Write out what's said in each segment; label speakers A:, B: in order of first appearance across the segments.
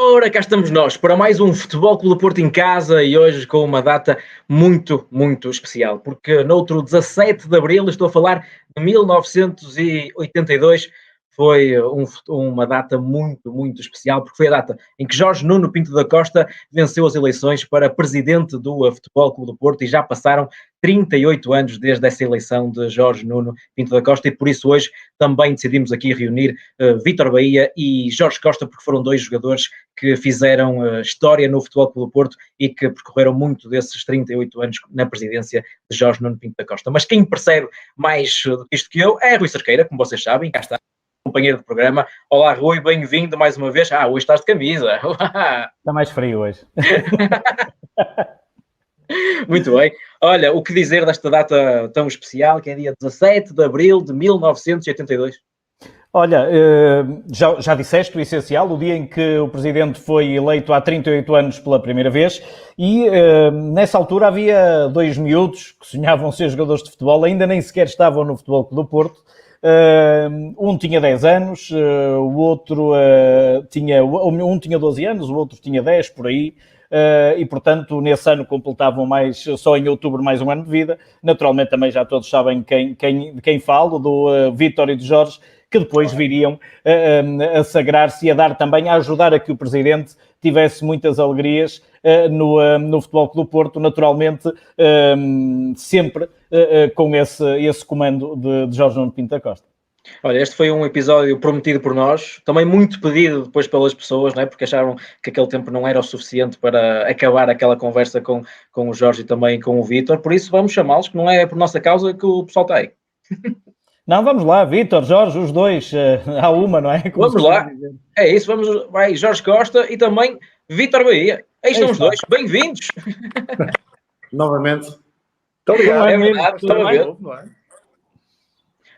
A: Ora, cá estamos nós para mais um Futebol Clube do Porto em casa e hoje com uma data muito, muito especial, porque no outro 17 de Abril, estou a falar de 1982, foi uma data muito, muito especial, porque foi a data em que Jorge Nuno Pinto da Costa venceu as eleições para presidente do Futebol Clube do Porto e já passaram 38 anos desde essa eleição de Jorge Nuno Pinto da Costa e por isso hoje também decidimos aqui reunir Vítor Bahia e Jorge Costa, porque foram dois jogadores que fizeram história no Futebol Clube do Porto e que percorreram muito desses 38 anos na presidência de Jorge Nuno Pinto da Costa. Mas quem percebe mais do que isto que eu é Rui Cerqueira, como vocês sabem, cá está, companheiro de programa. Olá Rui, bem-vindo mais uma vez. Hoje estás de camisa.
B: Está mais frio hoje.
A: Muito bem. Olha, o que dizer desta data tão especial, que é dia 17 de Abril de 1982?
B: Olha, já disseste o essencial, o dia em que o Presidente foi eleito há 38 anos pela primeira vez e nessa altura havia dois miúdos que sonhavam ser jogadores de futebol, ainda nem sequer estavam no Futebol Clube do Porto. Um tinha 10 anos, o outro um tinha 12 anos, o outro tinha 10, por aí. E portanto nesse ano completavam só em outubro mais um ano de vida. Naturalmente também já todos sabem quem falo, do Vítor e do Jorge, que depois viriam a sagrar-se e a dar também, a ajudar a que o Presidente tivesse muitas alegrias no Futebol Clube do Porto, naturalmente sempre com esse comando de Jorge Nuno Pinto da Costa.
A: Olha, este foi um episódio prometido por nós, também muito pedido depois pelas pessoas, não é? Porque acharam que aquele tempo não era o suficiente para acabar aquela conversa com o Jorge e também com o Vítor, por isso vamos chamá-los, que não é por nossa causa que o pessoal está aí.
B: Não, vamos lá, Vítor, Jorge, os dois, há uma, não é?
A: Como vamos lá, é isso, vai Jorge Costa e também Vítor Bahia. Aí estão os dois, bem-vindos!
C: Novamente.
A: Muito obrigado. É verdade, estão a ver. Não é?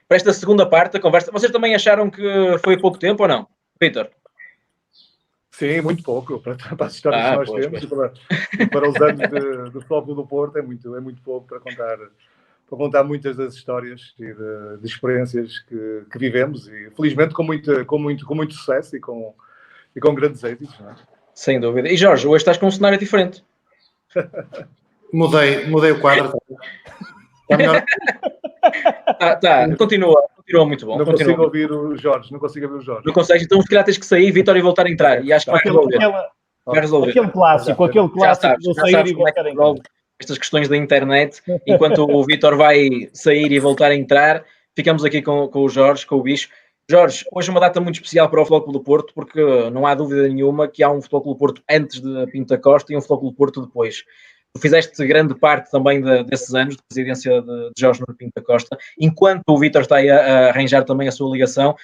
A: Para esta segunda parte da conversa, vocês também acharam que foi pouco tempo ou não, Vítor?
C: Sim, muito pouco, para as histórias que nós temos e para os anos do Futebol Clube do Porto é muito pouco para contar muitas das histórias e de experiências que vivemos e felizmente com muito sucesso e com grandes êxitos. Não é?
A: Sem dúvida. E Jorge, hoje estás com um cenário diferente.
C: Mudei o quadro. Está melhor.
A: Continua muito bom.
C: Não consigo ouvir o Jorge. Não
A: consegues, então se calhar tens que sair, Vítor, e voltar a entrar. E acho que vai resolver.
B: Aquele clássico de sair e voltar a entrar.
A: Estas questões da internet, enquanto o Vítor vai sair e voltar a entrar, ficamos aqui com o Jorge, com o bicho. Jorge, hoje é uma data muito especial para o Futebol Clube do Porto, porque não há dúvida nenhuma que há um Futebol Clube do Porto antes de Pinto da Costa e um Futebol Clube do Porto depois. Tu fizeste grande parte também desses anos de presidência de Jorge Nuno Pinto da Costa, enquanto o Vítor está aí a arranjar também a sua ligação.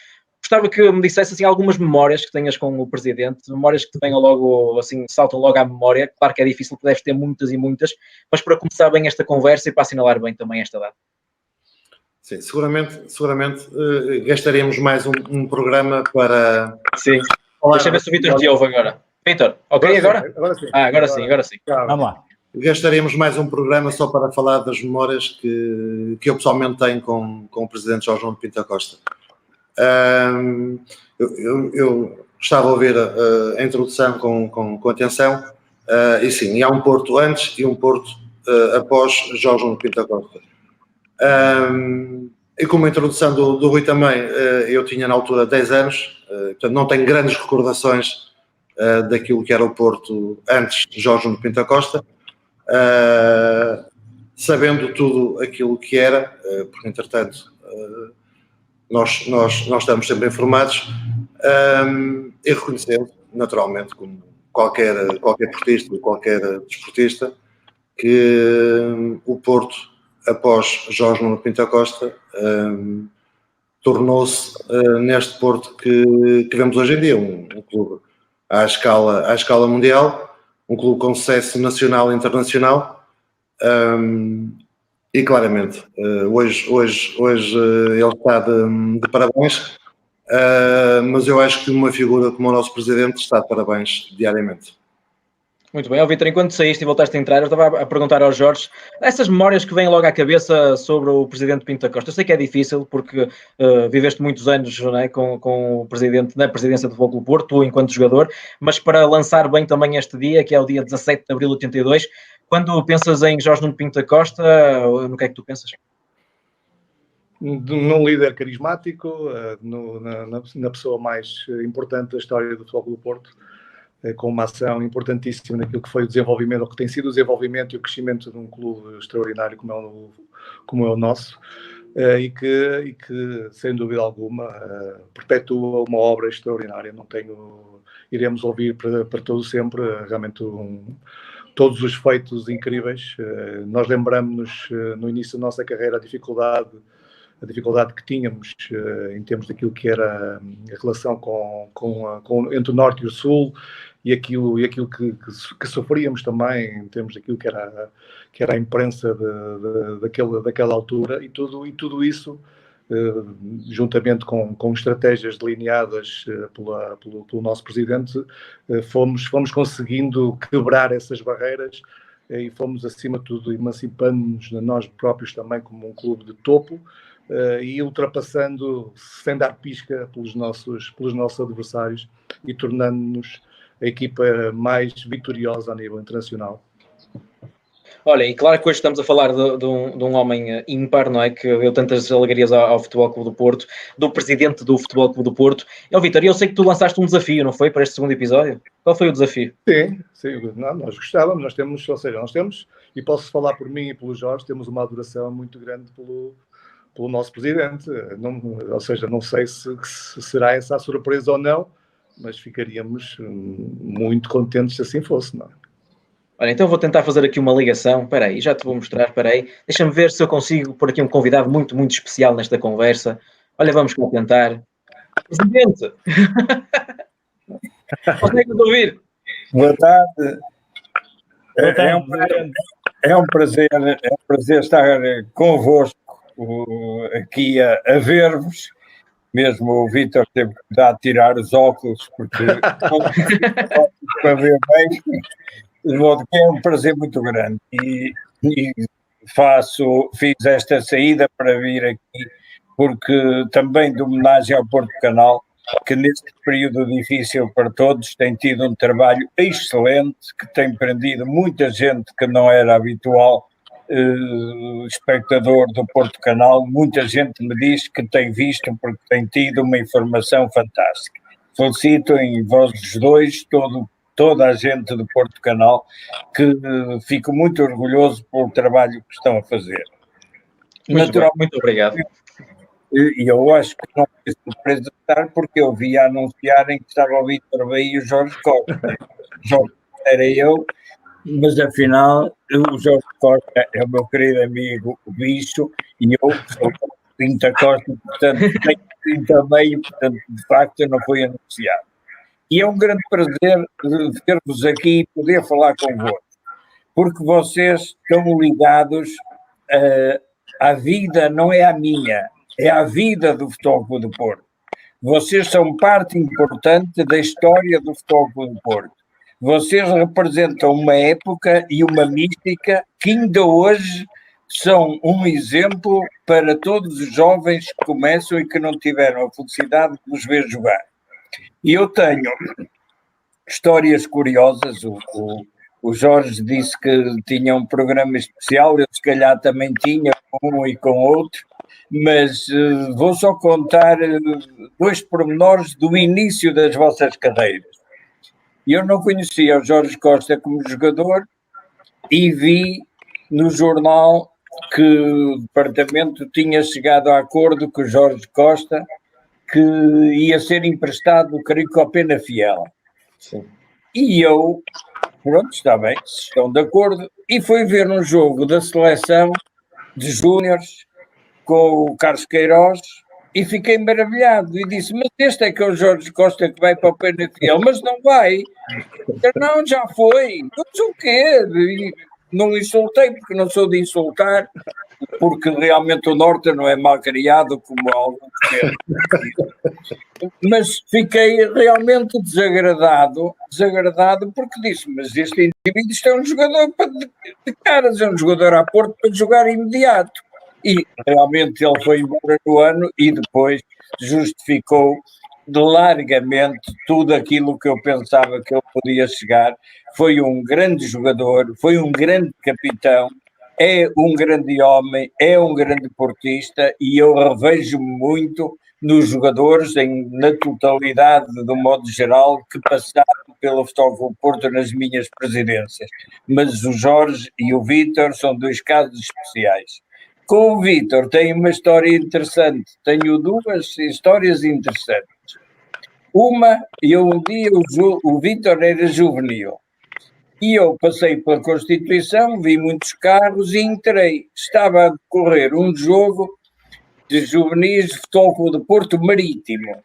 A: Gostava que me dissesse assim, algumas memórias que tenhas com o Presidente, memórias que te venham logo, assim, saltam logo à memória. Claro que é difícil, deves ter muitas e muitas, mas para começar bem esta conversa e para assinalar bem também esta data.
C: Sim, seguramente gastaremos mais um programa para...
A: Sim, deixa eu ver se o Vítor te ouve agora. Vítor, ok agora? Agora sim.
B: Vamos lá.
C: Gastaremos mais um programa só para falar das memórias que eu pessoalmente tenho com o Presidente Jorge Nuno Pinto da Costa. Eu estava a ouvir a introdução com atenção e sim, há um Porto antes e um Porto após Jorge Nuno Pinto da Costa. E como a introdução do Rui também, eu tinha na altura 10 anos, portanto não tenho grandes recordações daquilo que era o Porto antes de Jorge Nuno Pinto da Costa, sabendo tudo aquilo que era, porque entretanto nós estamos sempre informados e reconhecendo naturalmente, como qualquer portista e qualquer desportista, que o Porto após Jorge Nuno Pinto da Costa tornou-se neste Porto que vemos hoje em dia, um clube à escala mundial, um clube com sucesso nacional e internacional, e claramente hoje ele está de parabéns, mas eu acho que uma figura como o nosso Presidente está de parabéns diariamente.
A: Muito bem, Vitor, enquanto saíste e voltaste a entrar, eu estava a perguntar ao Jorge essas memórias que vêm logo à cabeça sobre o Presidente Pinto da Costa. Eu sei que é difícil porque viveste muitos anos, não é, com o Presidente na presidência do Futebol Clube do Porto, tu enquanto jogador, mas para lançar bem também este dia, que é o dia 17 de abril de 82, quando pensas em Jorge Nuno Pinto da Costa, no que é que tu pensas?
D: Num líder carismático, na pessoa mais importante da história do Futebol Clube do Porto, com uma ação importantíssima naquilo que foi o desenvolvimento, ou que tem sido o desenvolvimento e o crescimento de um clube extraordinário como é o nosso, e que sem dúvida alguma, perpetua uma obra extraordinária. Iremos ouvir para todo sempre, realmente, todos os feitos incríveis. Nós lembramos-nos, no início da nossa carreira, a dificuldade que tínhamos em termos daquilo que era a relação entre o Norte e o Sul, e aquilo que sofríamos também em termos daquilo que era a imprensa daquela altura, e tudo isso, juntamente com estratégias delineadas pelo nosso Presidente, fomos conseguindo quebrar essas barreiras, e fomos, acima de tudo, emancipando-nos de nós próprios também como um clube de topo, e ultrapassando, sem dar pisca, pelos nossos adversários, e tornando-nos a equipa mais vitoriosa a nível internacional.
A: Olha, e claro que hoje estamos a falar de um homem ímpar, não é? Que deu tantas alegrias ao Futebol Clube do Porto, do presidente do Futebol Clube do Porto. Vitor, eu sei que tu lançaste um desafio, não foi? Para este segundo episódio? Qual foi o desafio?
D: Sim. Não, nós gostávamos, nós temos, e posso falar por mim e pelo Jorge, temos uma adoração muito grande pelo nosso presidente. Não sei se será essa a surpresa ou não, mas ficaríamos muito contentes se assim fosse, não é?
A: Olha, então vou tentar fazer aqui uma ligação. Espera aí, já te vou mostrar, espera aí. Deixa-me ver se eu consigo pôr aqui um convidado muito, muito especial nesta conversa. Olha, vamos cá tentar. Presidente! Consegue-nos ouvir?
E: Boa tarde. É um prazer estar convosco aqui a ver-vos. Mesmo o Vítor teve que dar a tirar os óculos, porque para ver bem. De modo que é um prazer muito grande, e fiz esta saída para vir aqui porque também de homenagem ao Porto Canal, que neste período difícil para todos tem tido um trabalho excelente, que tem prendido muita gente que não era habitual espectador do Porto Canal. Muita gente me diz que tem visto porque tem tido uma informação fantástica. Felicito em vós dois, toda a gente do Porto Canal, que fico muito orgulhoso pelo trabalho que estão a fazer.
A: Muito obrigado.
E: E eu acho que não é surpresa estar, porque eu vi anunciarem que estava o Vítor Bahia e o Jorge Costa. Jorge era eu, mas afinal o Jorge Costa é o meu querido amigo o Bicho, e eu sou o Pinto da Costa, portanto tenho 30 meio, portanto de facto eu não fui anunciado. E é um grande prazer ver-vos aqui e poder falar convosco, porque vocês estão ligados à vida, não é a minha, é a vida do Futebol Clube do Porto. Vocês são parte importante da história do Futebol Clube do Porto. Vocês representam uma época e uma mística que ainda hoje são um exemplo para todos os jovens que começam e que não tiveram a felicidade de nos ver jogar. E eu tenho histórias curiosas. O Jorge disse que tinha um programa especial, eu se calhar também tinha, com um e com outro, mas vou só contar dois pormenores do início das vossas carreiras. Eu não conhecia o Jorge Costa como jogador e vi no jornal que o departamento tinha chegado a acordo com o Jorge Costa, que ia ser emprestado, creio que ao Penafiel. Sim. E eu, pronto, está bem, se estão de acordo, e fui ver um jogo da seleção de júniores com o Carlos Queiroz e fiquei maravilhado e disse, mas este é que é o Jorge Costa que vai para o Penafiel, mas não vai. Eu, não, já foi. Mas o quê? não insultei, porque não sou de insultar, porque realmente o Norte não é mal criado, como alguns querem. Mas fiquei realmente desagradado porque disse, mas este indivíduo isto é um jogador de caras, é um jogador a Porto para jogar imediato. E realmente ele foi embora no ano e depois justificou largamente tudo aquilo que eu pensava que ele podia chegar. Foi um grande jogador, foi um grande capitão, é um grande homem, é um grande portista e eu revejo-me muito nos jogadores, na totalidade, do modo geral, que passaram pelo Futebol Clube Porto nas minhas presidências. Mas o Jorge e o Vítor são dois casos especiais. Com o Vítor tenho uma história interessante, tenho duas histórias interessantes. Uma, um dia o Vítor era juvenil e eu passei pela Constituição, vi muitos carros e entrei. Estava a decorrer um jogo de juvenis de Futebol Clube de Porto Marítimo.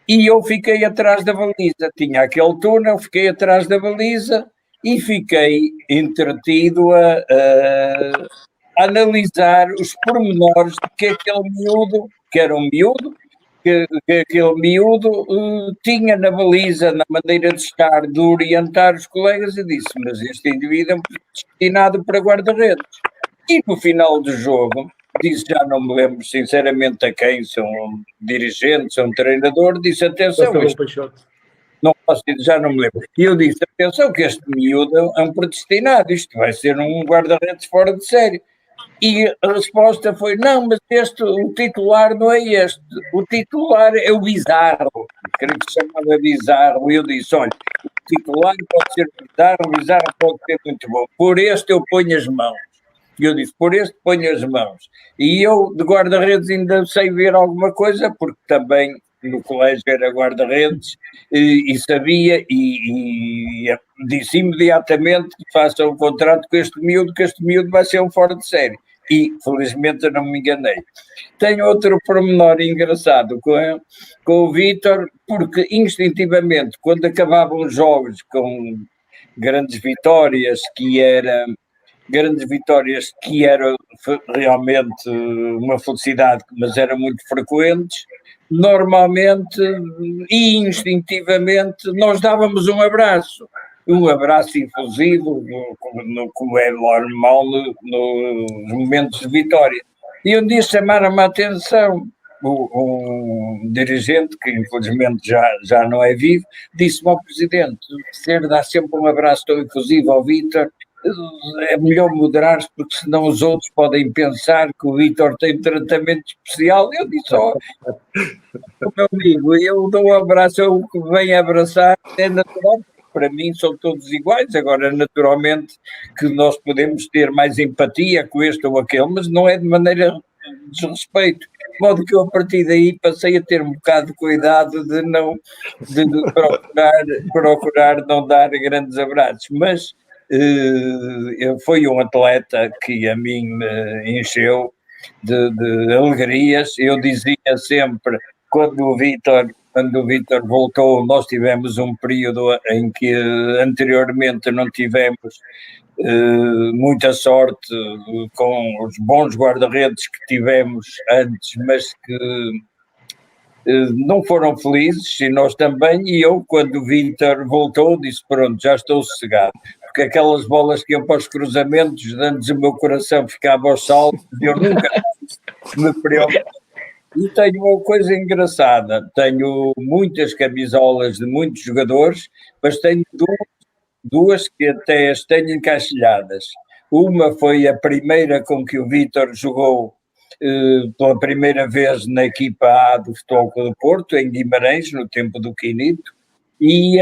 E: E eu fiquei atrás da baliza. Tinha aquele túnel, fiquei atrás da baliza e fiquei entretido a analisar os pormenores de que aquele miúdo, que era um miúdo, que aquele miúdo tinha na baliza, na maneira de estar, de orientar os colegas, e disse, mas este indivíduo é destinado para guarda-redes. E no final do jogo, disse, já não me lembro sinceramente a quem, se é um dirigente, se é um treinador, disse, atenção, não posso dizer, já não me lembro. E eu disse, atenção que este miúdo é um predestinado, isto vai ser um guarda-redes fora de série. E a resposta foi, não, mas o titular não é este, o titular é o Bizarro, creio que se chamava Bizarro, e eu disse, olha, o titular pode ser o Bizarro pode ser muito bom, por este eu ponho as mãos. E eu disse, por este ponho as mãos. E eu, de guarda-redes, ainda sei ver alguma coisa, porque também no colégio era guarda-redes, e sabia, e disse imediatamente que faça um contrato com este miúdo, que este miúdo vai ser um fora de série. E, felizmente, eu não me enganei. Tenho outro pormenor engraçado com o Vítor, porque, instintivamente, quando acabavam os jogos com grandes vitórias, que era realmente uma felicidade, mas eram muito frequentes, normalmente e instintivamente nós dávamos um abraço efusivo, como é normal nos momentos de vitória. E um dia chamaram-me a atenção, um dirigente, que infelizmente já não é vivo, disse-me ao presidente, o dá sempre um abraço tão efusivo ao Vítor, é melhor moderar-se, porque senão os outros podem pensar que o Vítor tem tratamento especial. Eu disse, meu amigo, eu dou um abraço, eu que venho abraçar, é natural, para mim são todos iguais. Agora, naturalmente, que nós podemos ter mais empatia com este ou aquele, mas não é de maneira de desrespeito. De modo que eu, a partir daí, passei a ter um bocado de cuidado de procurar não dar grandes abraços, mas foi um atleta que a mim me encheu de alegrias. Eu dizia sempre, quando o Vítor voltou, nós tivemos um período em que anteriormente não tivemos muita sorte com os bons guarda-redes que tivemos antes, mas que não foram felizes, e nós também, e eu, quando o Vítor voltou, disse, pronto, já estou sossegado, porque aquelas bolas que iam para os cruzamentos, antes o meu coração ficava aos saltos, eu nunca me preocupei. E tenho uma coisa engraçada, tenho muitas camisolas de muitos jogadores, mas tenho duas que até as tenho encaixilhadas. Uma foi a primeira com que o Vítor jogou pela primeira vez na equipa A do Futebol Clube do Porto, em Guimarães, no tempo do Quinito, e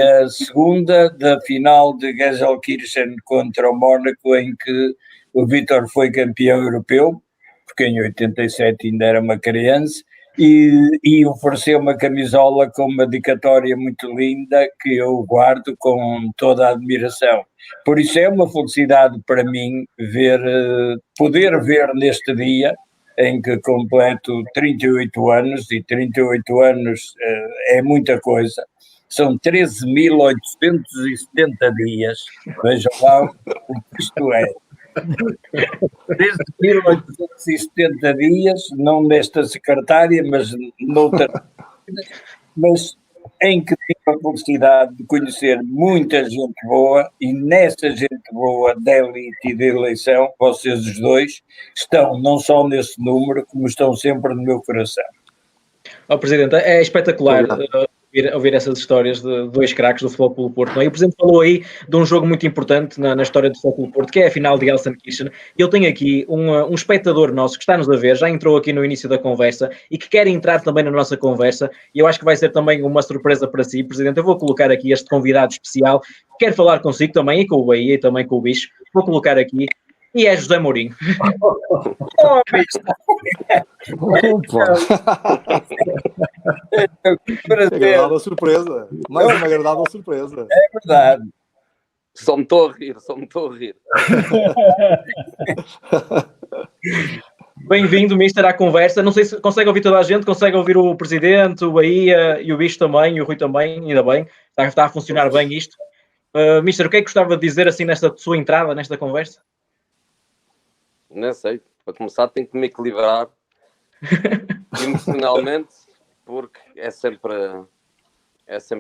E: a segunda da final de Gelsenkirchen contra o Mónaco, em que o Vítor foi campeão europeu, porque em 87 ainda era uma criança, e ofereceu uma camisola com uma dedicatória muito linda que eu guardo com toda a admiração. Por isso é uma felicidade para mim poder ver neste dia em que completo 38 anos, e 38 anos é muita coisa, São 13.870 dias. Vejam lá o que isto é. 13.870 dias, não nesta secretária, mas noutra. Mas em que tive a felicidade de conhecer muita gente boa, e nessa gente boa da elite e da eleição, vocês os dois estão não só nesse número, como estão sempre no meu coração.
A: Presidente, é espetacular ouvir essas histórias de dois craques do Futebol Clube do Porto. Não é? E o Presidente falou aí de um jogo muito importante na história do Futebol Clube do Porto, que é a final de Gelsenkirchen. Eu tenho aqui um espectador nosso que está-nos a ver, já entrou aqui no início da conversa e que quer entrar também na nossa conversa, e eu acho que vai ser também uma surpresa para si, Presidente. Eu vou colocar aqui este convidado especial, que quer falar consigo também, e com o Bahia, e também com o Bicho. Vou colocar aqui, e é José Mourinho.
D: Agradável surpresa. Mais uma agradável surpresa.
E: É verdade.
F: Só me estou a rir.
A: Bem-vindo, Mister, à conversa. Não sei se consegue ouvir toda a gente, consegue ouvir o Presidente, o Bahia e o Bicho também, e o Rui também, ainda bem. Está a funcionar bem isto. Mister, o que é que gostava de dizer assim nesta sua entrada, nesta conversa?
F: Não sei. Para começar tenho que me equilibrar emocionalmente, porque é sempre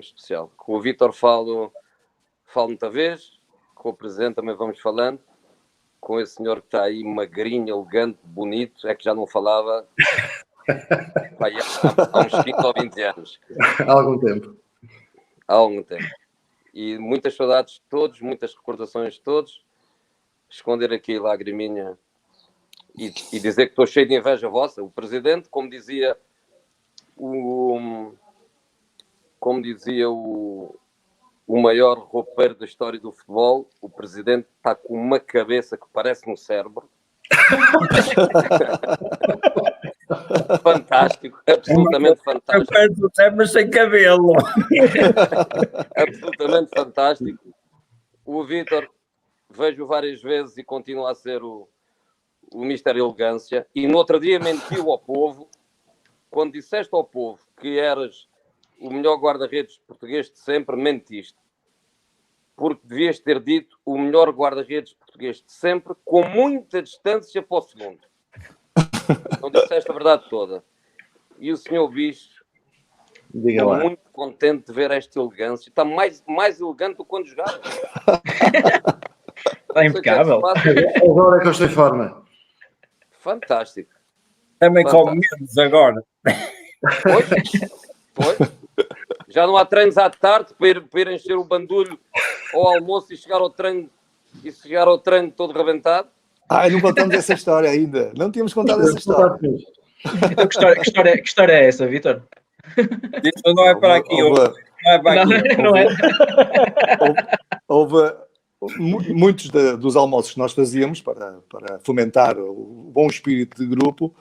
F: especial. Com o Vítor falo muita vez, com o Presidente também vamos falando, com esse senhor que está aí magrinho, elegante, bonito, é que já não falava há uns 15 ou 20 anos.
C: Há algum tempo.
F: Há algum tempo. E muitas saudades de todos, muitas recordações de todos. Esconder aqui a lagriminha e dizer que estou cheio de inveja vossa. O Presidente, como dizia o maior roupeiro da história do futebol, o Presidente está com uma cabeça que parece um cérebro. Fantástico, absolutamente fantástico.
E: Eu perto do cérebro, mas sem cabelo.
F: Absolutamente fantástico. O Vítor, vejo várias vezes e continua a ser o Mister Elegância. E no outro dia mentiu ao povo, quando disseste ao povo que eras o melhor guarda-redes português de sempre, mentiste. Porque devias ter dito o melhor guarda-redes português de sempre, com muita distância para o segundo. Não disseste a verdade toda. E o senhor Bicho está muito contente de ver esta elegância. Está mais elegante do que quando jogava.
A: Está impecável.
C: Agora é que eu estou em forma.
F: Fantástico.
E: Também come menos agora.
F: Pois. Já não há treinos à tarde para ir encher o bandulho ao almoço e chegar ao treino todo rebentado.
D: Não contamos essa história ainda. Não tínhamos contado essa história.
A: Então, que história é essa, Vítor?
E: Isso não é para aqui.
A: Não é.
D: Houve muitos dos almoços que nós fazíamos para fomentar o bom espírito de grupo.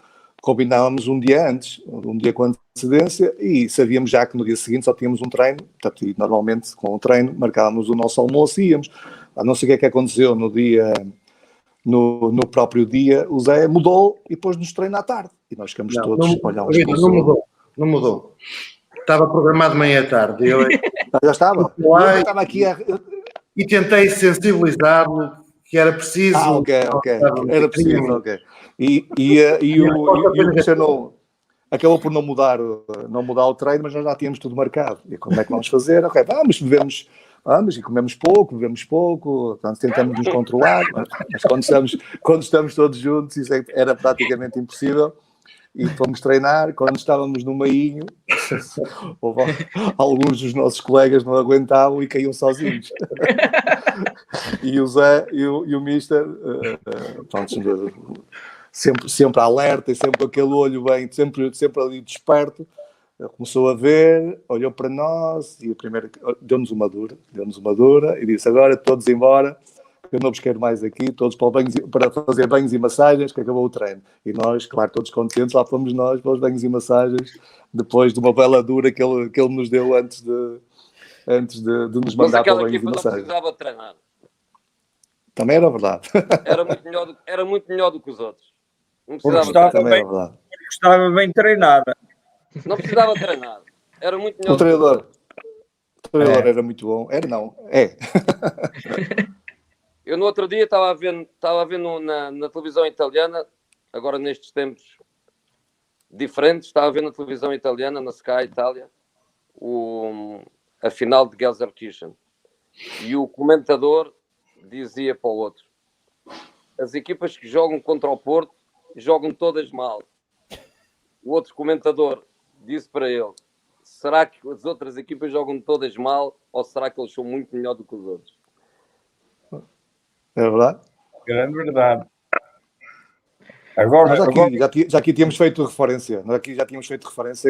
D: Combinávamos um dia antes, um dia com antecedência, e sabíamos já que no dia seguinte só tínhamos um treino. Portanto, e normalmente com o treino marcávamos o nosso almoço e íamos. Não sei o que aconteceu no próprio dia, o Zé mudou e pôs-nos treino à tarde. E nós ficamos todos a olhar uns para os outros.
C: Não mudou. Estava programado manhã à tarde.
D: Já estava? Eu estava aqui
C: e tentei sensibilizar-me que era preciso.
D: Ok. Era preciso, ok. E o Cristiano acabou por não mudar o treino, mas nós já tínhamos tudo marcado. E como é que vamos fazer? Ok, vamos e bebemos pouco, portanto, tentamos nos controlar, mas quando estamos todos juntos, isso era praticamente impossível. E fomos treinar, quando estávamos no meinho, alguns dos nossos colegas não aguentavam e caíam sozinhos. E o Zé e o Mister, sempre alerta e sempre com aquele olho bem, sempre ali desperto, começou a ver, olhou para nós e deu-nos uma dura e disse: agora todos embora, eu não vos quero mais aqui, todos para fazer banhos e massagens, que acabou o treino. E nós, claro, todos contentes, lá fomos nós para os banhos e massagens, depois de uma bela dura que ele nos deu antes de nos mandar para banhos e massagens. Mas aquela equipa não
F: precisava treinar.
D: Também era verdade.
F: Era muito melhor do que os outros.
E: Não precisava
D: também é verdade.
E: Estava bem treinada.
F: Não precisava treinar. Era muito melhor.
D: O treinador era muito bom. Era não, é.
F: Eu no outro dia estava a ver na televisão italiana, agora nestes tempos diferentes, estava a ver na televisão italiana, na Sky Itália, a final de Gelsenkirchen. E o comentador dizia para o outro: as equipas que jogam contra o Porto jogam todas mal. O outro comentador disse para ele: será que as outras equipas jogam todas mal ou será que eles são muito melhor do que os outros?
D: É verdade?
E: É verdade. Agora,
D: já aqui tínhamos feito referência.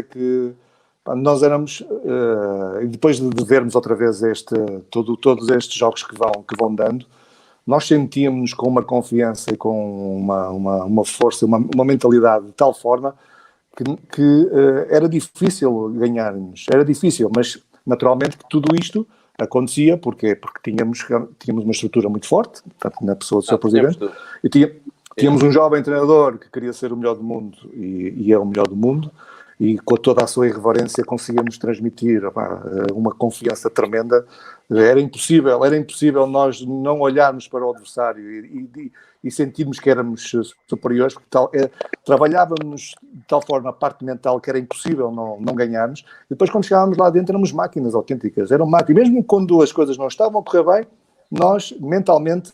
D: Que nós éramos, e depois de vermos outra vez todos estes jogos que vão dando, nós sentíamos com uma confiança e com uma força, uma mentalidade de tal forma que era difícil ganharmos. Era difícil, mas naturalmente que tudo isto acontecia porque tínhamos uma estrutura muito forte, portanto, na pessoa do seu presidente, e tínhamos um jovem treinador que queria ser o melhor do mundo e é o melhor do mundo, e com toda a sua irreverência conseguíamos transmitir uma confiança tremenda. Era impossível nós não olharmos para o adversário e sentirmos que éramos superiores, porque trabalhávamos de tal forma a parte mental que era impossível não ganharmos, e depois quando chegávamos lá dentro éramos máquinas autênticas, mesmo quando as coisas não estavam a correr bem, nós mentalmente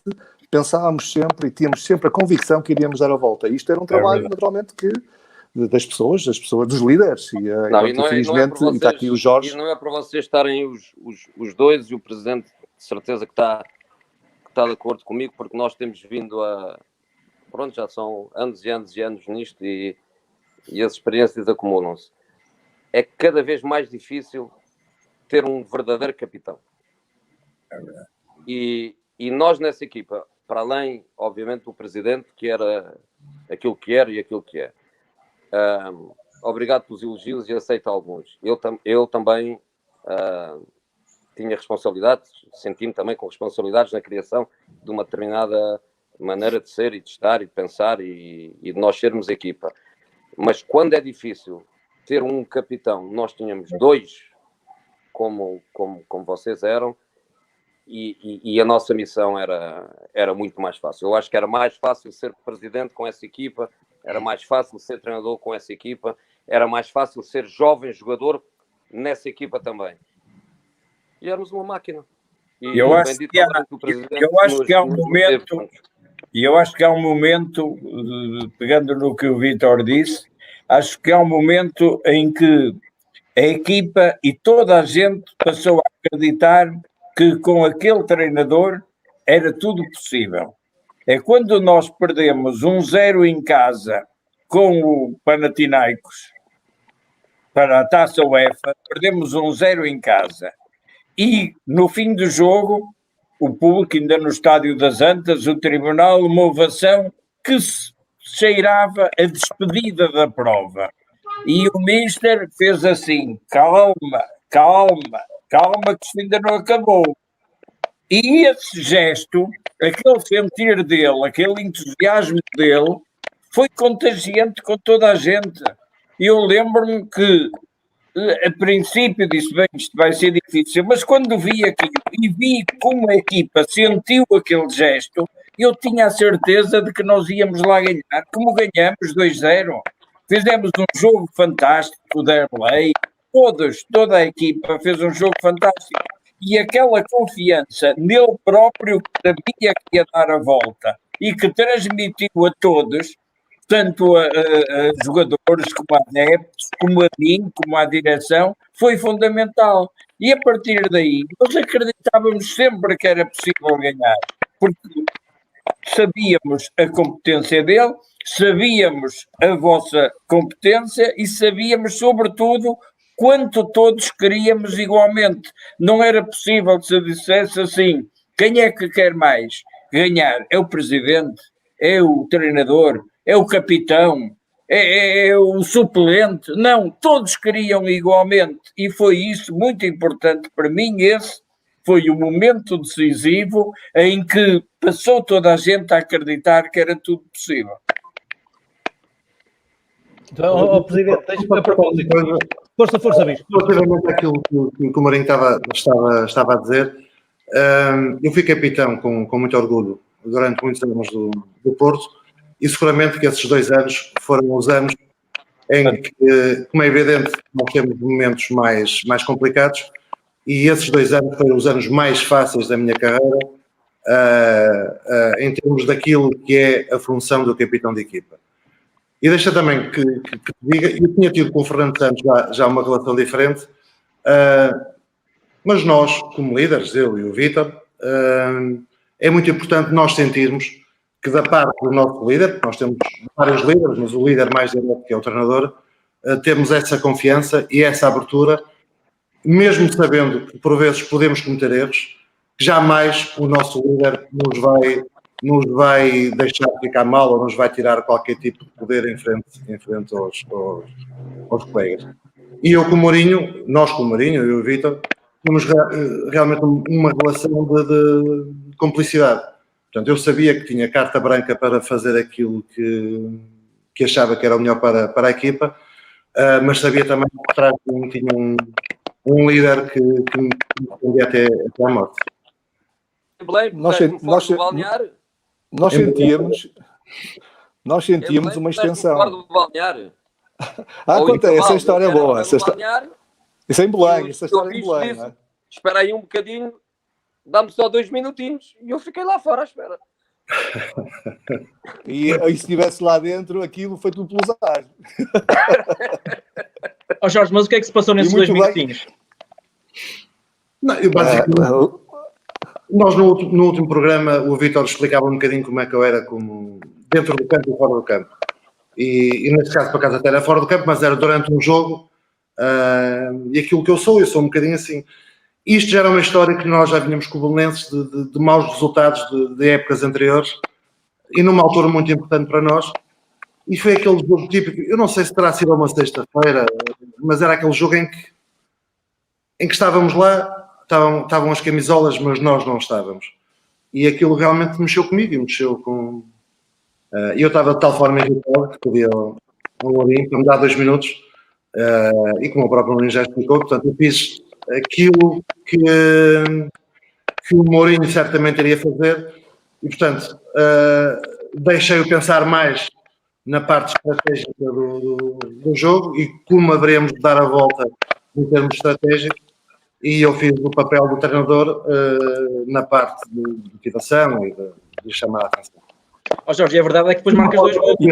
D: pensávamos sempre e tínhamos sempre a convicção que iríamos dar a volta. Isto era um trabalho, naturalmente, das pessoas, dos líderes. Infelizmente, e está aqui o Jorge.
F: E não é para vocês estarem os dois e o Presidente, de certeza que está de acordo comigo, porque nós temos vindo Pronto, já são anos e anos e anos nisto e as experiências acumulam-se. É cada vez mais difícil ter um verdadeiro capitão. E nós nessa equipa, para além, obviamente, do Presidente, que era aquilo que era e aquilo que é. Obrigado pelos elogios e aceito alguns. Eu também tinha responsabilidades, senti-me também com responsabilidades na criação de uma determinada maneira de ser e de estar e de pensar e de nós sermos equipa. Mas quando é difícil ter um capitão, nós tínhamos dois, como vocês eram, e a nossa missão era muito mais fácil. Eu acho que era mais fácil ser presidente com essa equipa, era mais fácil ser treinador com essa equipa, era mais fácil ser jovem jogador nessa equipa também. E éramos uma máquina. E
E: eu acho que há um momento, pegando no que o Vítor disse, acho que há um momento em que a equipa e toda a gente passou a acreditar que com aquele treinador era tudo possível. É quando nós perdemos 1-0 em casa com o Panathinaikos para a Taça UEFA, perdemos 1-0 em casa. E no fim do jogo, o público ainda no Estádio das Antas, o tribunal, uma ovação que se cheirava a despedida da prova. E o Mister fez assim: calma, que isto ainda não acabou. E esse gesto, aquele sentir dele, aquele entusiasmo dele, foi contagiante com toda a gente. E eu lembro-me que, a princípio, disse: bem, isto vai ser difícil, mas quando vi aquilo e vi como a equipa sentiu aquele gesto, eu tinha a certeza de que nós íamos lá ganhar, como ganhamos 2-0. Fizemos um jogo fantástico, o Derlei, toda a equipa fez um jogo fantástico. E aquela confiança nele próprio que sabia que ia dar a volta e que transmitiu a todos, tanto a jogadores como a adeptos, como a mim, como à direção, foi fundamental. E a partir daí, nós acreditávamos sempre que era possível ganhar, porque sabíamos a competência dele, sabíamos a vossa competência e sabíamos, sobretudo, quanto todos queríamos igualmente. Não era possível que se dissesse assim: quem é que quer mais ganhar? É o presidente? É o treinador? É o capitão? É o suplente? Não, todos queriam igualmente. E foi isso muito importante para mim. Esse foi o momento decisivo em que passou toda a gente a acreditar que era tudo possível.
B: Então, Presidente, deixe-me a propósito. Força, Bispo.
C: Relativamente àquilo que o Mourinho estava a dizer, eu fui capitão com muito orgulho durante muitos anos do Porto, e seguramente que esses 2 anos foram os anos em que, como é evidente, nós temos momentos mais complicados, e esses 2 anos foram os anos mais fáceis da minha carreira, em termos daquilo que é a função do capitão de equipa. E deixa também que diga, eu tinha tido com o Fernando Santos já uma relação diferente, mas nós, como líderes, eu e o Vítor, é muito importante nós sentirmos que da parte do nosso líder, nós temos vários líderes, mas o líder mais direto, que é o treinador, temos essa confiança e essa abertura, mesmo sabendo que por vezes podemos cometer erros, que jamais o nosso líder nos vai deixar ficar mal ou nos vai tirar qualquer tipo de poder em frente aos colegas. E eu com o Mourinho, nós com o Mourinho, eu e o Vítor, temos realmente uma relação de cumplicidade. Portanto, eu sabia que tinha carta branca para fazer aquilo que achava que era o melhor para a equipa, mas sabia também que por trás de mim tinha um líder que me defendia até à morte.
D: Nós sentíamos uma extensão. Acontece, essa história é boa. Isso é em Belém, essa história é em Belém. Não é?
F: Espera aí um bocadinho, dá-me só 2 minutinhos e eu fiquei lá fora à espera.
D: E se estivesse lá dentro, aquilo foi tudo pelos ares.
A: Jorge, mas o que é que se passou nesses 2 minutinhos?
C: Não, nós no último programa o Vítor explicava um bocadinho como é que eu era como dentro do campo e fora do campo. E neste caso, por acaso, até era fora do campo, mas era durante um jogo. E aquilo que eu sou um bocadinho assim. Isto já era uma história que nós já vinhamos com o Belenenses de maus resultados de épocas anteriores e numa altura muito importante para nós. E foi aquele jogo típico, eu não sei se terá sido uma sexta-feira, mas era aquele jogo em que estávamos lá, estavam as camisolas, mas nós não estávamos. E aquilo realmente mexeu comigo e mexeu com... E eu estava de tal forma irritado que podia ao Mourinho para me dar 2 minutos, e como o próprio Mourinho já explicou, portanto eu fiz aquilo que o Mourinho certamente iria fazer e, portanto, deixei-o pensar mais na parte estratégica do jogo e como haveríamos de dar a volta em termos estratégicos, e eu fiz o papel do treinador na parte de motivação e de chamar a atenção.
A: Jorge, a verdade é que depois marcas 2 gols.
C: De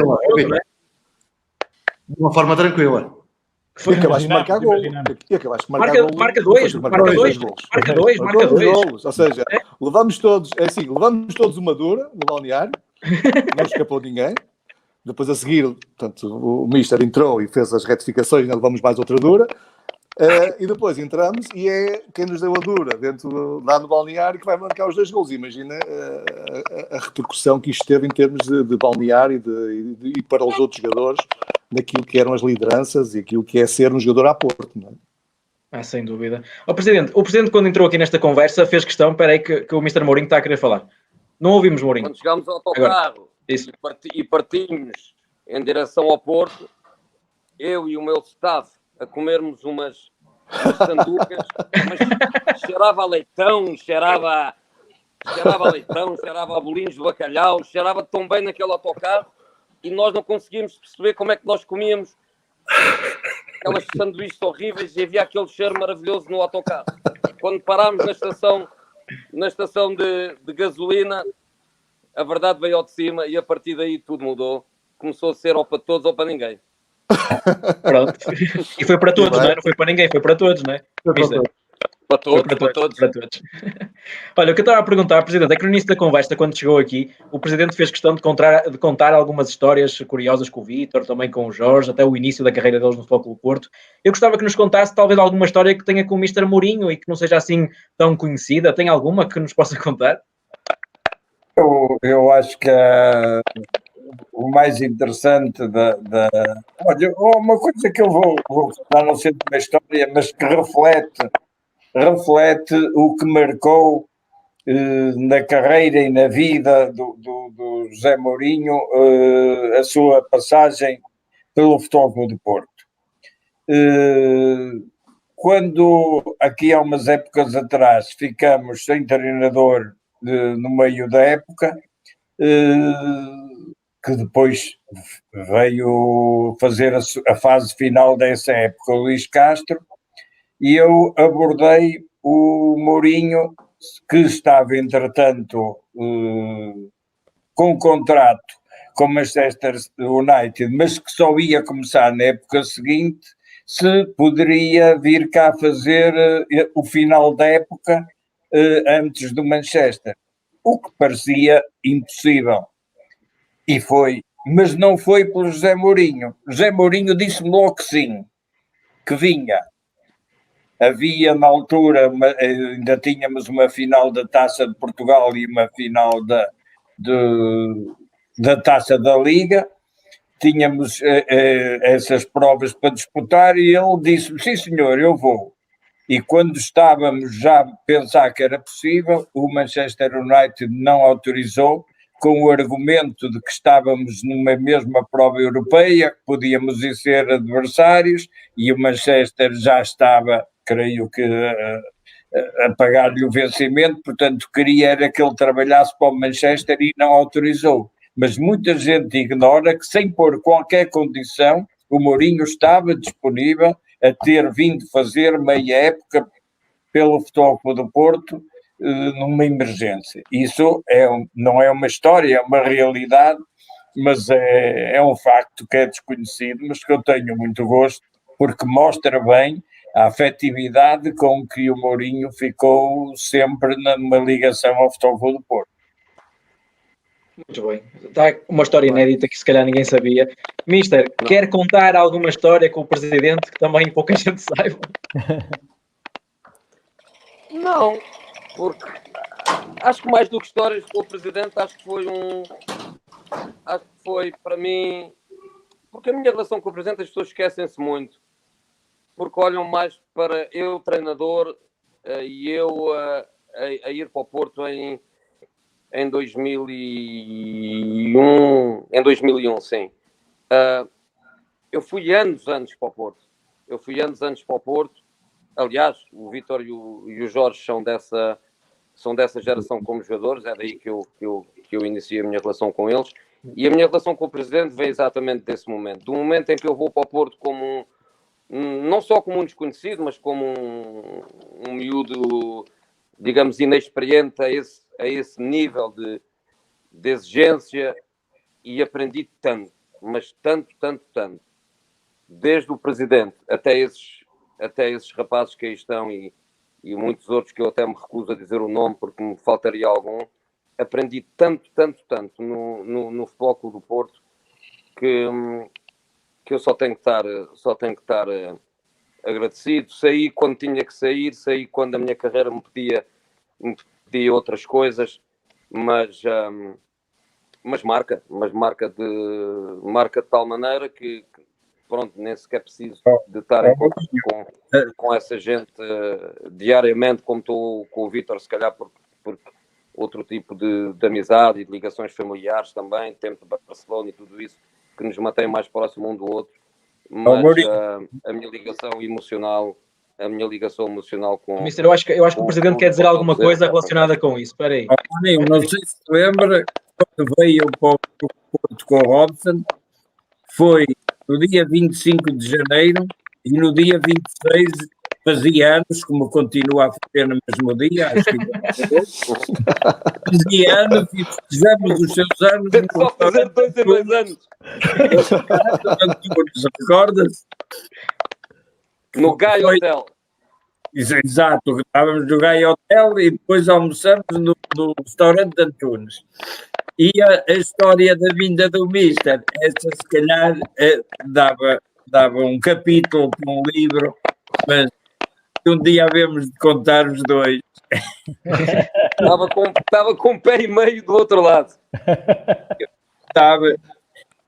C: uma forma tranquila.
D: E acabaste de marcar gol.
A: Marca dois.
D: Ou seja, levamos todos uma dura no balneário, não escapou ninguém. Depois a seguir, portanto, o Mister entrou e fez as retificações, levamos mais outra dura. E depois entramos e é quem nos deu a dura lá no balneário que vai marcar os 2 gols. Imagina a repercussão que isto teve em termos de balneário e para os outros jogadores, naquilo que eram as lideranças e aquilo que é ser um jogador à Porto, não é?
A: Sem dúvida. O Presidente quando entrou aqui nesta conversa fez questão, espera aí que o Mr. Mourinho está a querer falar. Não ouvimos Mourinho.
F: Quando chegámos ao autocarro e partimos em direção ao Porto, eu e o meu staff a comermos umas sanducas, mas cheirava a leitão, cheirava a bolinhos de bacalhau, cheirava tão bem naquele autocarro e nós não conseguíamos perceber como é que nós comíamos aquelas sanduíches horríveis e havia aquele cheiro maravilhoso no autocarro. Quando parámos na estação de gasolina, a verdade veio ao de cima e a partir daí tudo mudou. Começou a ser ou para todos ou para ninguém.
A: Pronto. E foi para todos, não é? Não foi para ninguém, foi para todos, não é?
F: Para todos.
A: Olha, o que eu estava a perguntar, Presidente, é que no início da conversa, quando chegou aqui, o Presidente fez questão de contar algumas histórias curiosas com o Vítor, também com o Jorge, até o início da carreira deles no Futebol Clube do Porto. Eu gostava que nos contasse talvez alguma história que tenha com o Mr. Mourinho e que não seja assim tão conhecida. Tem alguma que nos possa contar?
E: Eu acho que o mais interessante Olha, uma coisa que eu vou contar, não sei de uma história, mas que reflete o que marcou na carreira e na vida do José Mourinho a sua passagem pelo Futebol Clube do Porto. Quando aqui há umas épocas atrás ficamos sem treinador no meio da época, que depois veio fazer a fase final dessa época, o Luís Castro, e eu abordei o Mourinho, que estava, entretanto, com contrato com o Manchester United, mas que só ia começar na época seguinte, se poderia vir cá fazer o final da época antes do Manchester, o que parecia impossível. E foi, mas não foi pelo José Mourinho. José Mourinho disse-me logo que sim, que vinha. Havia na altura, ainda tínhamos uma final da Taça de Portugal e uma final da Taça da Liga, tínhamos essas provas para disputar e ele disse-me, sim senhor, eu vou. E quando estávamos já a pensar que era possível, o Manchester United não autorizou, com o argumento de que estávamos numa mesma prova europeia, que podíamos ir ser adversários, e o Manchester já estava, creio que, a pagar-lhe o vencimento, portanto queria era que ele trabalhasse para o Manchester e não autorizou. Mas muita gente ignora que, sem pôr qualquer condição, o Mourinho estava disponível a ter vindo fazer meia época pelo Futebol Clube do Porto, numa emergência. Isso não é uma história, é uma realidade, mas é um facto que é desconhecido, mas que eu tenho muito gosto, porque mostra bem a afetividade com que o Mourinho ficou sempre numa ligação ao Futebol Clube do Porto.
A: Muito bem. Está uma história inédita que se calhar ninguém sabia. Mister, quer contar alguma história com o Presidente que também pouca gente saiba?
F: Não, porque acho que mais do que histórias com o Presidente, acho que foi para mim, porque a minha relação com o Presidente as pessoas esquecem-se muito, porque olham mais para eu, treinador, e eu a ir para o Porto em 2001, sim. Eu fui anos antes para o Porto. Aliás, o Vítor e o Jorge são dessa geração como jogadores, é daí que eu iniciei a minha relação com eles. E a minha relação com o Presidente veio exatamente desse momento. Do momento em que eu vou para o Porto como não só como um desconhecido, mas como um miúdo, digamos, inexperiente a esse nível de exigência, e aprendi tanto, mas tanto, desde o Presidente até esses rapazes que aí estão e muitos outros que eu até me recuso a dizer o nome porque me faltaria algum. Aprendi tanto no Futebol Clube do Porto que eu só tenho que estar agradecido. Saí quando tinha que sair, saí quando a minha carreira me pedia outras coisas, mas marca de tal maneira que pronto, nem sequer preciso de estar em contato com essa gente diariamente, como estou com o Vítor, se calhar porque outro tipo de amizade e de ligações familiares também, tempo de Barcelona e tudo isso, que nos mantém mais próximo um do outro, mas a minha ligação emocional com...
A: Mister, eu acho que o Presidente quer dizer alguma coisa relacionada com isso, espera aí.
E: Não sei se te lembra, quando veio para o Porto com o Robson, foi no dia 25 de janeiro e no dia 26 fazia anos, como continua a fazer no mesmo dia, acho que fazia anos e fizemos os seus anos.
F: Só fazer 2 em 2 anos.
E: Recordas?
F: No Gaia Hotel.
E: Exato, estávamos no Gaia Hotel e depois almoçamos no restaurante de Antunes. E a história da vinda do Mister, essa se calhar dava um capítulo para um livro, mas um dia havemos de contar os dois.
F: Estava com um pé e meio do outro lado.
E: Estava.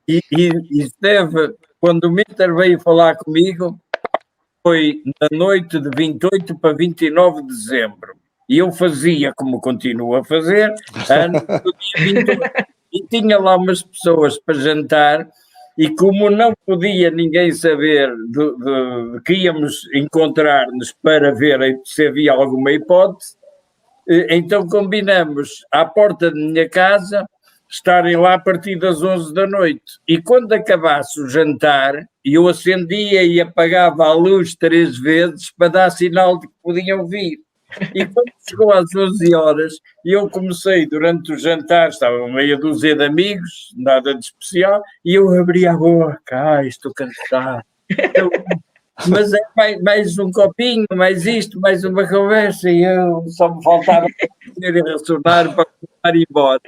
E: E esteve, quando o Mister veio falar comigo, foi na noite de 28 para 29 de dezembro. E eu fazia, como continuo a fazer, ano do dia 28. E tinha lá umas pessoas para jantar E como não podia ninguém saber de que íamos encontrar-nos para ver se havia alguma hipótese, então combinamos à porta da minha casa estarem lá a partir das 11 da noite. E quando acabasse o jantar, eu acendia e apagava a luz 3 vezes para dar sinal de que podiam vir. E quando chegou às 11 horas, eu comecei durante o jantar, estava meia dúzia de amigos, nada de especial, e eu abri a boca, estou cansado. Mas é mais um copinho, mais isto, mais uma conversa, e eu só me faltava ir ressonar para ir embora.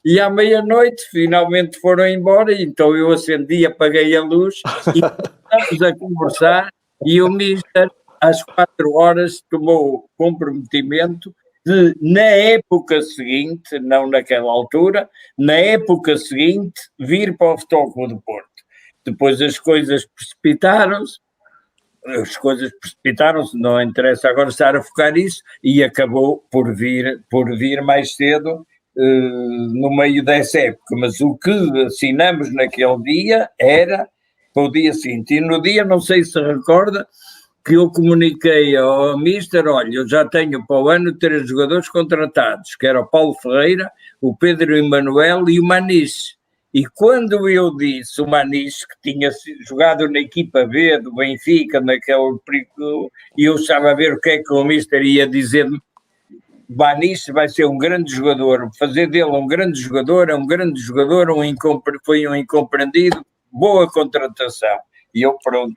E: E à meia-noite finalmente foram embora, então eu acendi, apaguei a luz e começamos a conversar, e o mister às 4 horas tomou o comprometimento de, na época seguinte, não naquela altura, na época seguinte, vir para o Futebol Clube do Porto. Depois as coisas precipitaram-se, não interessa agora estar a focar nisso, e acabou por vir mais cedo, no meio dessa época. Mas o que assinamos naquele dia era para o dia seguinte. E no dia, não sei se recorda, que eu comuniquei ao mister, olha, eu já tenho para o ano 3 jogadores contratados, que era o Paulo Ferreira, o Pedro Emanuel e o Maniche. E quando eu disse o Maniche, que tinha jogado na equipa B do Benfica, naquele período, e eu estava a ver o que é que o mister ia dizer-me, Maniche vai ser um grande jogador, fazer dele um grande jogador, foi um incompreendido, boa contratação. E eu, pronto,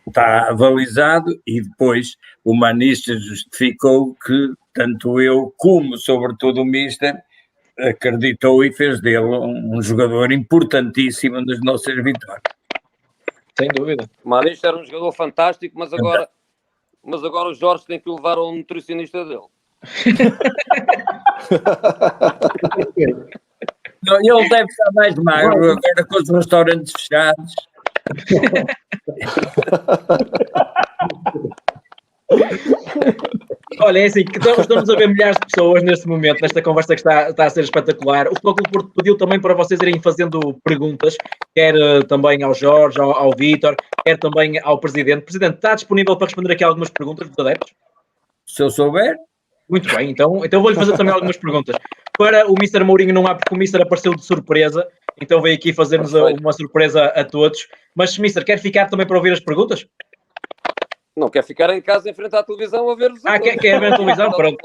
E: está avalizado, e depois o Maniche justificou que tanto eu como, sobretudo, o mister acreditou e fez dele um jogador importantíssimo nas nossas vitórias.
A: Sem dúvida.
F: O Maniche era um jogador fantástico, mas agora o Jorge tem que o levar ao nutricionista dele.
E: Não, ele deve estar mais magro agora com os restaurantes fechados.
A: Olha, é assim, que estamos a ver milhares de pessoas neste momento, nesta conversa que está a ser espetacular. O Futebol Clube do Porto pediu também para vocês irem fazendo perguntas, quer também ao Jorge, ao Vítor, quer também ao Presidente. Presidente, está disponível para responder aqui algumas perguntas dos adeptos?
E: Se eu souber.
A: Muito bem, então vou-lhe fazer também algumas perguntas. Para o Mr. Mourinho não há, porque o Mr. apareceu de surpresa, então veio aqui fazer-nos uma surpresa a todos. Mas, Mr., quer ficar também para ouvir as perguntas?
F: Não quer ficar em casa em frente à televisão a ver-vos?
A: Quer ver a televisão? Pronto.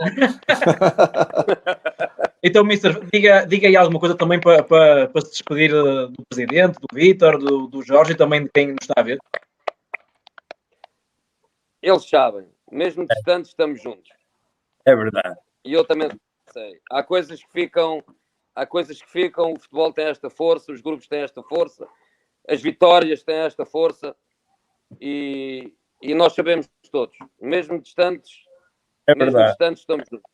A: Então, Mr., diga aí alguma coisa também para se despedir do Presidente, do Vítor, do Jorge e também de quem nos está a ver.
F: Eles sabem, mesmo distantes estamos juntos.
E: É verdade.
F: E eu também sei. Há coisas que ficam, o futebol tem esta força, os grupos têm esta força, as vitórias têm esta força, e nós sabemos todos, mesmo distantes, estamos juntos.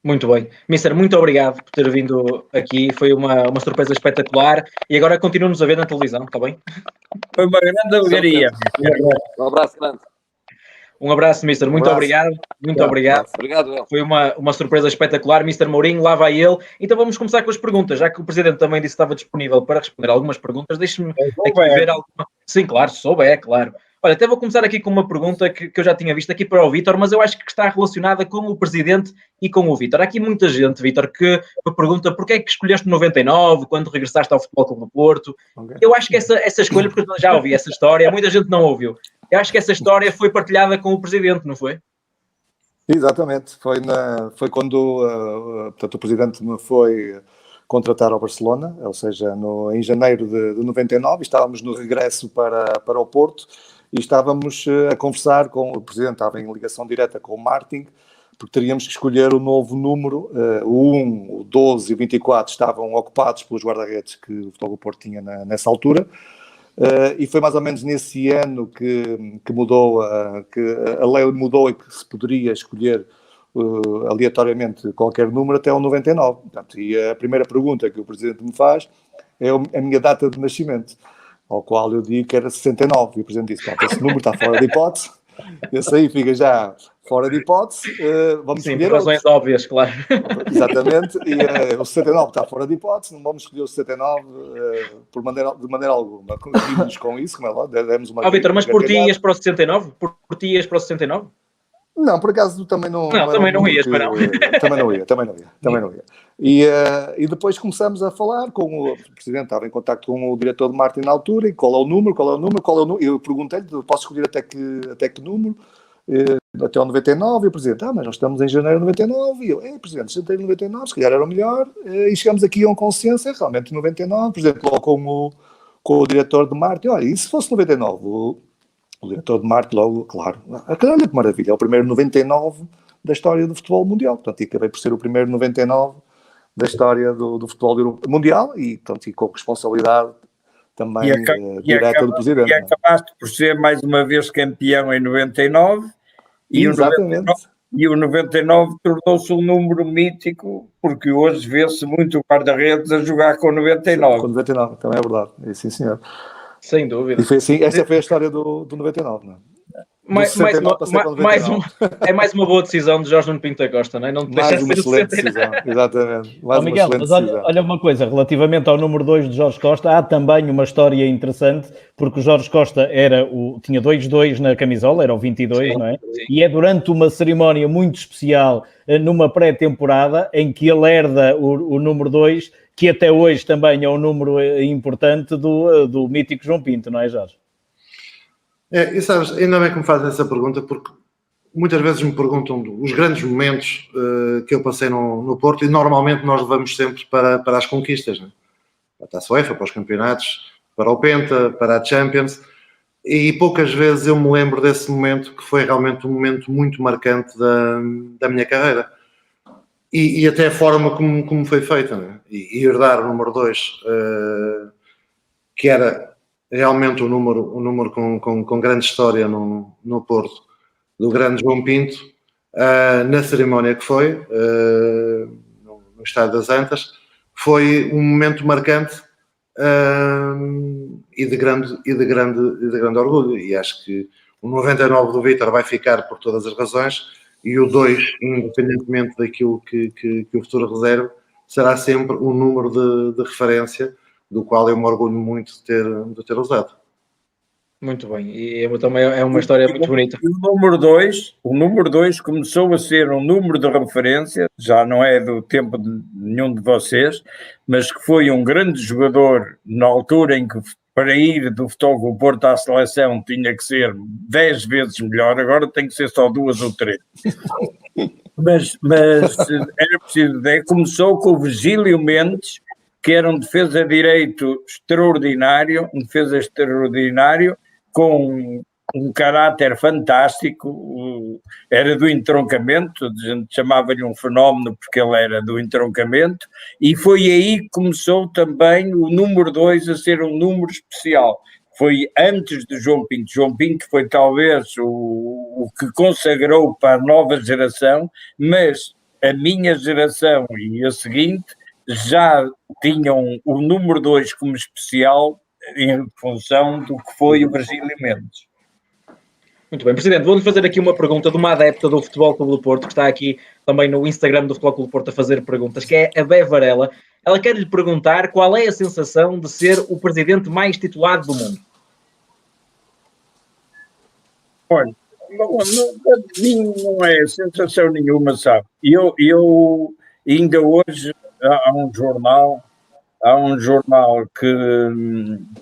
A: Muito bem. Mister, muito obrigado por ter vindo aqui, foi uma surpresa espetacular, e agora continuamos a ver na televisão, está bem?
E: Foi uma grande alegria.
F: Um abraço grande.
A: Um abraço, Mister. Muito obrigado. Muito obrigado.
F: Obrigado.
A: Foi uma surpresa espetacular. Mister Mourinho, lá vai ele. Então vamos começar com as perguntas. Já que o Presidente também disse que estava disponível para responder algumas perguntas, deixe-me aqui ver alguma... Sim, claro, se souber, claro. Olha, até vou começar aqui com uma pergunta que eu já tinha visto aqui para o Vítor, mas eu acho que está relacionada com o Presidente e com o Vítor. Há aqui muita gente, Vítor, que pergunta porquê é que escolheste 99 quando regressaste ao Futebol Clube do Porto. Okay. Eu acho que essa escolha, porque eu já ouvi essa história, muita gente não ouviu. Eu acho que essa história foi partilhada com o Presidente, não foi?
D: Exatamente. Foi quando portanto, o Presidente me foi contratar ao Barcelona, ou seja, em janeiro de 99, estávamos no regresso para o Porto e estávamos a conversar com o Presidente, estava em ligação direta com o Martin, porque teríamos que escolher o novo número, o 1, o 12 e o 24 estavam ocupados pelos guarda-redes que o Futebol do Porto tinha nessa altura. E foi mais ou menos nesse ano que mudou, que a lei mudou e que se poderia escolher aleatoriamente qualquer número até o 99. Portanto, e a primeira pergunta que o Presidente me faz é a minha data de nascimento, ao qual eu digo que era 69. E o Presidente disse, esse número está fora de hipótese, Esse aí fica já fora de hipótese. Vamos
A: Sim,
D: escolher
A: por razões óbvias, claro.
D: Exatamente, e o 69 está fora de hipótese, não vamos escolher o 79 de maneira alguma. Conseguimos com isso, como é lá, demos uma.
A: Vitor, mas por ti ias para o 69? Por ti ias para o 69?
D: Não, por acaso também não.
A: Não, também não ias, mas não.
D: Também não ia. E depois começamos a falar com o presidente, estava em contato com o diretor de marketing na altura, e qual é o número. Eu perguntei-lhe, posso escolher até que número? Até o 99, e o presidente, mas nós estamos em janeiro de 99, e eu, presidente, janeiro de 99, se calhar era o melhor, e chegamos aqui a um consenso, realmente 99, o presidente logo com o diretor de marketing, olha, e se fosse 99, o diretor de marketing logo, claro, olha que maravilha, é o primeiro 99 da história do futebol mundial, portanto, e acabei por ser o primeiro 99 da história do futebol mundial, e, portanto, e com responsabilidade também direta do presidente.
E: E acabaste por ser mais uma vez campeão em 99,
D: Exatamente.
E: E o 99 tornou-se um número mítico, porque hoje vê-se muito o guarda-redes a jogar com 99.
D: Com 99, também é verdade. Sim, senhor.
A: Sem dúvida.
D: E foi assim, essa foi a história do 99, não é?
A: Mais uma boa decisão de Jorge Nuno Pinto da Costa, não é? Não
D: mais uma excelente decisão, exatamente.
B: Miguel, mas olha uma coisa, relativamente ao número 2 de Jorge Costa, há também uma história interessante, porque o Jorge Costa tinha 2-2 na camisola, era o 22, sim, não é? Sim. E é durante uma cerimónia muito especial, numa pré-temporada, em que ele herda o número 2, que até hoje também é um número importante do mítico João Pinto, não é, Jorge?
C: E sabes, ainda bem que me fazem essa pergunta, porque muitas vezes me perguntam os grandes momentos que eu passei no Porto, e normalmente nós levamos sempre para as conquistas, né? Para a Taça UEFA, para os campeonatos, para o Penta, para a Champions, e poucas vezes eu me lembro desse momento, que foi realmente um momento muito marcante da minha carreira. E até a forma como foi feita, né? E herdar o número 2, que era realmente um número com grande história no Porto, do grande João Pinto, na cerimónia que foi, no Estádio das Antas, foi um momento marcante e de grande orgulho. E acho que o 99 do Vítor vai ficar por todas as razões, e o 2, independentemente daquilo que o futuro reserva, será sempre um número de referência, do qual eu me orgulho muito de ter usado.
A: Muito bem, e também é uma história muito bonita.
E: O número 2 começou a ser um número de referência, já não é do tempo de nenhum de vocês, mas que foi um grande jogador na altura em que, para ir do Futebol Porto à seleção, tinha que ser 10 vezes melhor, agora tem que ser só 2 ou 3. Mas era preciso, começou com o Virgílio Mendes, que era um defesa direito extraordinário, com um caráter fantástico, era do entroncamento, a gente chamava-lhe um fenómeno porque ele era do entroncamento, e foi aí que começou também o número 2 a ser um número especial. Foi antes de João Pinto. João Pinto foi talvez o que consagrou para a nova geração, mas a minha geração e a seguinte já tinham o número 2 como especial em função do que foi o Virgílio Mendes.
A: Muito bem, Presidente, vou-lhe fazer aqui uma pergunta de uma adepta do Futebol Clube do Porto, que está aqui também no Instagram do Futebol Clube do Porto a fazer perguntas, que é a Bé Varela. Ela quer lhe perguntar qual é a sensação de ser o presidente mais titulado do mundo.
E: Olha, não é sensação nenhuma, sabe? Eu ainda hoje há um jornal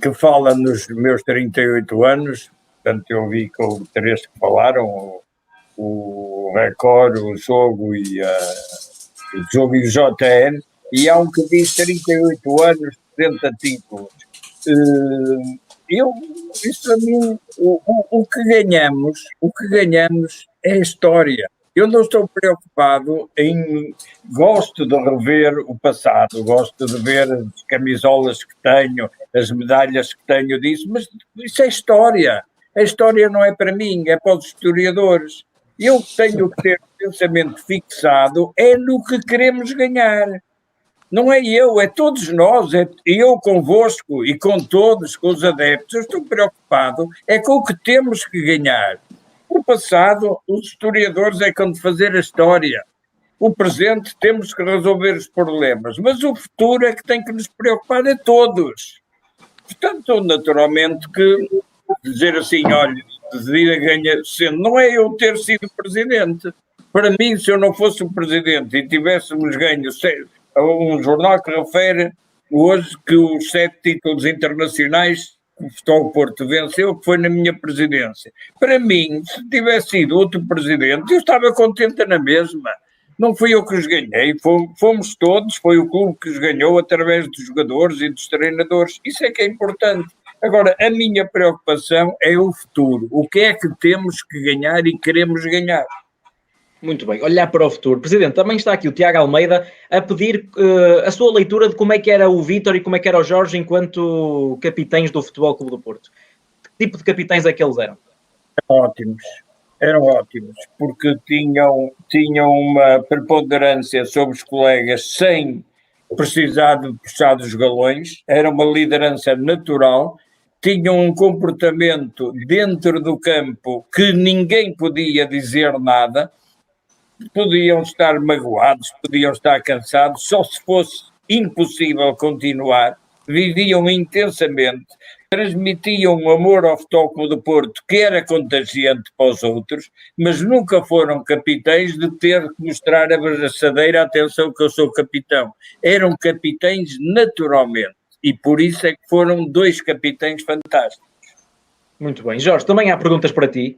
E: que fala nos meus 38 anos, portanto eu vi que houve 3 que falaram, o Record, o Jogo e o JN, e há um que diz 38 anos, 70 títulos. Isso a mim, o que ganhamos é a história. Eu não estou preocupado gosto de rever o passado, gosto de ver as camisolas que tenho, as medalhas que tenho disso, mas isso é história. A história não é para mim, é para os historiadores. Eu tenho que ter o pensamento fixado no que queremos ganhar. Não é eu, é todos nós, é eu convosco e com todos, com os adeptos. Eu estou preocupado com o que temos que ganhar. O passado, os historiadores é que hão de fazer a história. O presente temos que resolver os problemas, mas o futuro é que tem que nos preocupar a todos. Portanto, naturalmente que dizer assim, olha, decidir ganha sendo, não é eu ter sido presidente. Para mim, se eu não fosse o presidente e tivéssemos ganho, um jornal que refere hoje que os 7 títulos internacionais que o Futebol Porto venceu, que foi na minha presidência. Para mim, se tivesse sido outro presidente, eu estava contente na mesma. Não fui eu que os ganhei, fomos todos, foi o clube que os ganhou através dos jogadores e dos treinadores. Isso é que é importante. Agora, a minha preocupação é o futuro. O que é que temos que ganhar e queremos ganhar?
A: Muito bem, olhar para o futuro. Presidente, também está aqui o Tiago Almeida a pedir a sua leitura de como é que era o Vítor e como é que era o Jorge enquanto capitães do Futebol Clube do Porto. Que tipo de capitães é que eles eram?
E: Eram ótimos, porque tinham uma preponderância sobre os colegas sem precisar de puxar dos galões, era uma liderança natural, tinham um comportamento dentro do campo que ninguém podia dizer nada, podiam estar magoados, podiam estar cansados, só se fosse impossível continuar, viviam intensamente, transmitiam um amor ao Futebol Clube do Porto que era contagiante para os outros, mas nunca foram capitães de ter que mostrar a braçadeira, atenção que eu sou capitão. Eram capitães naturalmente e por isso é que foram 2 capitães fantásticos.
A: Muito bem. Jorge, também há perguntas para ti.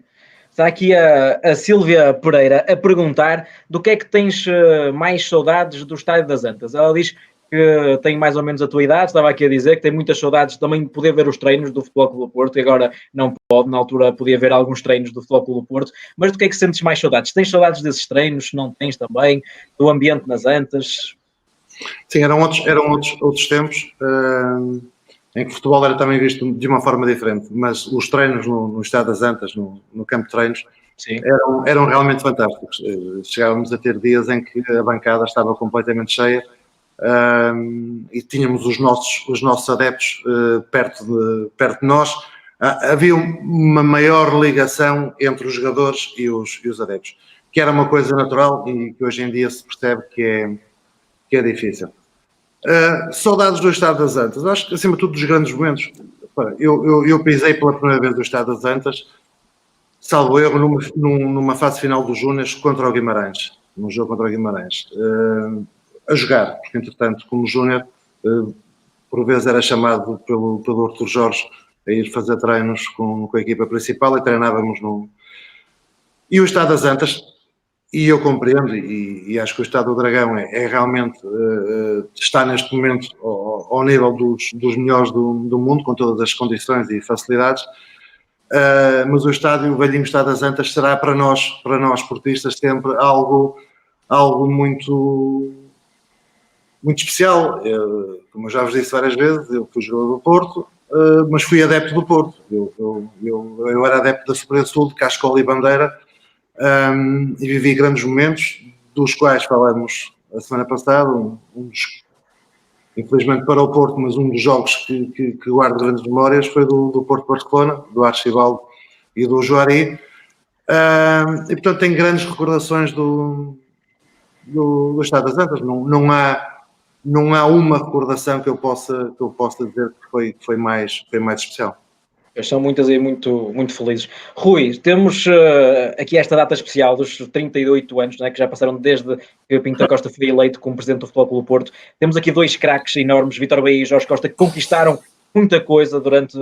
A: Está aqui a Sílvia Pereira a perguntar do que é que tens mais saudades do Estádio das Antas. Ela diz que tem mais ou menos a tua idade, estava aqui a dizer que tem muitas saudades também de poder ver os treinos do Futebol Clube do Porto e agora não pode, na altura podia ver alguns treinos do Futebol Clube do Porto, mas do que é que sentes mais saudades? Tens saudades desses treinos, não tens também? Do ambiente nas Antas?
C: Sim, eram outros tempos em que o futebol era também visto de uma forma diferente, mas os treinos no Estádio das Antas, no campo de treinos, eram realmente fantásticos. Chegávamos a ter dias em que a bancada estava completamente cheia e tínhamos os nossos adeptos perto de nós. Havia uma maior ligação entre os jogadores e os adeptos, que era uma coisa natural e que hoje em dia se percebe que é difícil. Saudades do Estádio das Antas. Eu acho que, acima de tudo, dos grandes momentos. Eu pisei pela primeira vez do Estádio das Antas, salvo erro, numa fase final dos Júniors contra o Guimarães, num jogo contra o Guimarães. A jogar, porque, entretanto, como Júnior, por vezes era chamado pelo Artur Jorge a ir fazer treinos com a equipa principal e treinávamos E o Estádio das Antas, e eu compreendo, e acho que o Estádio do Dragão é realmente, está neste momento ao nível dos melhores do mundo, com todas as condições e facilidades, mas o velhinho Estádio das Antas será para nós esportistas sempre algo muito, muito especial. Como eu já vos disse várias vezes, eu fui jogador do Porto, mas fui adepto do Porto. Eu era adepto da Super Sul, de Cascola e Bandeira, e vivi grandes momentos, dos quais falamos a semana passada, infelizmente para o Porto, mas um dos jogos que guardo grandes memórias foi do Porto-Barcelona, do Archibaldo e do Juari, e portanto tenho grandes recordações do Estádio das Antas. Não há uma recordação que eu possa dizer que foi mais especial.
A: São muitas e muito, muito felizes. Rui, temos aqui esta data especial dos 38 anos, né, que já passaram desde que o Pinto da Costa foi eleito como presidente do Futebol Clube do Porto. Temos aqui 2 craques enormes, Vítor Bahia e Jorge Costa, que conquistaram muita coisa durante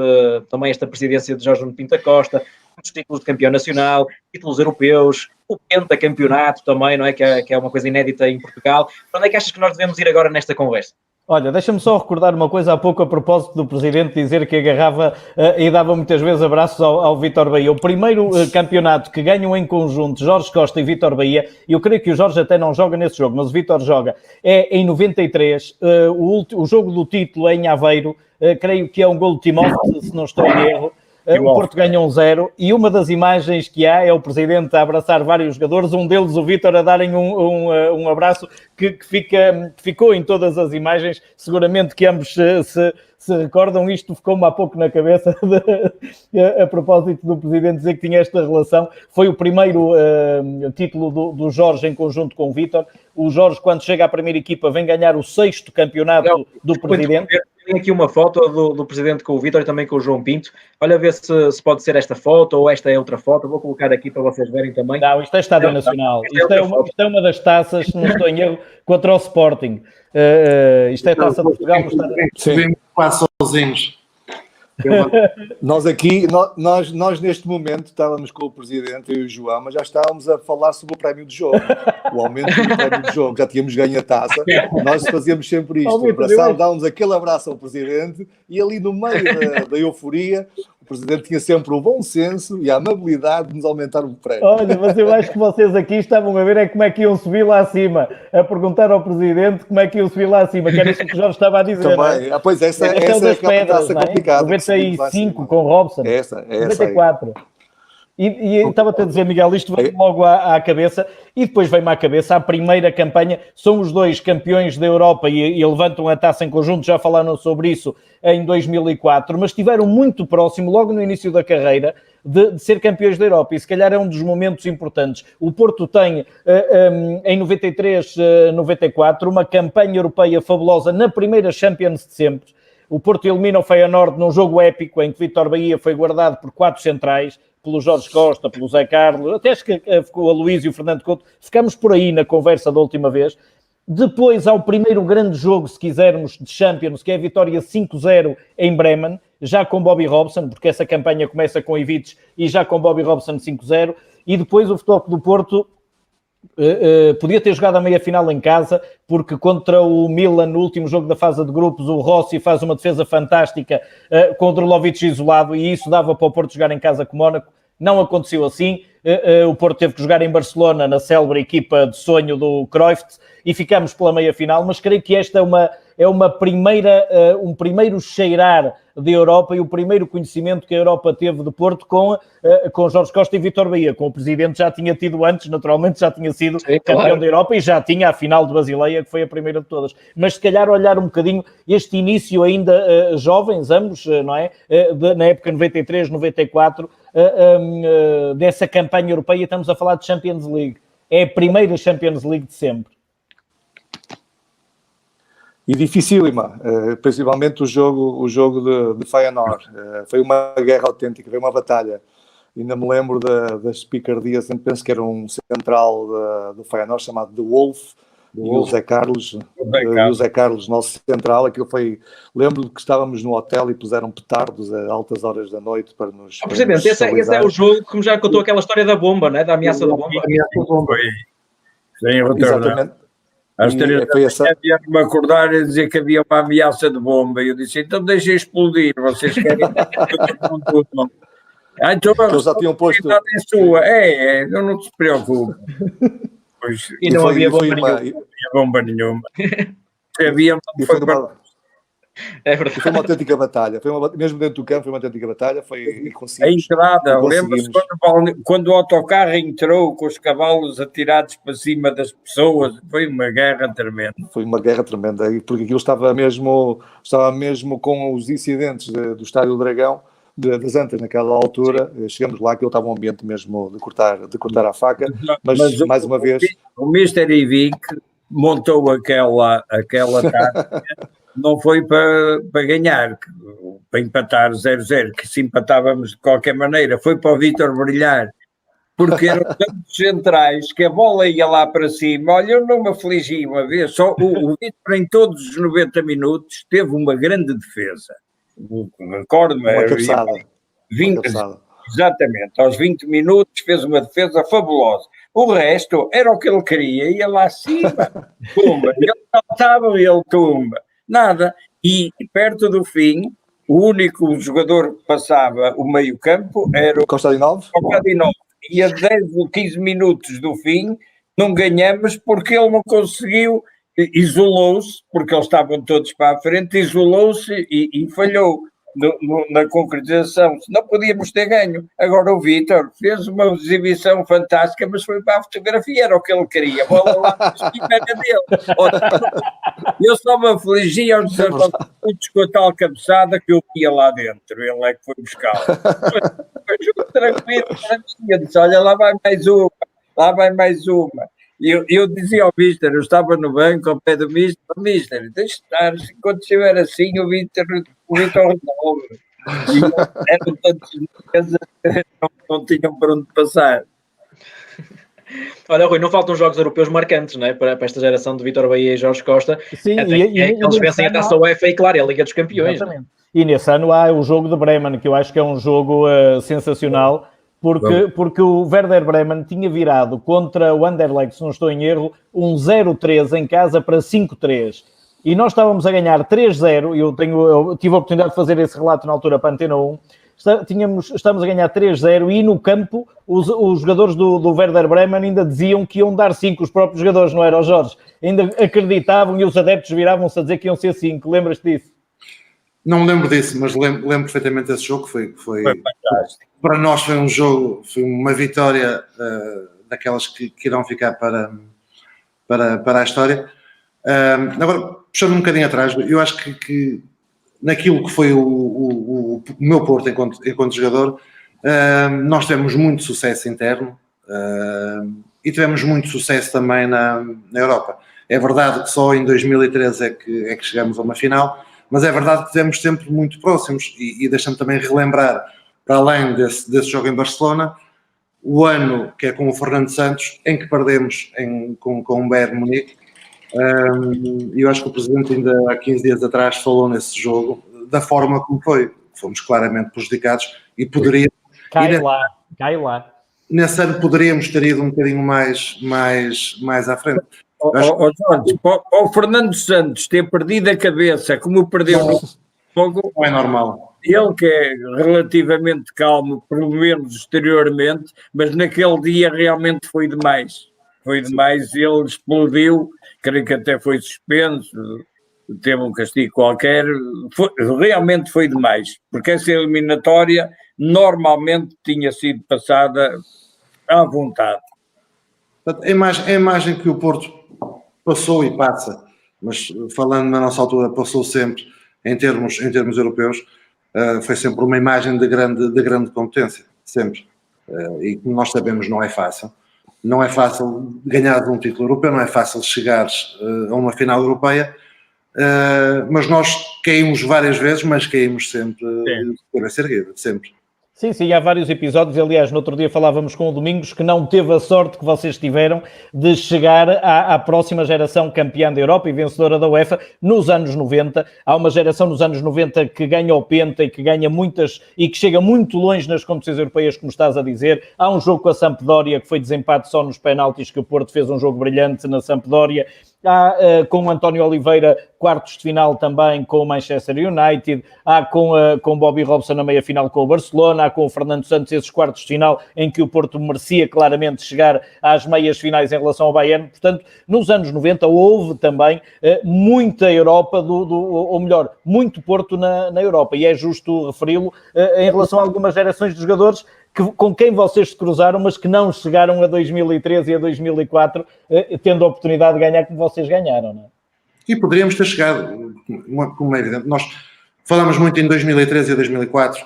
A: também esta presidência de Jorge Pinto da Costa, muitos títulos de campeão nacional, títulos europeus, o pentacampeonato também, não é? Que é uma coisa inédita em Portugal. Para onde é que achas que nós devemos ir agora nesta conversa?
B: Olha, deixa-me só recordar uma coisa há pouco a propósito do Presidente dizer que agarrava e dava muitas vezes abraços ao Vítor Bahia. O primeiro campeonato que ganham em conjunto Jorge Costa e Vítor Bahia, e eu creio que o Jorge até não joga nesse jogo, mas o Vítor joga, é em 93, o jogo do título é em Aveiro, creio que é um gol de Timóteo, se não estou em erro. o Porto ganha 1-0 e uma das imagens que há é o presidente a abraçar vários jogadores, um deles o Vítor a darem um abraço que ficou em todas as imagens, seguramente que ambos se recordam. Isto ficou-me há pouco na cabeça a propósito do presidente dizer que tinha esta relação. Foi o primeiro título do Jorge em conjunto com o Vítor. O Jorge, quando chega à primeira equipa, vem ganhar o 6º campeonato do presidente.
A: Tem aqui uma foto do presidente com o Vítor e também com o João Pinto. Olha a ver se pode ser esta foto ou esta é outra foto. Vou colocar aqui para vocês verem também.
B: Não, isto é Estádio Nacional. Isto é uma das taças, se não estou em erro, contra o Sporting. Isto é a Taça de Portugal.
C: Sim, quase sozinhos.
D: Nós neste momento estávamos com o presidente, eu e o João, mas já estávamos a falar sobre o prémio de jogo, o aumento do prémio de jogo, já tínhamos ganho a taça, nós fazíamos sempre isto, dávamos aquele abraço ao presidente e ali no meio da euforia, o presidente tinha sempre o bom senso e a amabilidade de nos aumentar o prémio.
B: Olha, mas eu acho que vocês aqui estavam a ver como é que iam subir lá acima, a perguntar ao presidente como é que iam subir lá acima, que era isso que o Jorge estava a dizer.
D: Também, pois essa é a taça complicada.
B: 95 com Robson,
D: essa
B: 94. E estava-te a dizer, Miguel, isto veio logo à cabeça, e depois veio-me à cabeça a primeira campanha. São os dois campeões da Europa e levantam a taça em conjunto, já falaram sobre isso em 2004, mas estiveram muito próximo, logo no início da carreira, de ser campeões da Europa, e se calhar é um dos momentos importantes. O Porto tem, em 93-94, uma campanha europeia fabulosa na primeira Champions de sempre. O Porto elimina o Feyenoord num jogo épico em que Vítor Bahia foi guardado por 4 centrais, pelo Jorge Costa, pelo Zé Carlos, até acho que ficou a Luís e o Fernando Couto. Ficamos por aí na conversa da última vez. Depois há o primeiro grande jogo, se quisermos, de Champions, que é a vitória 5-0 em Bremen, já com Bobby Robson, porque essa campanha começa com Ivic e já com Bobby Robson 5-0. E depois o Futebol Clube do Porto podia ter jogado a meia-final em casa, porque contra o Milan, no último jogo da fase de grupos, o Rossi faz uma defesa fantástica com o Drolovic isolado, e isso dava para o Porto jogar em casa com o Mónaco. Não aconteceu assim. O Porto teve que jogar em Barcelona, na célebre equipa de sonho do Cruyff, e ficamos pela meia-final, mas creio que esta é uma primeira, um primeiro cheirar da Europa e o primeiro conhecimento que a Europa teve de Porto com Jorge Costa e Vítor Bahia. Com o presidente já tinha tido antes, naturalmente já tinha sido campeão da Europa e já tinha a final de Basileia, que foi a primeira de todas. Mas se calhar olhar um bocadinho este início ainda jovens, ambos, não é? Na época 93-94, dessa campanha europeia, estamos a falar de Champions League. É a primeira Champions League de sempre.
D: E dificílima, principalmente o jogo de Feyenoord. Foi uma guerra autêntica, foi uma batalha. Ainda me lembro das picardias, penso que era um central do Feyenoord chamado The Wolf, e o Zé Carlos, nosso central. Aquilo foi... Lembro que estávamos no hotel e puseram petardos a altas horas da noite para nos...
A: Presidente, esse é o jogo que me já contou aquela história da bomba, né? Da ameaça da bomba.
E: Sem retorno.
D: Exatamente.
E: Às 3 da manhã vieram-me acordar e dizer que havia uma ameaça de bomba. E eu disse, então deixem explodir, vocês querem... então
D: eles já tinham posto...
E: É sua. Não se preocupe. Pois,
A: e não havia bomba nenhuma.
E: Havia
A: É verdade.
D: Foi uma autêntica batalha. Mesmo dentro do campo, foi uma autêntica batalha.
E: A entrada, lembra-se quando o autocarro entrou com os cavalos atirados para cima das pessoas? Foi uma guerra tremenda.
D: Foi uma guerra tremenda, porque aquilo estava mesmo com os incidentes do Estádio do Dragão, das Antas, naquela altura. Chegamos lá, aquilo estava um ambiente mesmo de cortar a faca, mas mais uma vez...
E: O Mr. Ivic montou aquela tática. Não foi para ganhar, para empatar 0-0, que se empatávamos de qualquer maneira, foi para o Vítor brilhar, porque eram tantos centrais que a bola ia lá para cima. Olha, eu não me afligi uma vez, só o Vítor em todos os 90 minutos teve uma grande defesa. Recordo-me,
D: uma cabeçada.
E: 20, exatamente, aos 20 minutos fez uma defesa fabulosa. O resto era o que ele queria, ia lá acima, tumba, ele saltava e ele tumba. Nada. E perto do fim, o único jogador que passava o meio-campo era o
D: Kostadinov.
E: E a 10 ou 15 minutos do fim não ganhamos porque ele não conseguiu, isolou-se, porque eles estavam todos para a frente, isolou-se e falhou. na concretização, não podíamos ter ganho. Agora o Vítor fez uma exibição fantástica, mas foi para a fotografia, era o que ele queria. A bola lá na esquina dele. Eu só me afligia aos 19 minutos com a tal cabeçada que eu ia lá dentro. Ele é que foi buscar. Foi jogo tranquilo. Eu disse, olha, lá vai mais uma. Eu dizia ao Mister, eu estava no banco ao pé do Mister, deixa estar, quando estiver assim o Vítor resolve. Eram tantos meses que não tinham para onde passar.
A: Olha, Rui, não faltam jogos europeus marcantes, não é? Para esta geração de Vítor Bahia e Jorge Costa.
B: Sim,
A: eles vencem a Taça UEFA e, claro, é a Liga dos Campeões.
B: Exatamente. E nesse ano há o jogo de Bremen, que eu acho que é um jogo sensacional, porque o Werder Bremen tinha virado contra o Anderlecht, se não estou em erro, um 0-3 em casa para 5-3. E nós estávamos a ganhar 3-0, eu tive a oportunidade de fazer esse relato na altura para a Antena 1, estamos a ganhar 3-0 e no campo os jogadores do Werder Bremen ainda diziam que iam dar 5, os próprios jogadores, não era, Jorge? Ainda acreditavam e os adeptos viravam-se a dizer que iam ser 5, lembras-te disso?
C: Não me lembro disso, mas lembro perfeitamente desse jogo, foi fantástico. Para nós foi um jogo, foi uma vitória daquelas que irão ficar para a história. Agora, puxando um bocadinho atrás, eu acho que naquilo que foi o meu Porto enquanto jogador, nós tivemos muito sucesso interno e tivemos muito sucesso também na Europa. É verdade que só em 2013 é que chegamos a uma final, mas é verdade que estivemos sempre muito próximos e deixa-me também relembrar, para além desse jogo em Barcelona, o ano que é com o Fernando Santos, em que perdemos com o Bayern Munique. Eu acho que o Presidente ainda há 15 dias atrás falou nesse jogo, da forma como foi. Fomos claramente prejudicados e poderíamos...
B: Cai lá.
C: Nesse ano poderíamos ter ido um bocadinho mais à frente.
E: Jorge, o Fernando Santos ter perdido a cabeça como perdeu no jogo,
C: não é normal.
E: Ele que é relativamente calmo, pelo menos exteriormente, mas naquele dia realmente foi demais. Foi demais, ele explodiu, creio que até foi suspenso, teve um castigo qualquer, realmente foi demais, porque essa eliminatória normalmente tinha sido passada à vontade.
C: A imagem que o Porto passou e passa, mas falando na nossa altura, passou sempre em termos europeus, foi sempre uma imagem de grande competência, sempre. E como nós sabemos, não é fácil. Não é fácil ganhar um título europeu, não é fácil chegares a uma final europeia, mas nós caímos várias vezes, mas caímos sempre de cabeça erguida, sempre.
B: Sim, há vários episódios. Aliás, no outro dia falávamos com o Domingos que não teve a sorte que vocês tiveram de chegar à próxima geração campeã da Europa e vencedora da UEFA nos anos 90. Há uma geração nos anos 90 que ganha o Penta e que ganha muitas e que chega muito longe nas competições europeias, como estás a dizer. Há um jogo com a Sampdoria que foi desempate só nos penaltis, que o Porto fez um jogo brilhante na Sampdoria. Há com o António Oliveira quartos de final também com o Manchester United, há com Bobby Robson na meia-final com o Barcelona, há com o Fernando Santos esses quartos de final em que o Porto merecia claramente chegar às meias finais em relação ao Bayern. Portanto, nos anos 90 houve também muita Europa, ou melhor, muito Porto na Europa, e é justo referi-lo em relação a algumas gerações de jogadores com quem vocês se cruzaram, mas que não chegaram a 2013 e a 2004, tendo a oportunidade de ganhar como vocês ganharam, não é?
C: E poderíamos ter chegado, como é evidente. Nós falamos muito em 2013 e 2004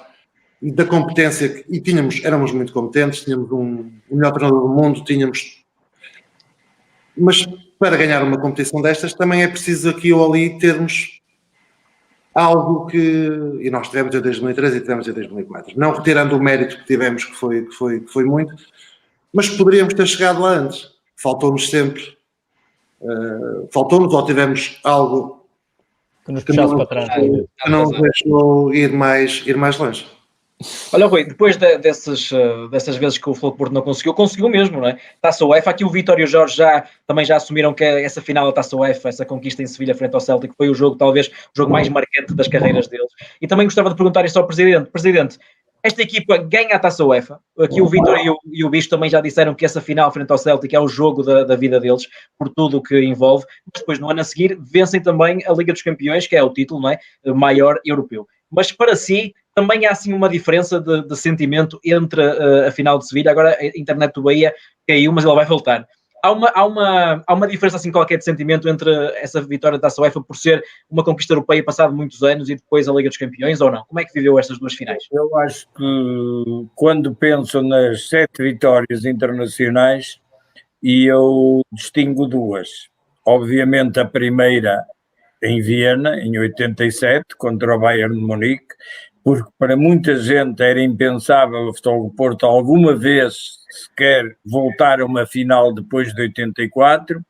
C: da competência, e éramos muito competentes, tínhamos o melhor treinador do mundo, mas para ganhar uma competição destas também é preciso aqui ou ali termos algo e nós tivemos em 2013 e tivemos em 2004, não retirando o mérito que tivemos, que foi muito, mas poderíamos ter chegado lá antes. Faltou-nos sempre, ou tivemos algo
B: que nos puxasse para trás,
C: que não nos deixou ir mais longe.
A: Olha, Rui, depois dessas vezes que o Futebol Porto não conseguiu mesmo, não é? Taça UEFA, aqui o Vítor e o Jorge também já assumiram que essa final da Taça UEFA, essa conquista em Sevilha frente ao Celtic, foi o jogo, talvez, o jogo mais marcante das carreiras deles. E também gostava de perguntar isto ao Presidente. Presidente, esta equipa ganha a Taça UEFA. Aqui o Vítor e o Bicho também já disseram que essa final frente ao Celtic é o jogo da vida deles, por tudo o que envolve. Mas depois, no ano a seguir, vencem também a Liga dos Campeões, que é o título, não é, maior europeu. mas para si também há assim uma diferença de sentimento entre a final de Sevilha, agora a internet do Bahia caiu, mas ele vai voltar. Há uma diferença assim qualquer de sentimento entre essa vitória da Taça UEFA por ser uma conquista europeia passado muitos anos e depois a Liga dos Campeões, ou não? Como é que viveu estas duas finais?
E: Eu acho que quando penso nas 7 vitórias internacionais, e eu distingo duas. Obviamente a primeira em Viena, em 87, contra o Bayern de Munique, porque para muita gente era impensável o Futebol do Porto alguma vez sequer voltar a uma final depois de 84,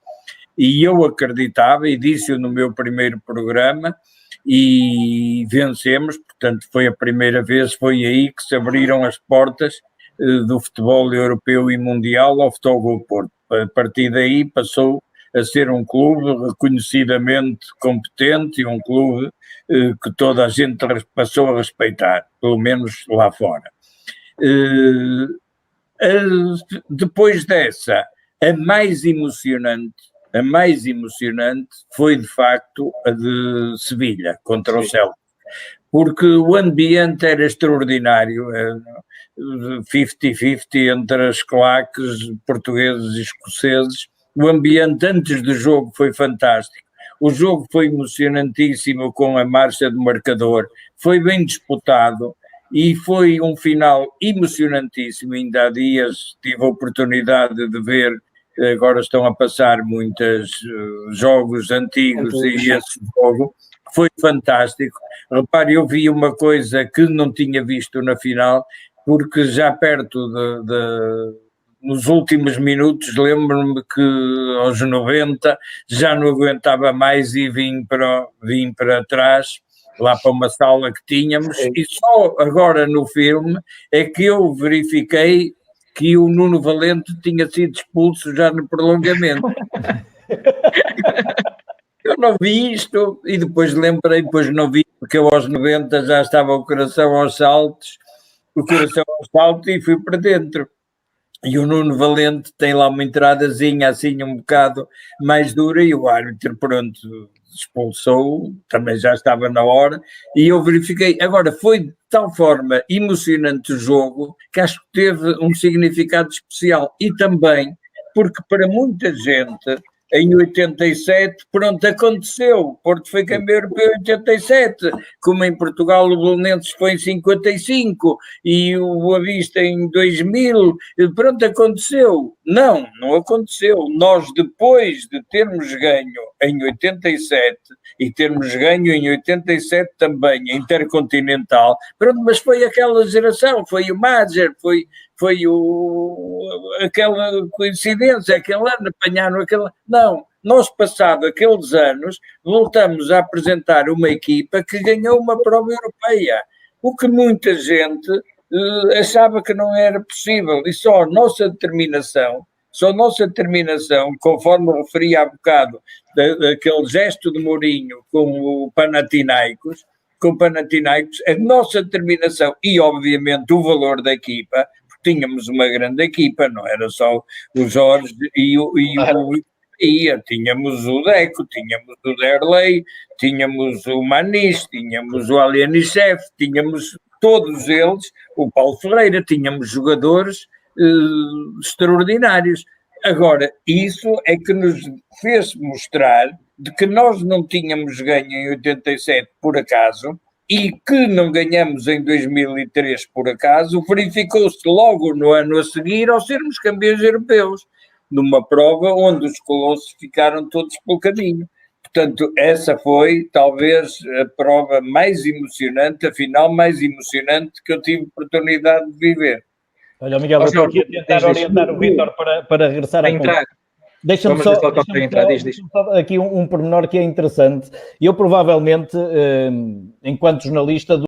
E: e eu acreditava, e disse-o no meu primeiro programa, e vencemos, portanto foi a primeira vez, foi aí que se abriram as portas do futebol europeu e mundial ao Futebol do Porto. A partir daí passou a ser um clube reconhecidamente competente e um clube que toda a gente passou a respeitar, pelo menos lá fora. Depois dessa, a mais emocionante foi de facto a de Sevilha, contra o Celtic, porque o ambiente era extraordinário, 50-50 entre as claques portugueses e escoceses. O ambiente antes do jogo foi fantástico. O jogo foi emocionantíssimo com a marcha do marcador, foi bem disputado e foi um final emocionantíssimo. Ainda há dias tive a oportunidade de ver, agora estão a passar muitos jogos antigos e esse jogo foi fantástico. Repare, eu vi uma coisa que não tinha visto na final, porque já perto nos últimos minutos, lembro-me que aos 90 já não aguentava mais e vim para trás, lá para uma sala que tínhamos, e só agora no filme é que eu verifiquei que o Nuno Valente tinha sido expulso já no prolongamento. Eu não vi isto e depois lembrei, depois não vi, porque eu aos 90 já estava o coração aos saltos e fui para dentro. E o Nuno Valente tem lá uma entradazinha assim um bocado mais dura e o árbitro pronto expulsou, também já estava na hora, e eu verifiquei. Agora, foi de tal forma emocionante o jogo que acho que teve um significado especial e também porque para muita gente em 87, pronto, aconteceu. O Porto foi campeão europeu em 87, como em Portugal o Belenenses foi em 55 e o Boa Vista em 2000. Pronto, aconteceu. Não aconteceu. Nós, depois de termos ganho em 87 e termos ganho em 87 também a Intercontinental, pronto, mas foi aquela geração, foi o Madger, foi aquela coincidência, aquele ano apanharam aquela... Não, nós passado aqueles anos voltamos a apresentar uma equipa que ganhou uma prova europeia, o que muita gente achava que não era possível, e só a nossa determinação, conforme eu referi há bocado, daquele gesto de Mourinho com o Panathinaikos, a nossa determinação e obviamente o valor da equipa, tínhamos uma grande equipa, não era só o Jorge e o tínhamos o Deco, tínhamos o Derlei, tínhamos o Manis, tínhamos o Alianichef, tínhamos todos eles, o Paulo Ferreira, tínhamos jogadores extraordinários. Agora, isso é que nos fez mostrar de que nós não tínhamos ganho em 87 por acaso, e que não ganhamos em 2003 por acaso, verificou-se logo no ano a seguir ao sermos campeões europeus, numa prova onde os colossos ficaram todos pelo caminho. Portanto, essa foi talvez a prova mais emocionante, a final mais emocionante que eu tive oportunidade de viver.
B: Olha, Miguel, eu estou aqui a tentar orientar o Vítor para regressar a entrar. Deixa-me só aqui um pormenor que é interessante. Eu provavelmente, enquanto jornalista,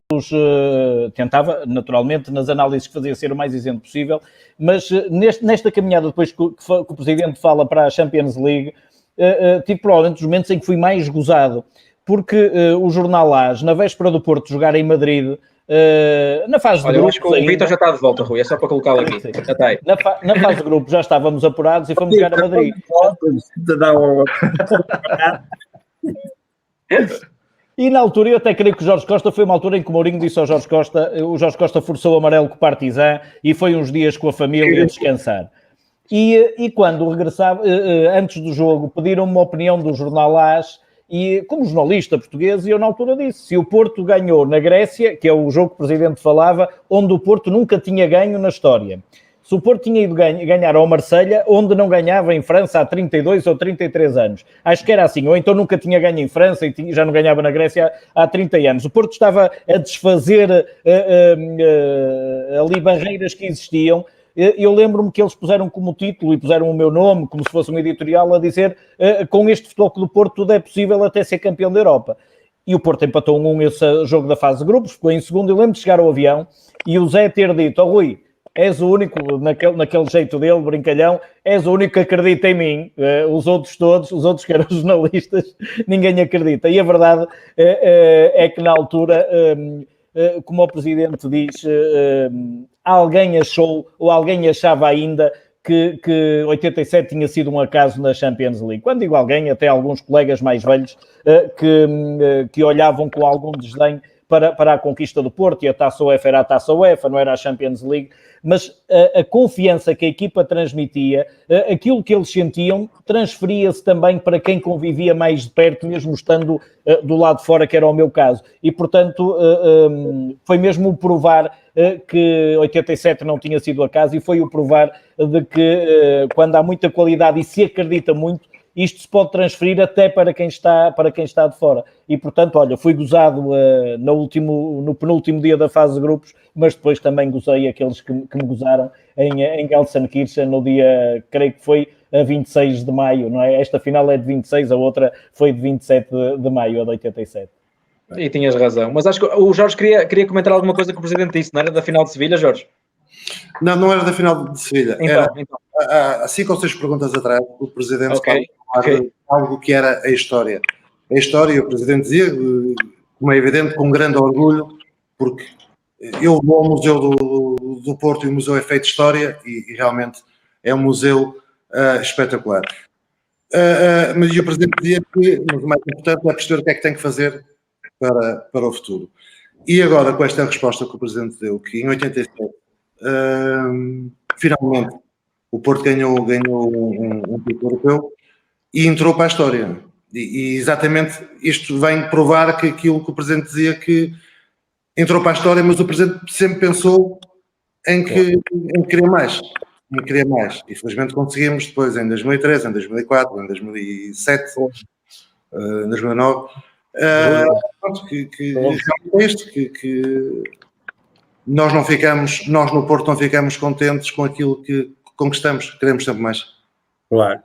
B: tentava, naturalmente, nas análises que fazia ser o mais isento possível, mas nesta caminhada, depois que o Presidente fala para a Champions League, tive provavelmente os momentos em que fui mais gozado, porque o jornal AS, na véspera do Porto jogar em Madrid, na fase de grupos...
A: Eu acho que o Vítor já está de volta, Rui, é só para colocá-lo aqui.
B: Na fase de grupos já estávamos apurados e fomos jogar a Madrid. E na altura, eu até creio que o Jorge Costa, foi uma altura em que o Mourinho disse ao Jorge Costa, o Jorge Costa forçou o amarelo com o Partizan e foi uns dias com a família a descansar. E quando regressava, antes do jogo, pediram-me uma opinião do jornal AS, e como jornalista português, eu na altura disse, se o Porto ganhou na Grécia, que é o jogo que o Presidente falava, onde o Porto nunca tinha ganho na história. Se o Porto tinha ido ganhar ao Marselha, onde não ganhava em França há 32 ou 33 anos. Acho que era assim, ou então nunca tinha ganho em França e já não ganhava na Grécia há 30 anos. O Porto estava a desfazer ali barreiras que existiam. Eu lembro-me que eles puseram como título e puseram o meu nome, como se fosse uma editorial, a dizer com este Futebol Clube do Porto tudo é possível até ser campeão da Europa. E o Porto empatou 1-1 esse jogo da fase de grupos, ficou em segundo. Eu lembro de chegar ao avião e o Zé ter dito, Rui, és o único, naquele jeito dele, brincalhão, és o único que acredita em mim. Os outros todos, os outros que eram jornalistas, ninguém acredita. E a verdade é que na altura, como o Presidente diz, alguém achou, ou alguém achava ainda, que 87 tinha sido um acaso na Champions League. Quando digo alguém, até alguns colegas mais velhos que olhavam com algum desdém para a conquista do Porto, e a Taça UEFA era a Taça UEFA, não era a Champions League, mas a confiança que a equipa transmitia, aquilo que eles sentiam, transferia-se também para quem convivia mais de perto, mesmo estando do lado de fora, que era o meu caso. E, portanto, foi mesmo o provar que 87 não tinha sido acaso, e foi o provar de que quando há muita qualidade e se acredita muito, isto se pode transferir até para quem está de fora. E, portanto, olha, fui gozado no penúltimo dia da fase de grupos, mas depois também gozei aqueles que me gozaram em Gelsenkirchen no dia, creio que foi a 26 de maio, não é? Esta final é de 26, a outra foi de 27 de maio, a de 87.
A: E tinhas razão. Mas acho que o Jorge queria comentar alguma coisa que o Presidente disse, não era da final de Sevilha, Jorge?
C: Não era da final de Sevilha.
A: Então.
C: Há 5 ou 6 perguntas atrás, o Presidente falava de algo que era a história. A história, o Presidente dizia, como é evidente, com grande orgulho, porque eu vou ao Museu do Porto e o museu é feito de história e realmente é um museu espetacular. Mas o Presidente dizia que o mais importante é perceber o que é que tem que fazer para o futuro. E agora, com esta resposta que o Presidente deu, que em 87 finalmente o Porto ganhou um título europeu e entrou para a história. E exatamente isto vem provar que aquilo que o Presidente dizia, que entrou para a história, mas o Presidente sempre pensou em querer mais. E felizmente conseguimos depois em 2003, em 2004, em 2007, em 2009. É isto que nós no Porto não ficamos contentes com aquilo que conquistamos, queremos sempre mais.
E: Claro.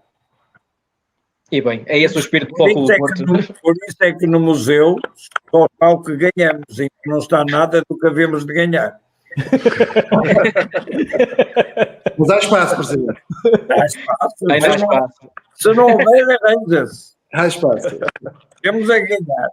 A: E bem, é esse o espírito do Futebol Clube do Porto.
E: Por isso é que no museu só está o que ganhamos, e não está nada do que havemos de ganhar.
C: Mas há espaço, Presidente.
E: Há espaço.
A: Ainda há espaço.
E: Se não houver, arranja-se.
C: Há espaço.
E: Temos a ganhar.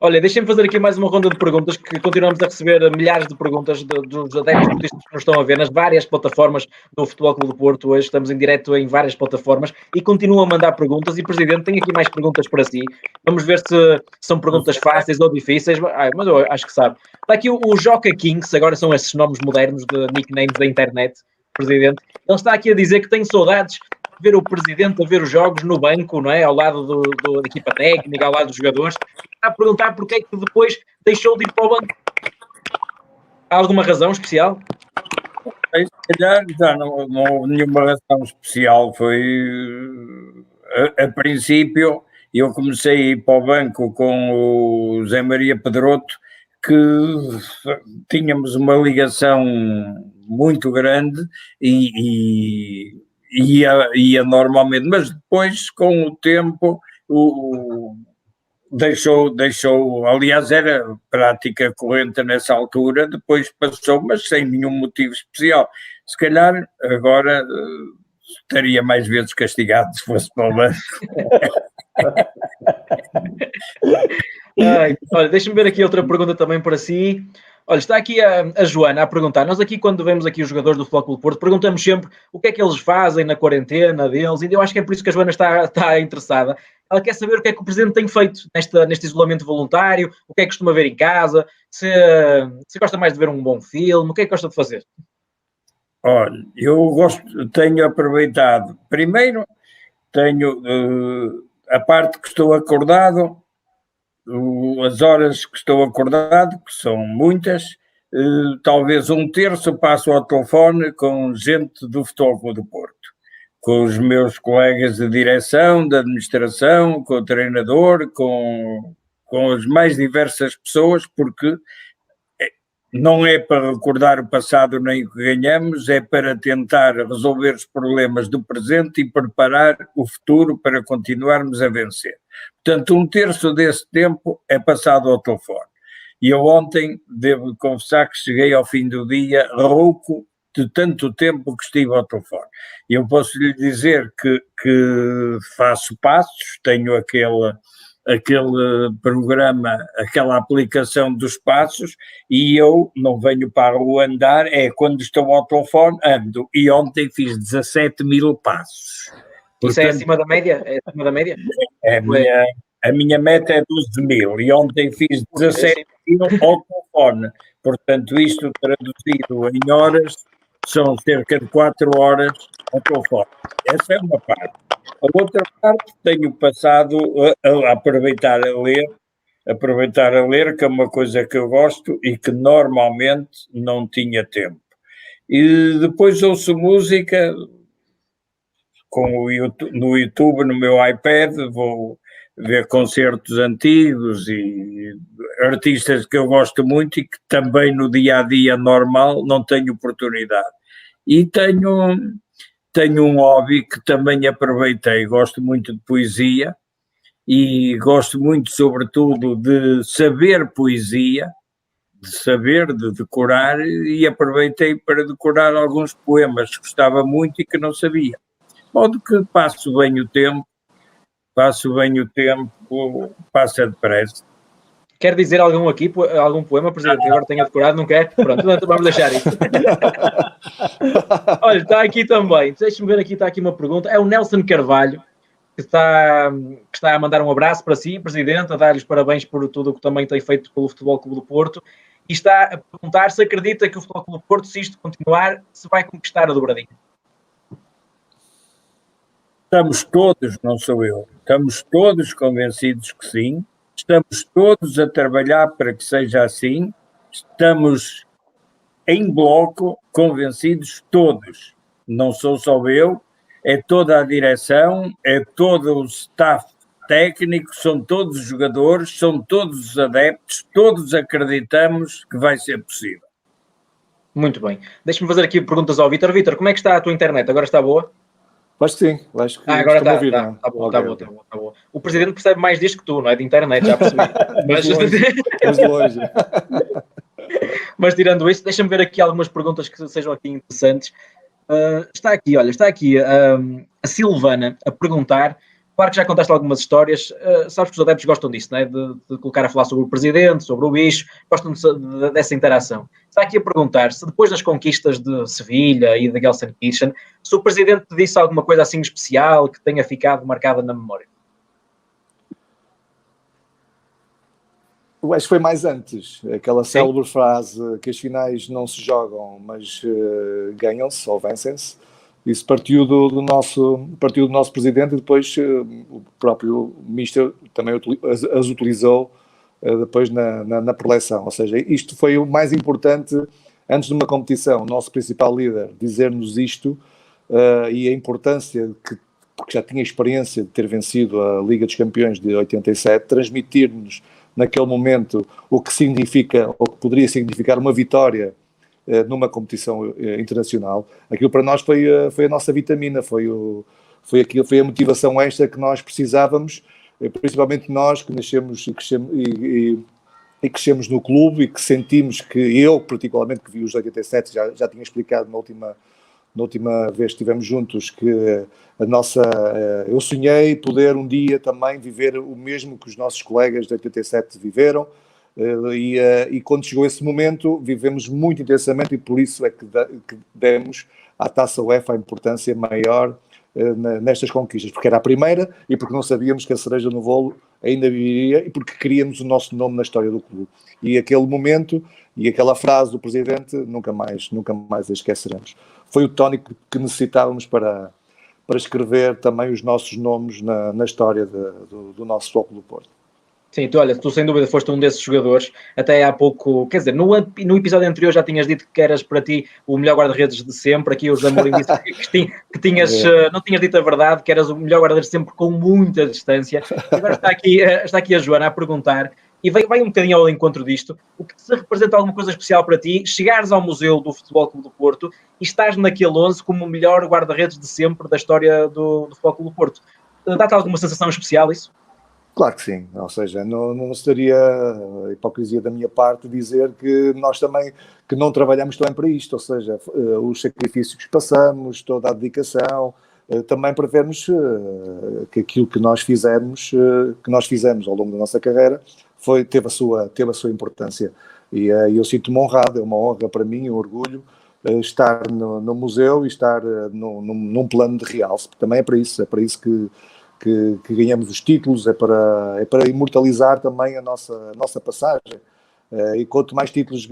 A: Olha, deixem-me fazer aqui mais uma ronda de perguntas, que continuamos a receber milhares de perguntas dos adeptos que nos estão a ver nas várias plataformas do Futebol Clube do Porto. Hoje estamos em direto em várias plataformas e continuam a mandar perguntas. E, Presidente, tenho aqui mais perguntas para si. Vamos ver se são perguntas fáceis ou difíceis, mas eu acho que sabe. Está aqui o Joca Kings, agora são esses nomes modernos de nicknames da internet, Presidente. Ele está aqui a dizer que tem saudades de ver o Presidente a ver os jogos no banco, não é? Ao lado da equipa técnica, ao lado dos jogadores. Está a perguntar porque é que depois deixou de ir para o banco. Há alguma razão especial?
E: Se calhar já não houve nenhuma razão especial. Foi a princípio eu comecei a ir para o banco com o Zé Maria Pedroto, que tínhamos uma ligação muito grande e ia normalmente, mas depois com o tempo deixou, aliás era prática corrente nessa altura, depois passou, mas sem nenhum motivo especial. Se calhar agora estaria mais vezes castigado se fosse para o banco.
A: Olha, deixa-me ver aqui outra pergunta também para si. Olha, está aqui a Joana a perguntar. Nós aqui, quando vemos aqui os jogadores do Futebol Clube do Porto, perguntamos sempre o que é que eles fazem na quarentena deles, e eu acho que é por isso que a Joana está interessada. Ela quer saber o que é que o Presidente tem feito neste isolamento voluntário, o que é que costuma ver em casa, se gosta mais de ver um bom filme, o que é que gosta de fazer?
E: Olha, tenho aproveitado. Primeiro, tenho a parte que estou acordado, as horas que estou acordado, que são muitas, talvez um terço passo ao telefone com gente do Futebol Clube do Porto, com os meus colegas de direção, de administração, com o treinador, com as mais diversas pessoas, porque não é para recordar o passado nem o que ganhamos, é para tentar resolver os problemas do presente e preparar o futuro para continuarmos a vencer. Portanto, um terço desse tempo é passado ao telefone. E eu ontem, devo confessar que cheguei ao fim do dia rouco de tanto tempo que estive ao telefone. Eu posso lhe dizer que faço passos, tenho aquele programa, aquela aplicação dos passos, e eu não venho para o andar, é quando estou ao telefone, ando. E ontem fiz 17 mil passos.
A: Portanto, isso é acima da média? É acima da média?
E: A minha meta é 12 mil, e ontem fiz 17 mil ao telefone. Portanto, isto traduzido em horas, são cerca de 4 horas ao telefone. Essa é uma parte. A outra parte tenho passado a aproveitar a ler, que é uma coisa que eu gosto e que normalmente não tinha tempo. E depois ouço música no YouTube, no meu iPad, vou ver concertos antigos e artistas que eu gosto muito e que também no dia-a-dia normal não tenho oportunidade. E tenho um hobby que também aproveitei, gosto muito de poesia e gosto muito, sobretudo, de saber poesia, de decorar, e aproveitei para decorar alguns poemas que gostava muito e que não sabia. De modo que passo bem o tempo, passa depressa.
A: Quer dizer algum poema, Presidente, que agora tenha decorado, não quer? Pronto, então vamos deixar isso. Olha, está aqui também, deixa-me ver aqui, está aqui uma pergunta, é o Nelson Carvalho, que está a mandar um abraço para si, Presidente, a dar-lhe os parabéns por tudo o que também tem feito pelo Futebol Clube do Porto, e está a perguntar se acredita que o Futebol Clube do Porto, se isto continuar, se vai conquistar a dobradinha.
E: Estamos todos, não sou eu, estamos todos convencidos que sim. Estamos todos a trabalhar para que seja assim, estamos em bloco, convencidos todos, não sou só eu, é toda a direção, é todo o staff técnico, são todos os jogadores, são todos os adeptos, todos acreditamos que vai ser possível.
A: Muito bem, deixa-me fazer aqui perguntas ao Vítor. Vítor, como é que está a tua internet? Agora está boa?
D: Acho que sim, acho que
A: agora está boa. O Presidente percebe mais disto que tu, não é? De internet, já percebi.
D: mas longe.
A: Mas tirando isso, deixa-me ver aqui algumas perguntas que sejam aqui interessantes. Está aqui a Silvana a perguntar, claro que já contaste algumas histórias, sabes que os adeptos gostam disso, não é? De colocar a falar sobre o Presidente, sobre o bicho, gostam dessa interação. Está aqui a perguntar se depois das conquistas de Sevilha e da Gelsenkirchen, se o Presidente te disse alguma coisa assim especial que tenha ficado marcada na memória.
D: Eu acho que foi mais antes, aquela célebre frase que as finais não se jogam, mas ganham-se ou vencem-se. Isso partiu do nosso Presidente, e depois o próprio Mister também as utilizou depois na preleção. Ou seja, isto foi o mais importante antes de uma competição. O nosso principal líder dizer-nos isto e a importância porque já tinha experiência de ter vencido a Liga dos Campeões de 87, transmitir-nos naquele momento o que significa, ou que poderia significar uma vitória numa competição internacional. Aquilo para nós foi a nossa vitamina, foi a motivação extra que nós precisávamos, principalmente nós que nascemos e crescemos no clube, e que sentimos que eu, particularmente, que vi os 87, já tinha explicado na última vez que estivemos juntos, que eu sonhei poder um dia também viver o mesmo que os nossos colegas de 87 viveram, E quando chegou esse momento, vivemos muito intensamente, e por isso é que demos à Taça UEFA a importância maior nestas conquistas, porque era a primeira e porque não sabíamos que a cereja no bolo ainda viria e porque queríamos o nosso nome na história do clube. E aquele momento e aquela frase do Presidente nunca mais a esqueceremos. Foi o tónico que necessitávamos para escrever também os nossos nomes na história do nosso Futebol do Porto.
A: Sim, tu sem dúvida foste um desses jogadores, até há pouco, quer dizer, no episódio anterior já tinhas dito que eras para ti o melhor guarda-redes de sempre, aqui o José Mourinho disse que tinhas, não tinhas dito a verdade, que eras o melhor guarda-redes de sempre com muita distância. Agora está aqui a Joana a perguntar, e vai um bocadinho ao encontro disto, o que te representa alguma coisa especial para ti, chegares ao Museu do Futebol Clube do Porto e estás naquele 11 como o melhor guarda-redes de sempre da história do Futebol Clube do Porto. Dá-te alguma sensação especial isso?
D: Claro que sim, ou seja, não seria hipocrisia da minha parte dizer que nós também que não trabalhamos também para isto, ou seja, os sacrifícios que passamos, toda a dedicação, também para vermos que aquilo que nós fizemos ao longo da nossa carreira teve a sua importância, e eu sinto-me honrado, é uma honra para mim, um orgulho estar no museu e estar num plano de realce, também é para isso que ganhamos os títulos, é para imortalizar também a nossa passagem. E quanto mais títulos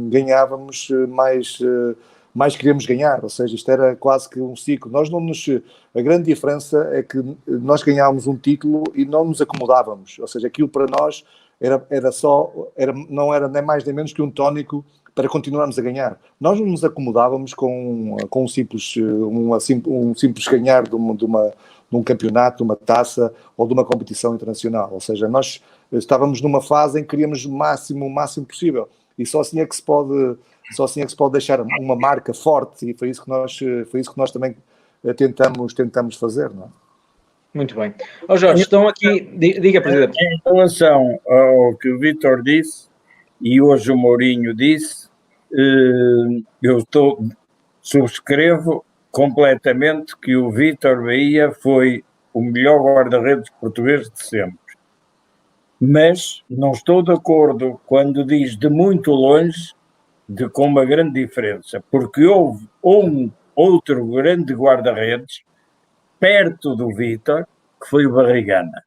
D: ganhávamos, mais queríamos ganhar. Ou seja, isto era quase que um ciclo. A grande diferença é que nós ganhávamos um título e não nos acomodávamos. Ou seja, aquilo para nós não era nem mais nem menos que um tónico para continuarmos a ganhar. Nós não nos acomodávamos com um simples ganhar de um campeonato, de uma taça ou de uma competição internacional. Ou seja, nós estávamos numa fase em que queríamos o máximo possível. E só assim é que se pode deixar uma marca forte, e foi isso que nós também tentamos fazer, não é?
A: Muito bem. Jorge, estão aqui... Diga, Presidente.
E: Em relação ao que o Vítor disse, e hoje o Mourinho disse, subscrevo completamente que o Vítor Bahia foi o melhor guarda-redes português de sempre. Mas não estou de acordo quando diz de muito longe, com uma grande diferença, porque houve outro grande guarda-redes perto do Vítor, que foi o Barrigana.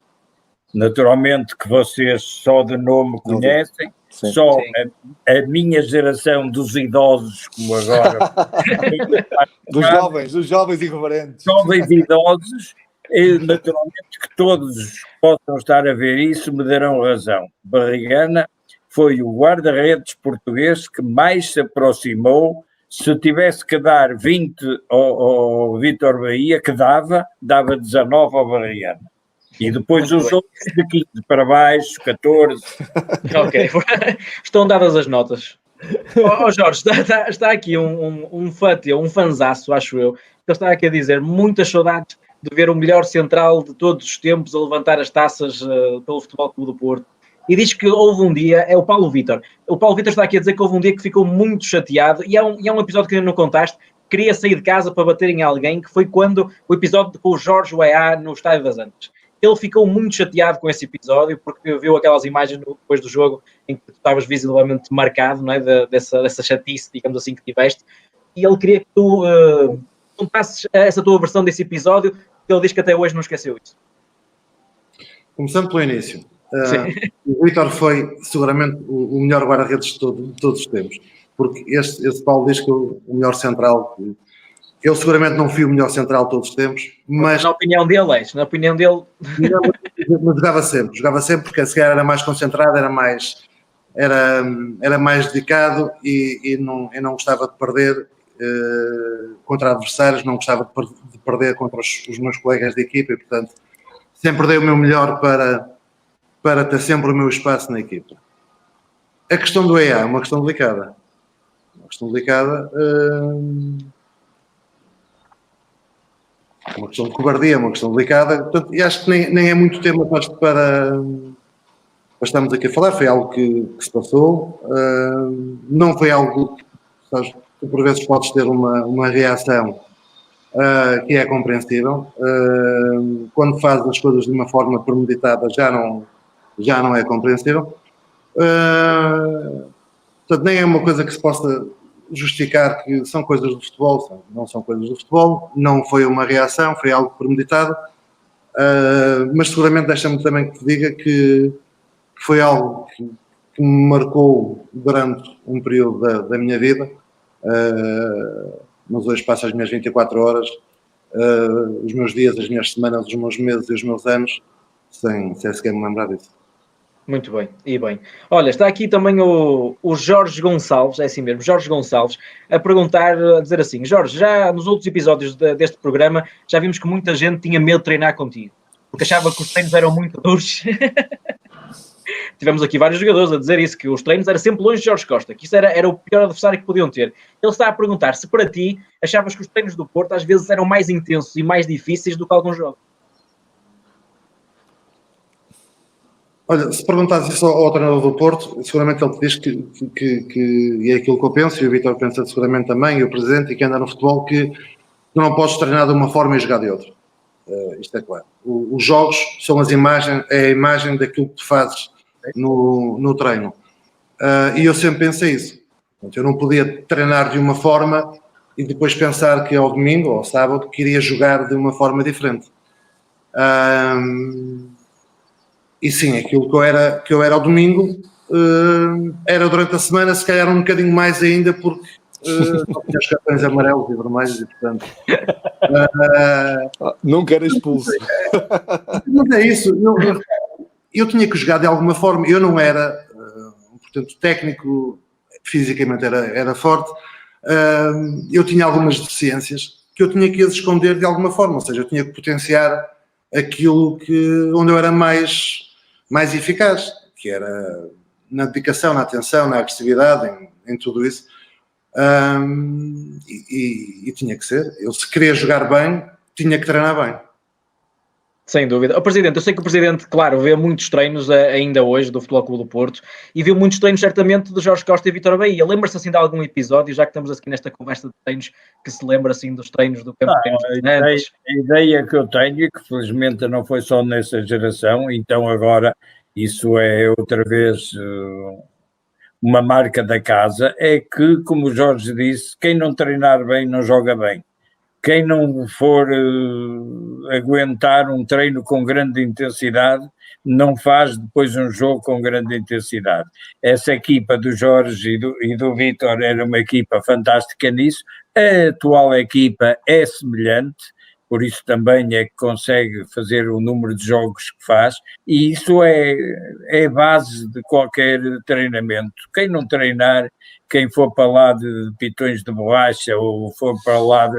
E: Naturalmente que vocês só de nome conhecem, sim. A minha geração dos idosos, como agora...
D: dos jovens irreverentes.
E: Jovens idosos, naturalmente que todos possam estar a ver isso, me darão razão. Barrigana foi o guarda-redes português que mais se aproximou. Se tivesse que dar 20 ao Vítor Bahia, que dava 19 ao Barrigana. E depois os outros de 15 para baixo, 14.
A: Ok, estão dadas as notas. Jorge, está aqui um fanzaço, acho eu, que está aqui a dizer muitas saudades de ver o melhor central de todos os tempos a levantar as taças pelo Futebol Clube do Porto. E diz que houve um dia, é o Paulo Vítor. O Paulo Vítor está aqui a dizer que houve um dia que ficou muito chateado, e é um episódio que ainda não contaste, queria sair de casa para bater em alguém, que foi quando o episódio com o Jorge Weah no Estádio das Antas. Ele ficou muito chateado com esse episódio, porque viu aquelas imagens depois do jogo em que tu estavas visivelmente marcado, não é? dessa chatice, digamos assim, que tiveste, e ele queria que tu contasses essa tua versão desse episódio, que ele diz que até hoje não esqueceu isso.
C: Começando pelo início. O Vítor foi seguramente o melhor guarda-redes de todos os tempos, porque esse Paulo diz que o melhor central, eu seguramente não fui o melhor central de todos os tempos, mas
A: na opinião dele,
C: mas jogava sempre porque se calhar era mais concentrado, era mais dedicado e não gostava de perder contra adversários, não gostava de perder contra os meus colegas de equipa, e portanto sempre dei o meu melhor para ter sempre o meu espaço na equipa. A questão do EA é uma questão delicada. Uma questão de cobardia, uma questão delicada. Portanto, e acho que nem é muito tema para estarmos aqui a falar. Foi algo que se passou. Não foi algo que por vezes podes ter uma reação que é compreensível. Quando fazes as coisas de uma forma premeditada já não é compreensível. Portanto, nem é uma coisa que se possa justificar que são coisas do futebol, não são coisas do futebol, não foi uma reação, foi algo premeditado, mas seguramente deixa-me também que te diga que foi algo que me marcou durante um período da minha vida, mas hoje passo as minhas 24 horas, os meus dias, as minhas semanas, os meus meses e os meus anos, sem sequer me lembrar disso.
A: Muito bem, e bem. Olha, está aqui também o Jorge Gonçalves, é assim mesmo, Jorge Gonçalves, a perguntar, a dizer assim: Jorge, já nos outros episódios deste programa, já vimos que muita gente tinha medo de treinar contigo, porque achava que os treinos eram muito duros. Tivemos aqui vários jogadores a dizer isso, que os treinos eram sempre longe de Jorge Costa, que isso era o pior adversário que podiam ter. Ele está a perguntar se para ti achavas que os treinos do Porto às vezes eram mais intensos e mais difíceis do que alguns jogos.
C: Olha, se perguntares isso ao treinador do Porto, seguramente ele te diz que é aquilo que eu penso, e o Vítor pensa seguramente também, e o Presidente, e quem anda no futebol, que tu não podes treinar de uma forma e jogar de outra. Isto é claro. Os jogos são é a imagem daquilo que tu fazes no treino. E eu sempre pensei isso. Eu não podia treinar de uma forma e depois pensar que ao domingo ou ao sábado que iria jogar de uma forma diferente. E sim, aquilo que eu era ao domingo era durante a semana, se calhar um bocadinho mais ainda, porque não tinha os cartões amarelos e vermelhos e, portanto...
G: nunca era expulso.
C: Mas é isso. Eu tinha que jogar de alguma forma. Eu não era, portanto, técnico, fisicamente era forte. Eu tinha algumas deficiências que eu tinha que as esconder de alguma forma. Ou seja, eu tinha que potenciar aquilo onde eu era mais eficaz, que era na dedicação, na atenção, na agressividade, em tudo isso. E tinha que ser. Eu, se queria jogar bem, tinha que treinar bem.
A: Sem dúvida. O Presidente, eu sei que o Presidente, claro, vê muitos treinos ainda hoje do Futebol Clube do Porto e viu muitos treinos certamente de Jorge Costa e Vítor Bahia. Lembra-se assim de algum episódio, já que estamos aqui nesta conversa de treinos, que se lembra assim dos treinos do campo?
E: A ideia que eu tenho, que felizmente não foi só nessa geração, então agora isso é outra vez uma marca da casa, é que, como o Jorge disse, quem não treinar bem não joga bem. Quem não for aguentar um treino com grande intensidade, não faz depois um jogo com grande intensidade. Essa equipa do Jorge e do Vítor era uma equipa fantástica nisso. A atual equipa é semelhante, por isso também é que consegue fazer o número de jogos que faz, e isso é base de qualquer treinamento. Quem não treinar, quem for para lá de pitões de borracha ou for para lá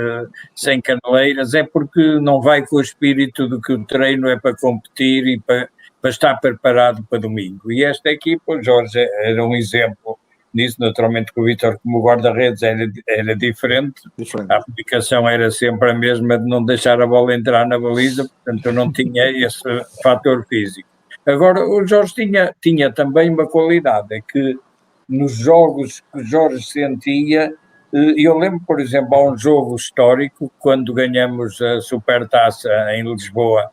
E: sem caneleiras, é porque não vai com o espírito de que o treino é para competir e para estar preparado para domingo. E esta equipa, o Jorge era um exemplo nisso, naturalmente que o Vítor como guarda-redes era diferente. A aplicação era sempre a mesma de não deixar a bola entrar na baliza, portanto eu não tinha esse fator físico. Agora, o Jorge tinha também uma qualidade, é que nos jogos que o Jorge sentia, eu lembro, por exemplo, há um jogo histórico, quando ganhamos a Supertaça em Lisboa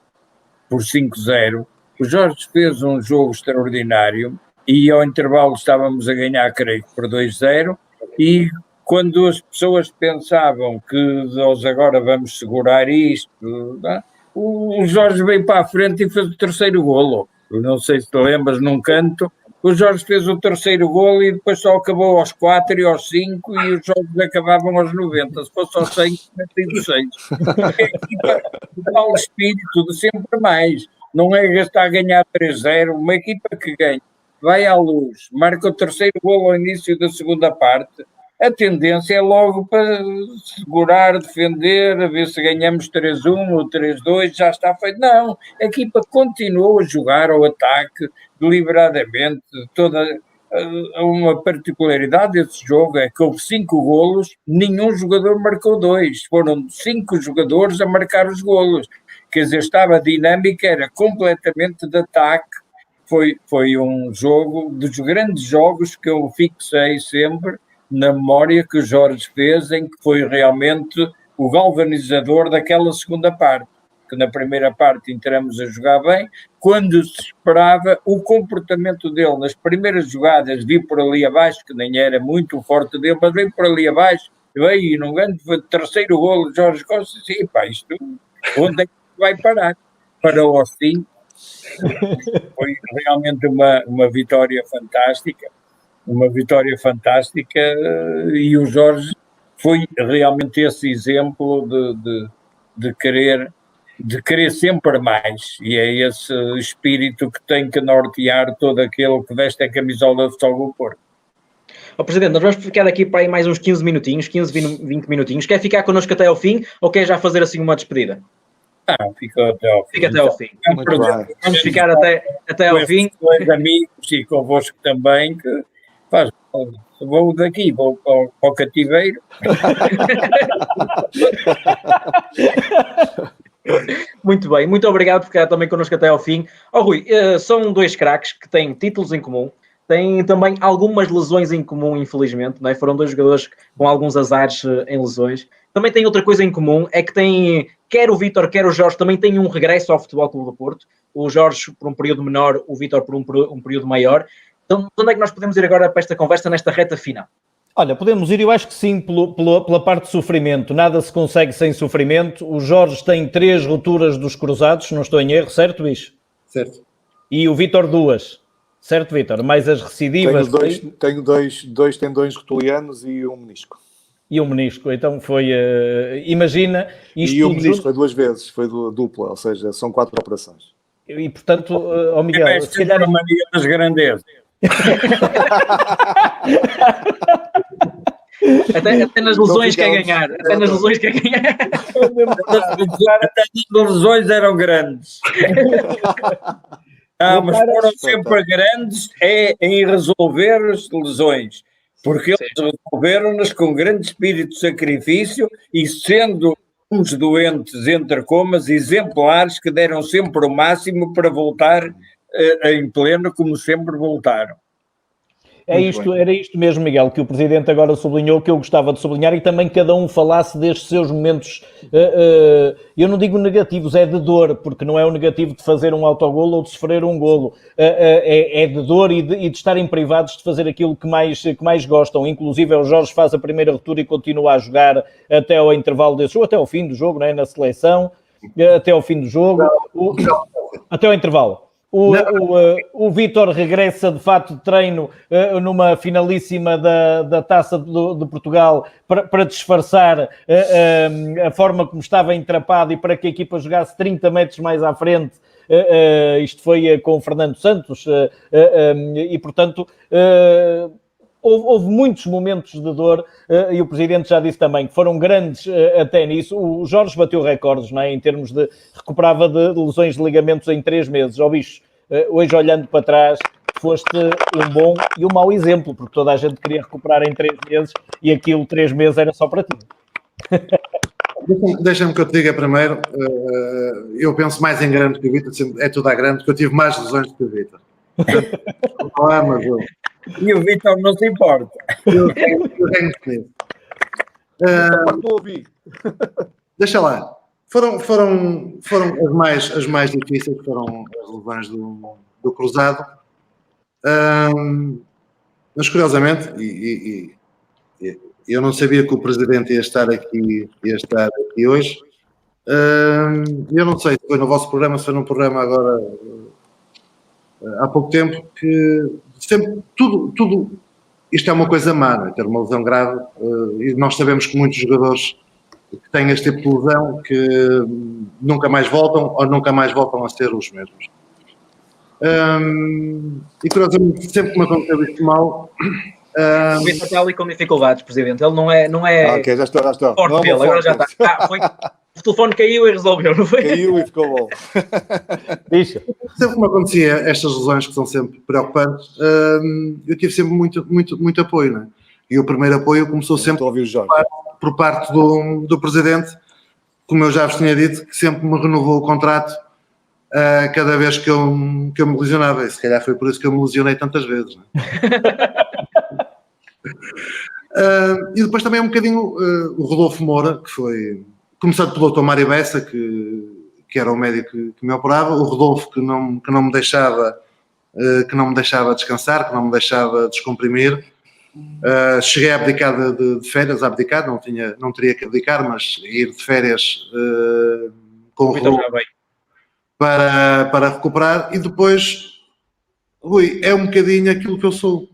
E: por 5-0, o Jorge fez um jogo extraordinário e ao intervalo estávamos a ganhar, creio que por 2-0, e quando as pessoas pensavam que nós agora vamos segurar isto, o Jorge veio para a frente e fez o terceiro golo. Eu não sei se te lembras, num canto, o Jorge fez o terceiro golo e depois só acabou aos 4 e aos 5 e os jogos acabavam aos 90. Se fosse aos 100, 96. A equipa de tal espírito de sempre mais. Não é gastar a ganhar 3-0. Uma equipa que ganha, vai à luz, marca o terceiro golo ao início da segunda parte, a tendência é logo para segurar, defender, a ver se ganhamos 3-1 ou 3-2, já está feito. Não, a equipa continuou a jogar ao ataque deliberadamente. Toda uma particularidade desse jogo é que houve 5 golos, nenhum jogador marcou 2, foram 5 jogadores a marcar os golos. Quer dizer, estava a dinâmica, era completamente de ataque. Foi um jogo dos grandes jogos que eu fixei sempre na memória que o Jorge fez, em que foi realmente o galvanizador daquela segunda parte, que na primeira parte entramos a jogar bem, quando se esperava o comportamento dele nas primeiras jogadas, vir por ali abaixo, que nem era muito forte dele, mas veio por ali abaixo, veio e num grande terceiro golo, Jorge Costa, e pá, isto, onde é que vai parar? Parou ao fim. Foi realmente uma vitória fantástica, e o Jorge foi realmente esse exemplo de querer sempre mais, e é esse espírito que tem que nortear todo aquele que veste a camisola de Futebol do Porto.
A: Presidente, nós vamos ficar aqui para aí mais uns 15 minutinhos, 20 minutinhos. Quer ficar connosco até ao fim ou quer já fazer assim uma despedida?
E: Fica até ao fim.
A: Fica até ao fim. Vamos ficar até ao fim.
E: Com os amigos e convosco também, que faz. Vou daqui, vou para o cativeiro.
A: Muito bem, muito obrigado por ficar também connosco até ao fim. Rui, são dois craques que têm títulos em comum, têm também algumas lesões em comum, infelizmente, não é? Foram dois jogadores com alguns azares em lesões. Também tem outra coisa em comum, é que tem, quer o Vítor, quer o Jorge, também têm um regresso ao Futebol Clube do Porto. O Jorge por um período menor, o Vítor por um período maior. Então, onde é que nós podemos ir agora para esta conversa, nesta reta final?
B: Olha, podemos ir, eu acho que sim, pela parte de sofrimento. Nada se consegue sem sofrimento. O Jorge tem 3 rupturas dos cruzados, não estou em erro, certo, Luís?
D: Certo.
B: E o Vítor 2. Certo, Vítor? Mais as recidivas.
D: Tenho dois tendões rotulianos e um menisco.
B: E um menisco, então foi, imagina... Isto
D: e o menisco foi 2 vezes, foi dupla, ou seja, são 4 operações.
B: E portanto, Miguel, se calhar...
E: a mania das grandezas.
A: Até nas lesões quer ganhar. Até nas lesões quer ganhar.
E: Até as lesões eram grandes. Mas foram sempre grandes em resolver as lesões. Porque eles resolveram-nas com grande espírito de sacrifício e sendo uns doentes entre comas exemplares que deram sempre o máximo para voltar em pleno, como sempre voltaram.
B: Era isto mesmo, Miguel, que o Presidente agora sublinhou, que eu gostava de sublinhar, e também cada um falasse destes seus momentos, eu não digo negativos, é de dor, porque não é o negativo de fazer um autogolo ou de sofrer um golo, é de dor e de estarem privados de fazer aquilo que mais gostam. Inclusive o Jorge faz a primeira ruptura e continua a jogar até ao intervalo desse jogo, até ao fim do jogo, não é? Na seleção, até ao fim do jogo, até ao intervalo. O Vítor regressa de fato de treino numa finalíssima da Taça de Portugal para disfarçar a forma como estava entrapado e para que a equipa jogasse 30 metros mais à frente. Isto foi com o Fernando Santos e portanto houve muitos momentos de dor e o Presidente já disse também que foram grandes até nisso. O Jorge bateu recordes, não é? Em termos de recuperava de lesões de ligamentos em 3 meses. Bicho, hoje olhando para trás foste um bom e um mau exemplo, porque toda a gente queria recuperar em 3 meses e aquilo 3 meses era só para ti.
C: Deixa-me que eu te diga primeiro, eu penso mais em grande que o Vítor, é tudo à grande, porque eu tive mais lesões do que o Vítor.
E: E o Vítor não se importa.
C: Eu tenho definido. Deixa lá. Foram as mais difíceis, foram as lesões do cruzado. Mas curiosamente, e eu não sabia que o Presidente ia estar aqui hoje. Eu não sei se foi no vosso programa, se foi num programa agora há pouco tempo, que sempre tudo isto é uma coisa má, não é? Ter uma lesão grave, e nós sabemos que muitos jogadores que têm este tipo de lesão que nunca mais voltam ou nunca mais voltam a ser os mesmos. E curiosamente, sempre que me aconteceu isto mal...
A: O Vítor está ali com dificuldades, Presidente. Ele não é
D: ok, já estou.
A: Forte dele, agora já está. O telefone caiu e resolveu, não foi?
D: Caiu e ficou bom.
C: Sempre que me acontecia estas lesões que são sempre preocupantes, eu tive sempre muito apoio, não é? E o primeiro apoio começou sempre por parte do Presidente, como eu já vos tinha dito, que sempre me renovou o contrato cada vez que eu me lesionava. E se calhar foi por isso que eu me lesionei tantas vezes, não é? E depois também um bocadinho o Rodolfo Moura, que foi começado pelo Dr. Mário Bessa, que que era o médico que me operava, o Rodolfo que não me deixava descansar, que não me deixava descomprimir. Cheguei a abdicar de férias, não teria que abdicar, mas ir de férias com o Rodolfo para recuperar. E depois, Rui, é um bocadinho aquilo que eu sou.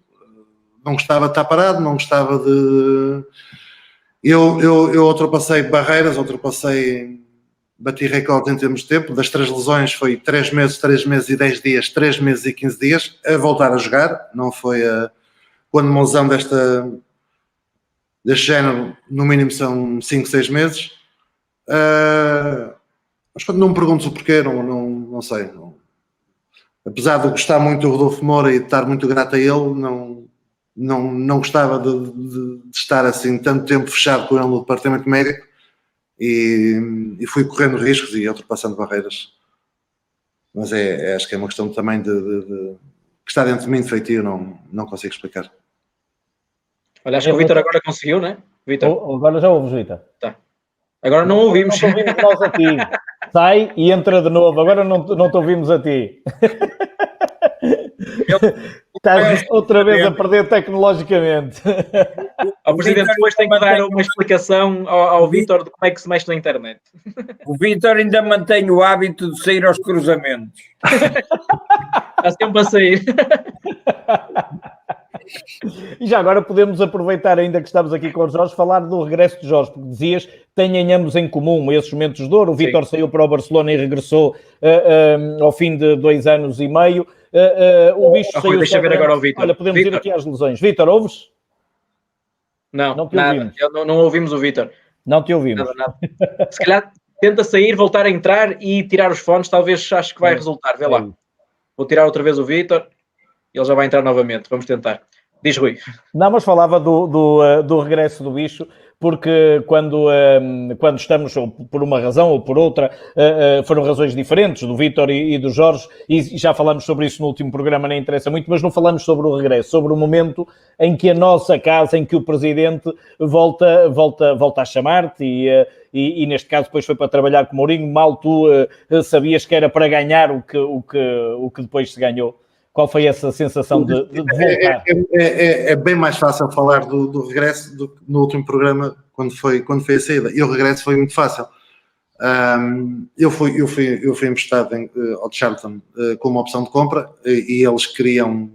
C: Não gostava de estar parado, não gostava de... Eu ultrapassei barreiras, bati recordes em termos de tempo. Das 3 lesões foi 3 meses e 10 dias, 3 meses e 15 dias a voltar a jogar. Não foi quando uma lesão deste género, no mínimo são 5, 6 meses. Mas quando não me pergunto o porquê, não sei. Apesar de gostar muito do Rodolfo Moura e de estar muito grato a ele, não gostava de estar assim tanto tempo fechado com ele no departamento médico e fui correndo riscos e ultrapassando barreiras. Mas acho que é uma questão também de que está dentro de mim de feitio, não consigo explicar.
A: Olha, acho que o Vítor agora conseguiu, não é? Vítor?
B: Agora já ouves, Vítor.
A: Tá. Agora não ouvimos.
B: Não te ouvimos nós a ti. Sai e entra de novo. Agora não te ouvimos a ti. Estás outra vez a perder tecnologicamente.
A: O Presidente depois tem que dar uma explicação ao Vítor de como é que se mexe na internet.
E: O Vítor ainda mantém o hábito de sair aos cruzamentos.
A: Está sempre a sair.
B: E já agora podemos aproveitar, ainda que estamos aqui com o Jorge, falar do regresso de Jorge, porque dizias, têm ambos em comum esses momentos de dor. O Vítor saiu para o Barcelona e regressou ao fim de 2 anos e meio. O bicho saiu...
A: Deixa ver agora o Vítor.
B: Olha, podemos ir aqui às lesões. Vítor, ouves?
A: Não te ouvimos. Não ouvimos o Vítor.
B: Não te ouvimos.
A: Nada. Se calhar tenta sair, voltar a entrar e tirar os fones, talvez acho que vai resultar. Vê lá. Vou tirar outra vez o Vítor e ele já vai entrar novamente. Vamos tentar. Diz, Rui.
B: Não, mas falava do regresso do bicho, porque quando estamos, ou por uma razão ou por outra, foram razões diferentes, do Vítor e do Jorge, e já falamos sobre isso no último programa, nem interessa muito, mas não falamos sobre o regresso, sobre o momento em que a nossa casa, em que o Presidente volta a chamar-te, e neste caso depois foi para trabalhar com o Mourinho, mal tu sabias que era para ganhar o que depois se ganhou. Qual foi essa sensação de voltar?
C: É bem mais fácil falar do regresso do que no último programa, quando foi a saída. E o regresso foi muito fácil. Eu fui emprestado ao Charlton com uma opção de compra e eles queriam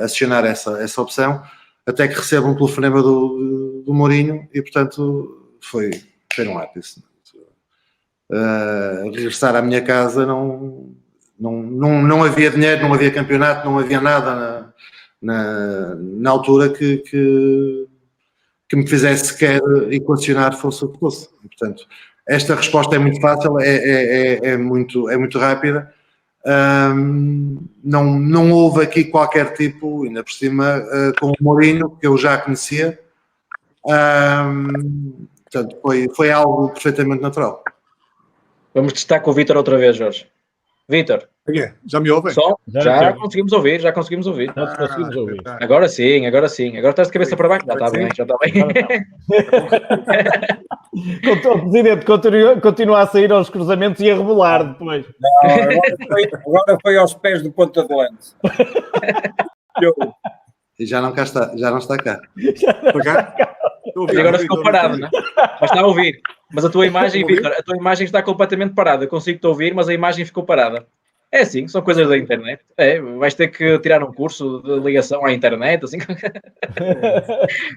C: acionar essa opção, até que recebo um telefonema do Mourinho e, portanto, foi um ápice. Regressar à minha casa não havia dinheiro, não havia campeonato, não havia nada na altura que me fizesse sequer equacionar fosse o que fosse. E, portanto, esta resposta é muito fácil, é muito rápida. Não houve aqui qualquer tipo, ainda por cima, com o Mourinho, que eu já conhecia. Portanto, foi algo perfeitamente natural.
A: Vamos testar com o Vítor outra vez, Jorge. Vítor.
D: Já me ouvem?
A: Já conseguimos ouvir. Já conseguimos ouvir. Agora sim. Agora estás de cabeça para baixo. Já está bem.
B: O Presidente continua a sair aos cruzamentos e a rebolar depois.
E: Agora foi aos pés do ponta de lança.
C: E já não está cá.
D: Estou cá?
A: E agora ficou parado, não é? Mas está a ouvir. Mas a tua imagem, Vítor, está completamente parada. Eu consigo-te ouvir, mas a imagem ficou parada. É assim, são coisas da internet. Vais ter que tirar um curso de ligação à internet, assim.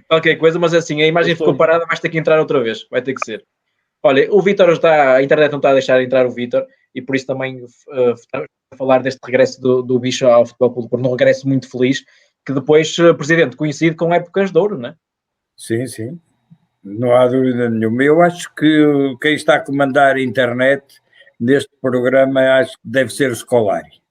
A: Qualquer coisa, mas assim, a imagem ficou parada, vais ter que entrar outra vez. Vai ter que ser. Olha, o Vítor a internet não está a deixar entrar o Vítor, e por isso também a falar deste regresso do bicho ao Futebol Clube do Porto, um regresso muito feliz, que depois, Presidente, coincide com épocas de ouro, não é?
E: Sim. Não há dúvida nenhuma. Eu acho que quem está a comandar a internet neste programa, acho que deve ser o Scolari.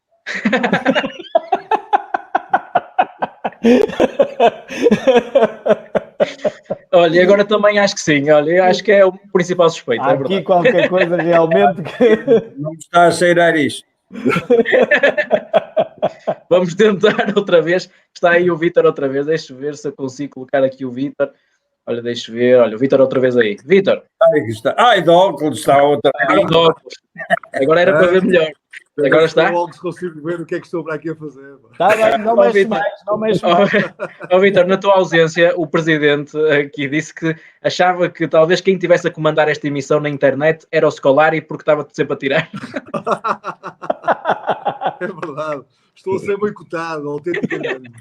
A: Olha, agora também acho que sim. Olha, eu acho que é o principal suspeito.
B: Há aqui qualquer coisa realmente que...
E: Não me está a cheirar isto.
A: Vamos tentar outra vez. Está aí o Vítor outra vez. Deixa-me ver se eu consigo colocar aqui o Vítor. Olha, deixa ver. Olha, o Vítor outra vez aí. Vítor.
E: Ai, de óculos está outra.
A: Agora era para ver melhor. Agora está?
D: Logo se consigo ver o que é que estou para aqui a fazer.
B: Está bem, não mexe mais, não mexe mais.
A: Vítor, na tua ausência, o Presidente aqui disse que achava que talvez quem estivesse a comandar esta emissão na internet era o Scolari porque estava sempre a tirar.
D: É verdade. Estou a ser boicotado, autenticamente.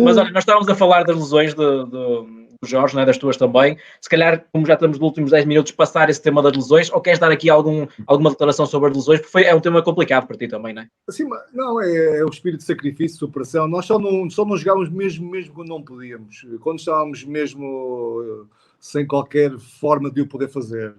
A: Mas olha, nós estávamos a falar das lesões do Jorge, né, das tuas também. Se calhar, como já estamos nos últimos 10 minutos, passar esse tema das lesões, ou queres dar aqui alguma declaração sobre as lesões? Porque é um tema complicado para ti também, não é?
D: Assim, não, é o espírito de sacrifício, de superação. Nós só não jogávamos mesmo quando não podíamos. Quando estávamos mesmo sem qualquer forma de o poder fazer.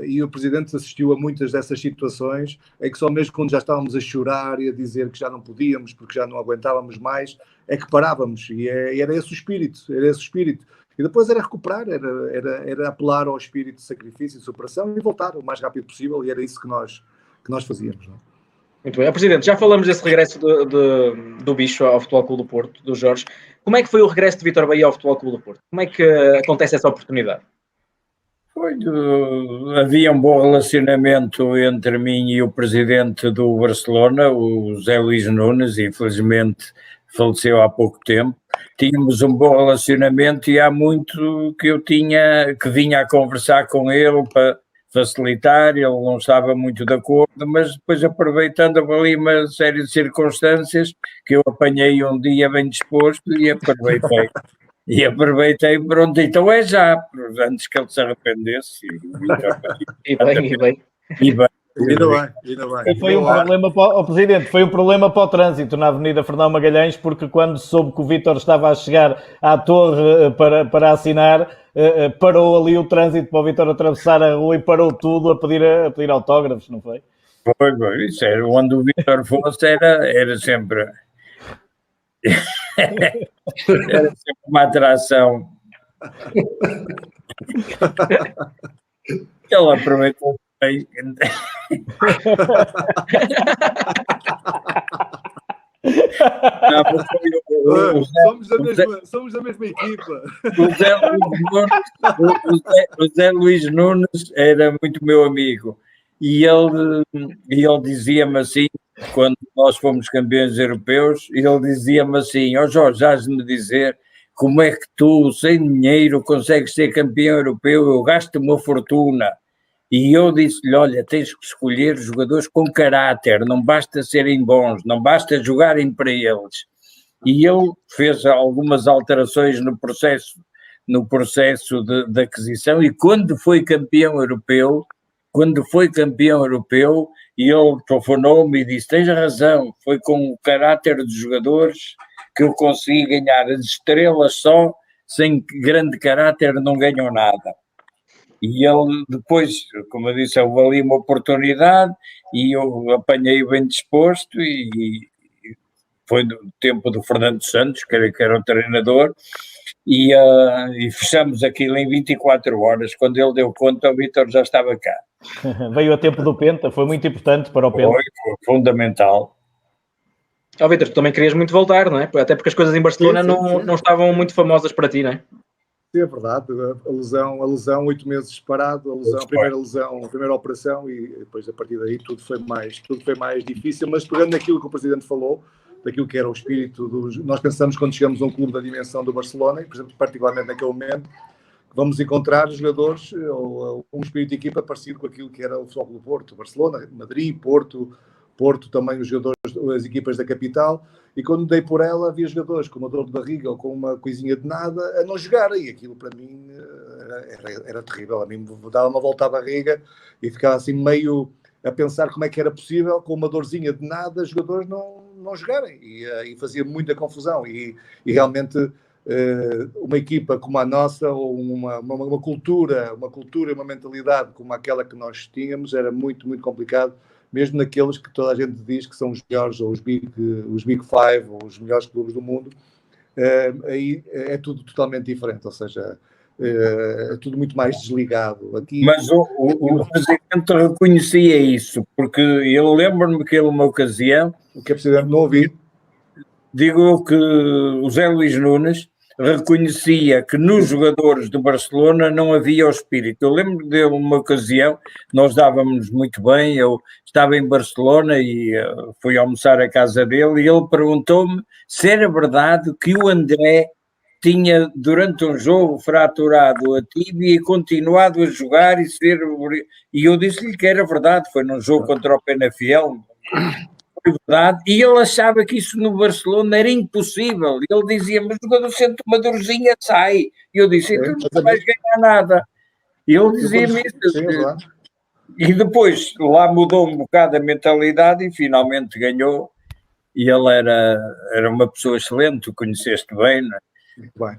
D: E o Presidente assistiu a muitas dessas situações em que só mesmo quando já estávamos a chorar e a dizer que já não podíamos porque já não aguentávamos mais, é que parávamos, e era esse o espírito, e depois era recuperar, era apelar ao espírito de sacrifício e de superação e voltar o mais rápido possível, e era isso que nós fazíamos, não?
A: Muito bem. Presidente, já falamos desse regresso do Bicho ao Futebol Clube do Porto, do Jorge. Como é que foi o regresso de Vítor Baía ao Futebol Clube do Porto? Como é que acontece essa oportunidade?
E: Havia um bom relacionamento entre mim e o presidente do Barcelona, o José Luís Nunes, infelizmente faleceu há pouco tempo. Tínhamos um bom relacionamento e há muito que que vinha a conversar com ele para facilitar, ele não estava muito de acordo, mas depois aproveitando ali uma série de circunstâncias que eu apanhei um dia bem disposto e aproveitei. Pronto, então é já, antes que ele se arrependesse.
A: E bem.
D: Ainda bem.
B: E foi um problema para o Presidente, foi um problema para o trânsito na Avenida Fernão Magalhães, porque quando soube que o Vítor estava a chegar à torre para assinar, parou ali o trânsito para o Vítor atravessar a rua e parou tudo a pedir autógrafos, não foi?
E: Foi, isso era onde o Vítor fosse, era sempre... Era sempre uma atração. Ele aproveitou bem.
D: Somos da mesma equipa.
E: O Zé Luís Nunes era muito meu amigo e ele dizia-me assim, quando nós fomos campeões europeus, ele dizia-me assim: ó Jorge, has-me dizer como é que tu, sem dinheiro, consegues ser campeão europeu? Eu gasto uma fortuna. E eu disse-lhe: olha, tens que escolher jogadores com caráter, não basta serem bons, não basta jogarem para eles. E ele fez algumas alterações no processo de aquisição, e quando foi campeão europeu, e ele telefonou-me e disse: tens razão, foi com o caráter dos jogadores que eu consegui ganhar. As estrelas só, sem grande caráter, não ganham nada. E ele depois, como eu disse, houve ali uma oportunidade e eu apanhei bem disposto, e foi no tempo do Fernando Santos, que era o treinador, e fechamos aquilo em 24 horas. Quando ele deu conta, o Vítor já estava cá.
B: Veio a tempo do Penta, foi muito importante para o Penta.
E: Foi fundamental.
A: Vítor, tu também querias muito voltar, não é? Até porque as coisas em Barcelona sim. Não estavam muito famosas para ti, não é?
D: Sim, é verdade. A lesão 8 meses parado, a primeira operação, e depois a partir daí tudo foi mais difícil, mas pegando naquilo que o Presidente falou, daquilo que era o espírito nós pensamos quando chegamos a um clube da dimensão do Barcelona, e por exemplo, particularmente naquele momento, vamos encontrar jogadores ou um espírito de equipa parecido com aquilo que era o Futebol do Porto, Barcelona, Madrid, Porto também, os jogadores, as equipas da capital, e quando dei por ela havia jogadores com uma dor de barriga ou com uma coisinha de nada a não jogarem, e aquilo para mim era terrível. A mim me dava uma volta à barriga e ficava assim meio a pensar como é que era possível com uma dorzinha de nada os jogadores não jogarem, e fazia muita confusão, e realmente uma equipa como a nossa, ou uma cultura e uma mentalidade como aquela que nós tínhamos, era muito, muito complicado, mesmo naqueles que toda a gente diz que são os melhores, ou os Big Five, ou os melhores clubes do mundo. Aí é tudo totalmente diferente, ou seja, é tudo muito mais desligado. Aqui...
E: Mas o Presidente reconhecia isso, porque eu lembro-me que ele, numa ocasião...
D: O que é Presidente não ouvir?
E: Digo que o José Luís Nunes reconhecia que nos jogadores do Barcelona não havia o espírito. Eu lembro de uma ocasião, nós dávamos muito bem, eu estava em Barcelona e fui almoçar à casa dele e ele perguntou-me se era verdade que o André tinha durante um jogo fraturado a tíbia e continuado a jogar e eu disse-lhe que era verdade, foi num jogo contra o Penafiel, foi verdade, e ele achava que isso no Barcelona era impossível, ele dizia, mas o jogador sente uma dorzinha, sai, e eu disse, então não vais ganhar nada, e ele dizia-me isso, e depois lá mudou um bocado a mentalidade e finalmente ganhou, e ele era uma pessoa excelente, tu conheceste bem, não é?
D: Bem.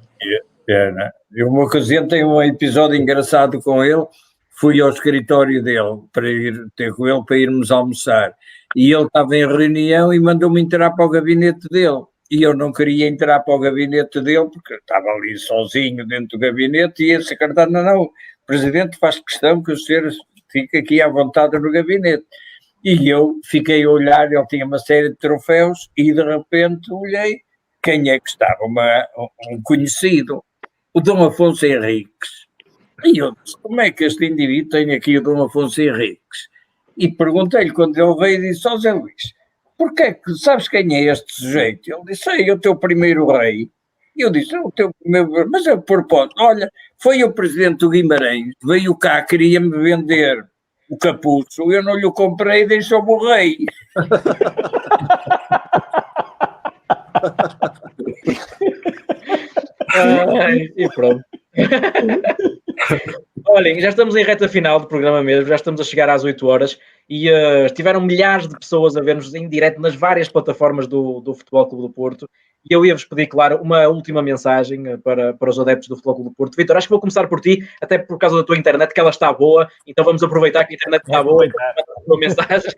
E: Eu uma ocasião tenho um episódio engraçado com ele, fui ao escritório dele para ir ter com ele para irmos almoçar e ele estava em reunião e mandou-me entrar para o gabinete dele e eu não queria entrar para o gabinete dele porque estava ali sozinho dentro do gabinete e a secretária, não, o presidente faz questão que o senhor fique aqui à vontade no gabinete. E eu fiquei a olhar, ele tinha uma série de troféus e de repente olhei, quem é que estava? Um conhecido, o Dom Afonso Henriques. E eu disse, como é que este indivíduo tem aqui o Dom Afonso Henriques? E perguntei-lhe quando ele veio e disse, Zé Luís, porquê que, sabes quem é este sujeito? Ele disse, é o teu primeiro rei. E eu disse, o teu primeiro, mas eu propósito, olha, foi o presidente do Guimarães, veio cá, queria-me vender o capucho, eu não lhe o comprei e deixou-me o rei.
A: E pronto. Olhem, já estamos em reta final do programa mesmo, já estamos a chegar às 8 horas e estiveram milhares de pessoas a ver-nos em direto nas várias plataformas do Futebol Clube do Porto e eu ia-vos pedir, claro, uma última mensagem para os adeptos do Futebol Clube do Porto. Vítor, acho que vou começar por ti, até por causa da tua internet, que ela está boa, então vamos aproveitar que a internet está boa e a tua mensagem.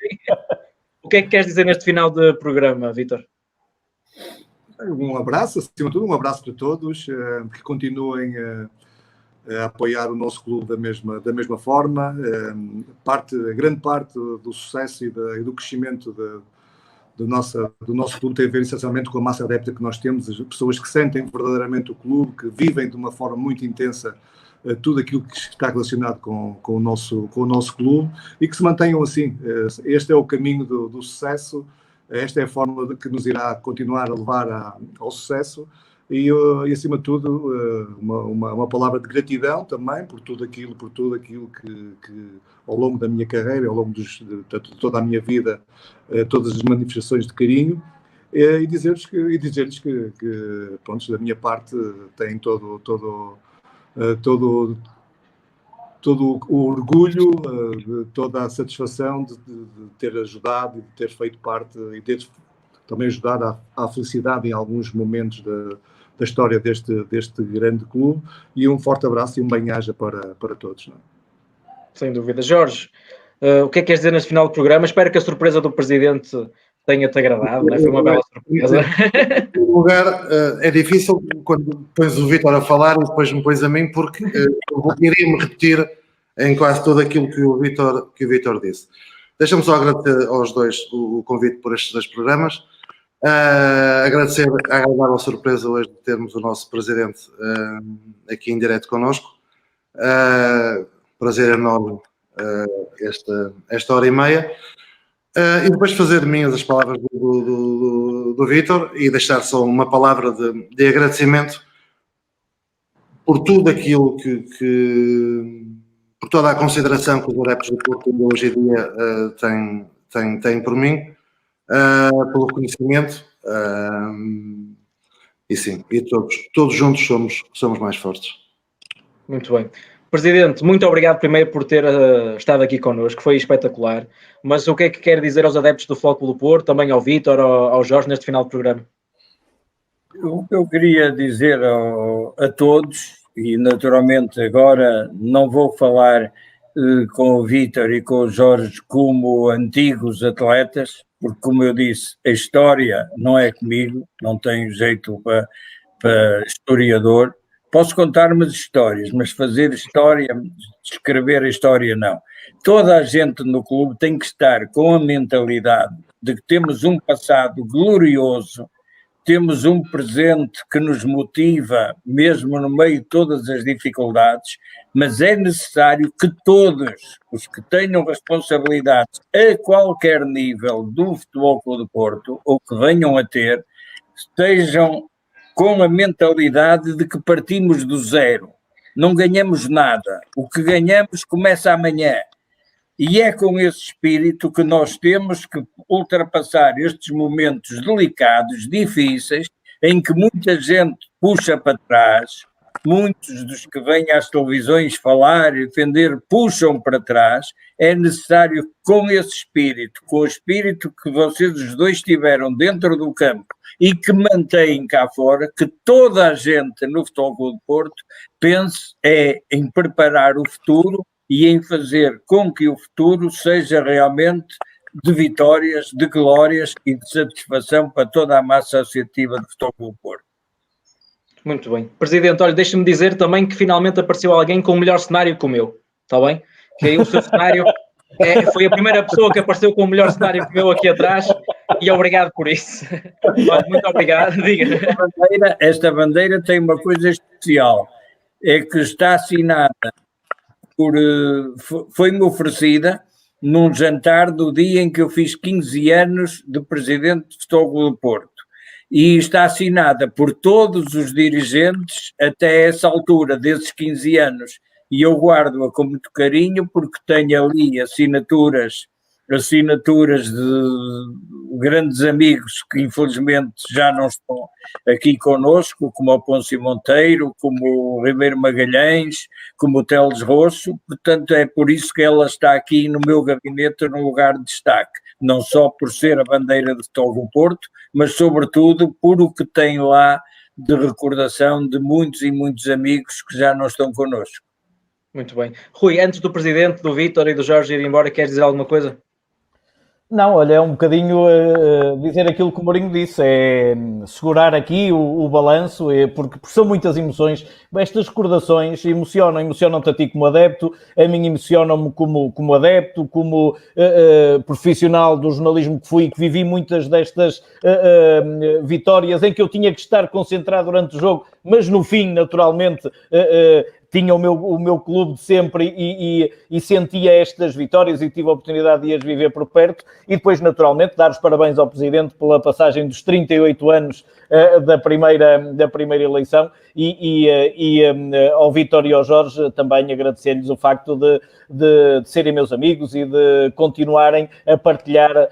A: O que é que queres dizer neste final de programa, Vítor?
D: Um abraço, acima de tudo, um abraço para todos, que continuem a apoiar o nosso clube da mesma forma. Grande parte do sucesso e do crescimento do nosso clube tem a ver essencialmente com a massa adepta que nós temos, as pessoas que sentem verdadeiramente o clube, que vivem de uma forma muito intensa tudo aquilo que está relacionado com o nosso clube e que se mantenham assim. Este é o caminho do sucesso. Esta é a forma que nos irá continuar a levar ao sucesso e acima de tudo, uma palavra de gratidão também por tudo aquilo que ao longo da minha carreira, ao longo de toda a minha vida, todas as manifestações de carinho e dizer-lhes que pronto, da minha parte têm todo o orgulho, toda a satisfação de ter ajudado e de ter feito parte e ter também ajudado à felicidade em alguns momentos da história deste grande clube e um forte abraço e um bem-aja para todos. Não é?
A: Sem dúvida. Jorge, o que é que queres dizer neste final do programa? Espero que a surpresa do Presidente tenha-te agradado, não é? Foi uma bela surpresa.
C: Em primeiro lugar, é difícil quando pões o Vítor a falar e depois me pões a mim, porque iria-me repetir em quase tudo aquilo que o Vítor disse. Deixa-me só agradecer aos dois o convite por estes dois programas. Agradecer a agradável surpresa hoje de termos o nosso Presidente aqui em direto connosco. Prazer enorme esta hora e meia. E depois fazer minhas as palavras do Vítor e deixar só uma palavra de agradecimento por tudo aquilo por toda a consideração que os adeptos do Porto hoje em dia têm por mim, pelo conhecimento e sim, e todos juntos somos mais fortes.
A: Muito bem. Presidente, muito obrigado primeiro por ter estado aqui connosco, foi espetacular. Mas o que é que quer dizer aos adeptos do Futebol Clube do Porto, também ao Vítor, ao Jorge, neste final do programa?
E: O que eu queria dizer a todos, e naturalmente agora não vou falar com o Vítor e com o Jorge como antigos atletas, porque como eu disse, a história não é comigo, não tenho jeito para historiador. Posso contar umas histórias, mas fazer história, escrever a história, não. Toda a gente no clube tem que estar com a mentalidade de que temos um passado glorioso, temos um presente que nos motiva, mesmo no meio de todas as dificuldades, mas é necessário que todos os que tenham responsabilidades a qualquer nível do Futebol Clube do Porto, ou que venham a ter, estejam com a mentalidade de que partimos do zero. Não ganhamos nada. O que ganhamos começa amanhã. E é com esse espírito que nós temos que ultrapassar estes momentos delicados, difíceis, em que muita gente puxa para trás, muitos dos que vêm às televisões falar e defender puxam para trás. É necessário, com esse espírito, com o espírito que vocês os dois tiveram dentro do campo e que mantêm cá fora, que toda a gente no Futebol Clube do Porto pense em preparar o futuro e em fazer com que o futuro seja realmente de vitórias, de glórias e de satisfação para toda a massa associativa do Futebol Clube do Porto.
A: Muito bem. Presidente, olha, deixa-me dizer também que finalmente apareceu alguém com um melhor cenário que o meu, está bem? Que aí o seu cenário foi a primeira pessoa que apareceu com um melhor cenário que o meu aqui atrás e obrigado por isso. Olha, muito obrigado. Diga.
E: Esta bandeira tem uma coisa especial, é que está assinada foi-me oferecida num jantar do dia em que eu fiz 15 anos de presidente de Futebol Clube do Porto. E está assinada por todos os dirigentes até essa altura, desses 15 anos. E eu guardo-a com muito carinho porque tenho ali assinaturas de grandes amigos que infelizmente já não estão aqui connosco, como o Pôncio Monteiro, como o Ribeiro Magalhães, como o Teles Rosso. Portanto, é por isso que ela está aqui no meu gabinete no lugar de destaque, não só por ser a bandeira de Futebol do Porto, mas sobretudo por o que tem lá de recordação de muitos e muitos amigos que já não estão connosco.
A: Muito bem. Rui, antes do Presidente, do Vítor e do Jorge ir embora, queres dizer alguma coisa?
B: Não, olha, é um bocadinho dizer aquilo que o Mourinho disse, é segurar aqui o balanço, porque são muitas emoções. Estas recordações emocionam-te a ti como adepto, a mim emocionam-me como adepto, como profissional do jornalismo que fui e que vivi muitas destas vitórias em que eu tinha que estar concentrado durante o jogo, mas no fim, naturalmente, tinha o meu clube de sempre e sentia estas vitórias e tive a oportunidade de as viver por perto. E depois, naturalmente, dar os parabéns ao Presidente pela passagem dos 38 anos da primeira eleição e ao Vítor e ao Jorge também agradecer-lhes o facto de serem meus amigos e de continuarem a partilhar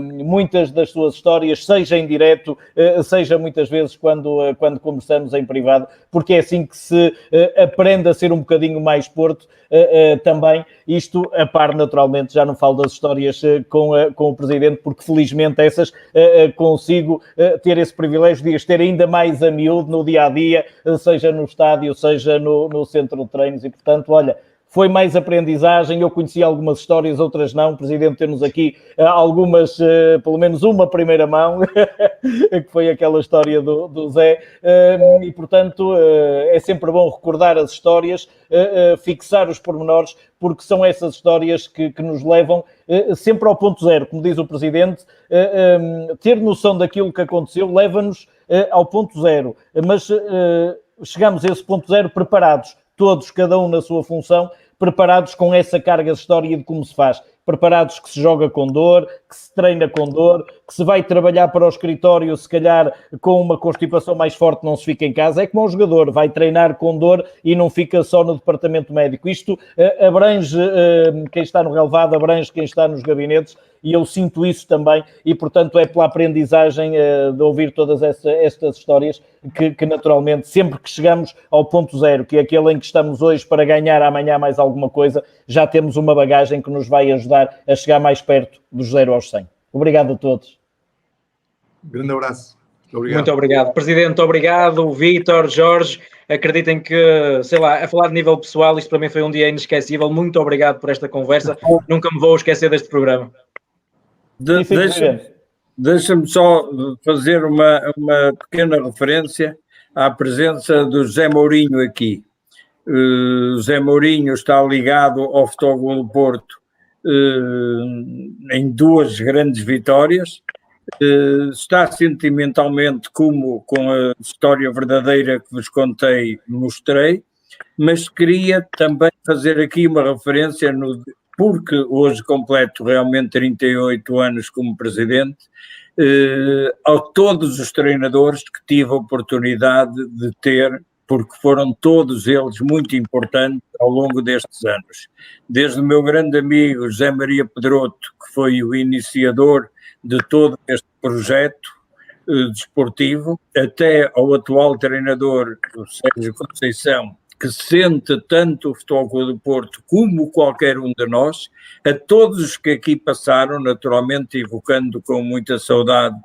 B: muitas das suas histórias, seja em direto, seja muitas vezes quando conversamos em privado, porque é assim que se aprende a ser um bocadinho mais Porto também. Isto a par, naturalmente, já não falo das histórias com o Presidente, porque felizmente essas consigo ter esse privilégio de as ter ainda mais a miúdo no dia-a-dia, seja no estádio, seja no centro de treinos e, portanto, olha, foi mais aprendizagem. Eu conheci algumas histórias, outras não. O Presidente temos aqui algumas, pelo menos uma primeira mão, que foi aquela história do Zé. E, portanto, é sempre bom recordar as histórias, fixar os pormenores, porque são essas histórias que nos levam sempre ao ponto zero. Como diz o Presidente, ter noção daquilo que aconteceu leva-nos ao ponto zero. Mas chegamos a esse ponto zero preparados, todos, cada um na sua função, preparados com essa carga de história de como se faz, preparados que se joga com dor, que se treina com dor, que se vai trabalhar para o escritório, se calhar com uma constipação mais forte não se fica em casa. É como um jogador, vai treinar com dor e não fica só no departamento médico. Isto abrange quem está no relevado, abrange quem está nos gabinetes, e eu sinto isso também, e portanto é pela aprendizagem de ouvir todas estas histórias que naturalmente sempre que chegamos ao ponto zero, que é aquele em que estamos hoje para ganhar amanhã mais alguma coisa, já temos uma bagagem que nos vai ajudar a chegar mais perto dos 0 aos 100. Obrigado a todos.
D: Grande abraço. Obrigado.
A: Muito obrigado. Presidente, obrigado. Vítor, Jorge, acreditem que, sei lá, a falar de nível pessoal, isto para mim foi um dia inesquecível. Muito obrigado por esta conversa. Nunca me vou esquecer deste programa.
E: Deixa-me só fazer uma pequena referência à presença do José Mourinho aqui. José Mourinho está ligado ao Futebol do Porto em duas grandes vitórias, Está sentimentalmente, como com a história verdadeira que vos contei, mostrei, mas queria também fazer aqui uma referência, porque hoje completo realmente 38 anos como presidente, a todos os treinadores que tive a oportunidade de ter, porque foram todos eles muito importantes ao longo destes anos. Desde o meu grande amigo José Maria Pedroto, que foi o iniciador de todo este projeto desportivo, até ao atual treinador, o Sérgio Conceição, que sente tanto o Futebol Clube do Porto como qualquer um de nós, a todos os que aqui passaram, naturalmente evocando com muita saudade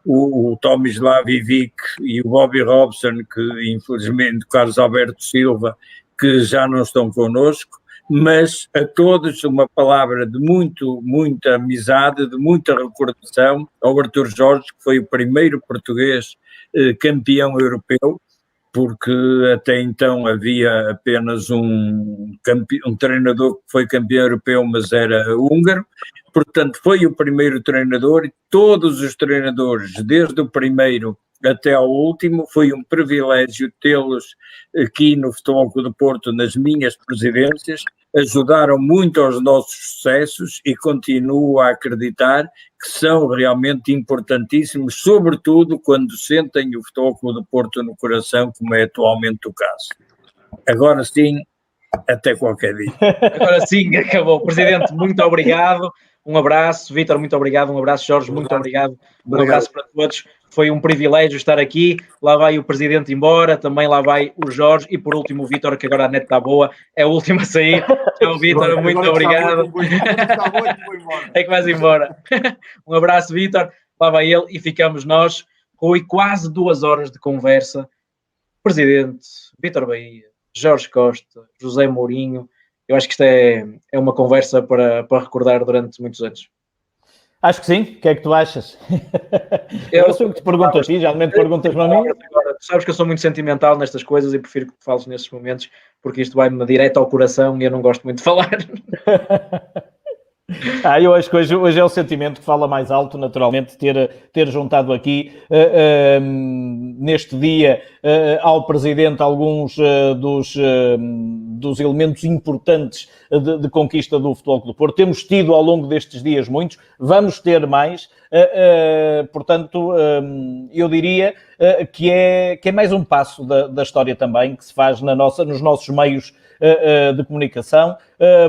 E: o Tomislav Ivic e o Bobby Robson, que infelizmente, o Carlos Alberto Silva, que já não estão connosco, mas a todos uma palavra de muita amizade, de muita recordação ao Artur Jorge, que foi o primeiro português campeão europeu, porque até então havia apenas um treinador que foi campeão europeu, mas era húngaro. Portanto, foi o primeiro treinador e todos os treinadores, desde o primeiro até ao último, foi um privilégio tê-los aqui no Futebol Clube do Porto, nas minhas presidências, ajudaram muito aos nossos sucessos e continuo a acreditar que são realmente importantíssimos, sobretudo quando sentem o Futebol Clube do Porto no coração, como é atualmente o caso. Agora sim, até qualquer dia.
A: Agora sim, acabou. Presidente, muito obrigado. Um abraço. Vítor, muito obrigado. Um abraço, Jorge, muito obrigado. Um abraço para todos. Foi um privilégio estar aqui. Lá vai o Presidente embora, também lá vai o Jorge e por último o Vítor, que agora a net está boa, é o último a sair. Tchau, Vítor, muito obrigado. É que vais embora. Um abraço, Vítor. Lá vai ele e ficamos nós com quase 2 horas de conversa. Presidente, Vítor Bahia, Jorge Costa, José Mourinho. Eu acho que isto é uma conversa para recordar durante muitos anos.
B: Acho que sim. O que é que tu achas? Eu sou o que te pergunto a ti, geralmente perguntas-me a mim.
A: Tu sabes que eu sou muito sentimental nestas coisas e prefiro que tu fales nestes momentos, porque isto vai-me direto ao coração e eu não gosto muito de falar.
B: Eu acho que hoje é o sentimento que fala mais alto, naturalmente, ter juntado aqui neste dia ao Presidente alguns dos elementos importantes de conquista do Futebol Clube do Porto. Temos tido ao longo destes dias muitos, vamos ter mais, portanto, eu diria que é mais um passo da história também, que se faz nos nossos meios de comunicação,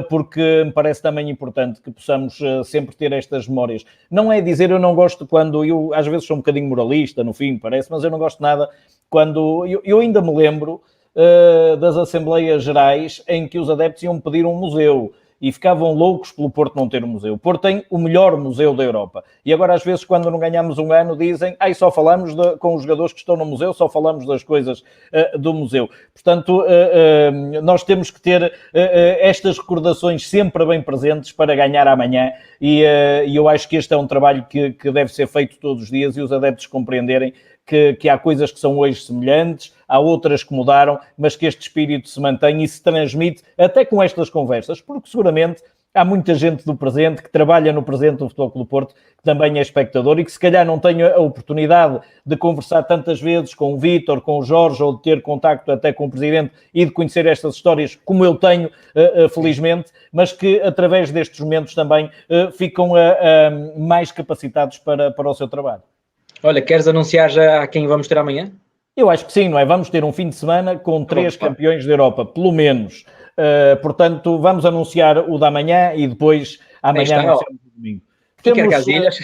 B: porque me parece também importante que possamos sempre ter estas memórias. Não é dizer eu não gosto quando, eu às vezes sou um bocadinho moralista, no fim parece, mas eu não gosto nada quando, eu ainda me lembro das Assembleias Gerais em que os adeptos iam pedir um museu e ficavam loucos pelo Porto não ter um museu. O Porto tem o melhor museu da Europa. E agora, às vezes, quando não ganhamos um ano, dizem só falamos com os jogadores que estão no museu, só falamos das coisas do museu. Portanto, nós temos que ter estas recordações sempre bem presentes para ganhar amanhã. E eu acho que este é um trabalho que deve ser feito todos os dias e os adeptos compreenderem que há coisas que são hoje semelhantes, há outras que mudaram, mas que este espírito se mantém e se transmite até com estas conversas, porque seguramente há muita gente do presente, que trabalha no presente do Futebol Clube do Porto, que também é espectador e que se calhar não tem a oportunidade de conversar tantas vezes com o Vítor, com o Jorge, ou de ter contacto até com o Presidente e de conhecer estas histórias, como eu tenho, felizmente, mas que através destes momentos também ficam mais capacitados para o seu trabalho.
A: Olha, queres anunciar já a quem vamos ter amanhã?
B: Eu acho que sim, não é? Vamos ter um fim de semana com 3 campeões da Europa, pelo menos. Portanto, vamos anunciar o da manhã e depois amanhã anunciamos o domingo.
A: Iker Casillas.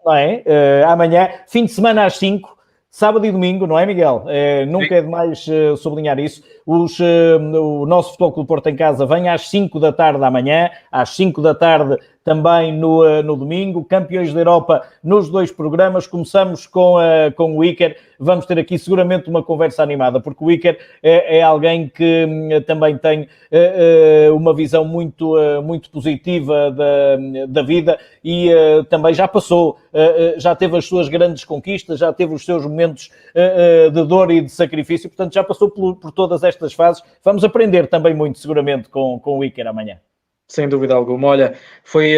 B: Não é? Amanhã, fim de semana às 5, sábado e domingo, não é, Miguel? Nunca é demais sublinhar isso. O nosso Futebol Clube Porto em casa vem às 5 da tarde amanhã, às 5 da tarde também no domingo, campeões da Europa nos 2 programas. Começamos com o Iker, vamos ter aqui seguramente uma conversa animada, porque o Iker é alguém que também tem uma visão muito positiva da vida e também já passou, já teve as suas grandes conquistas, já teve os seus momentos de dor e de sacrifício, portanto já passou por todas estas fases. Vamos aprender também muito seguramente com o Iker amanhã.
A: Sem dúvida alguma. Olha, foi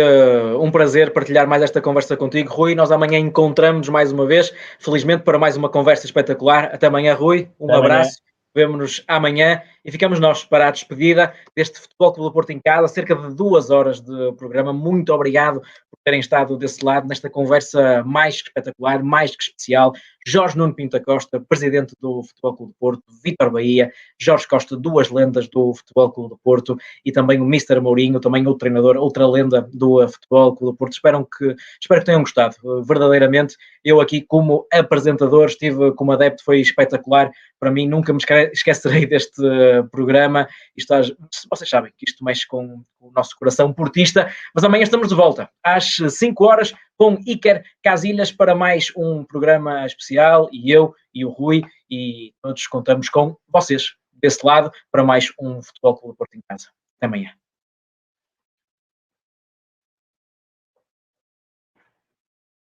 A: um prazer partilhar mais esta conversa contigo, Rui. Nós amanhã encontramos mais uma vez, felizmente, para mais uma conversa espetacular. Até amanhã, Rui. Um abraço. Vemo-nos amanhã e ficamos nós para a despedida deste Futebol Clube do Porto em casa, cerca de 2 horas de programa. Muito obrigado por terem estado desse lado nesta conversa mais que espetacular, mais que especial. Jorge Nuno Pinto da Costa, presidente do Futebol Clube do Porto, Vítor Bahia, Jorge Costa, 2 lendas do Futebol Clube do Porto, e também o Mr. Mourinho, também outro treinador, outra lenda do Futebol Clube do Porto. Espero que tenham gostado, verdadeiramente. Eu aqui como apresentador, estive como adepto, foi espetacular. Para mim, nunca me esquecerei deste programa. Vocês sabem que isto mexe com o nosso coração portista, mas amanhã estamos de volta, às 5 horas, com Iker Casilhas, para mais um programa especial, e eu e o Rui, e todos contamos com vocês desse lado, para mais um Futebol Clube do Porto em casa. Até amanhã.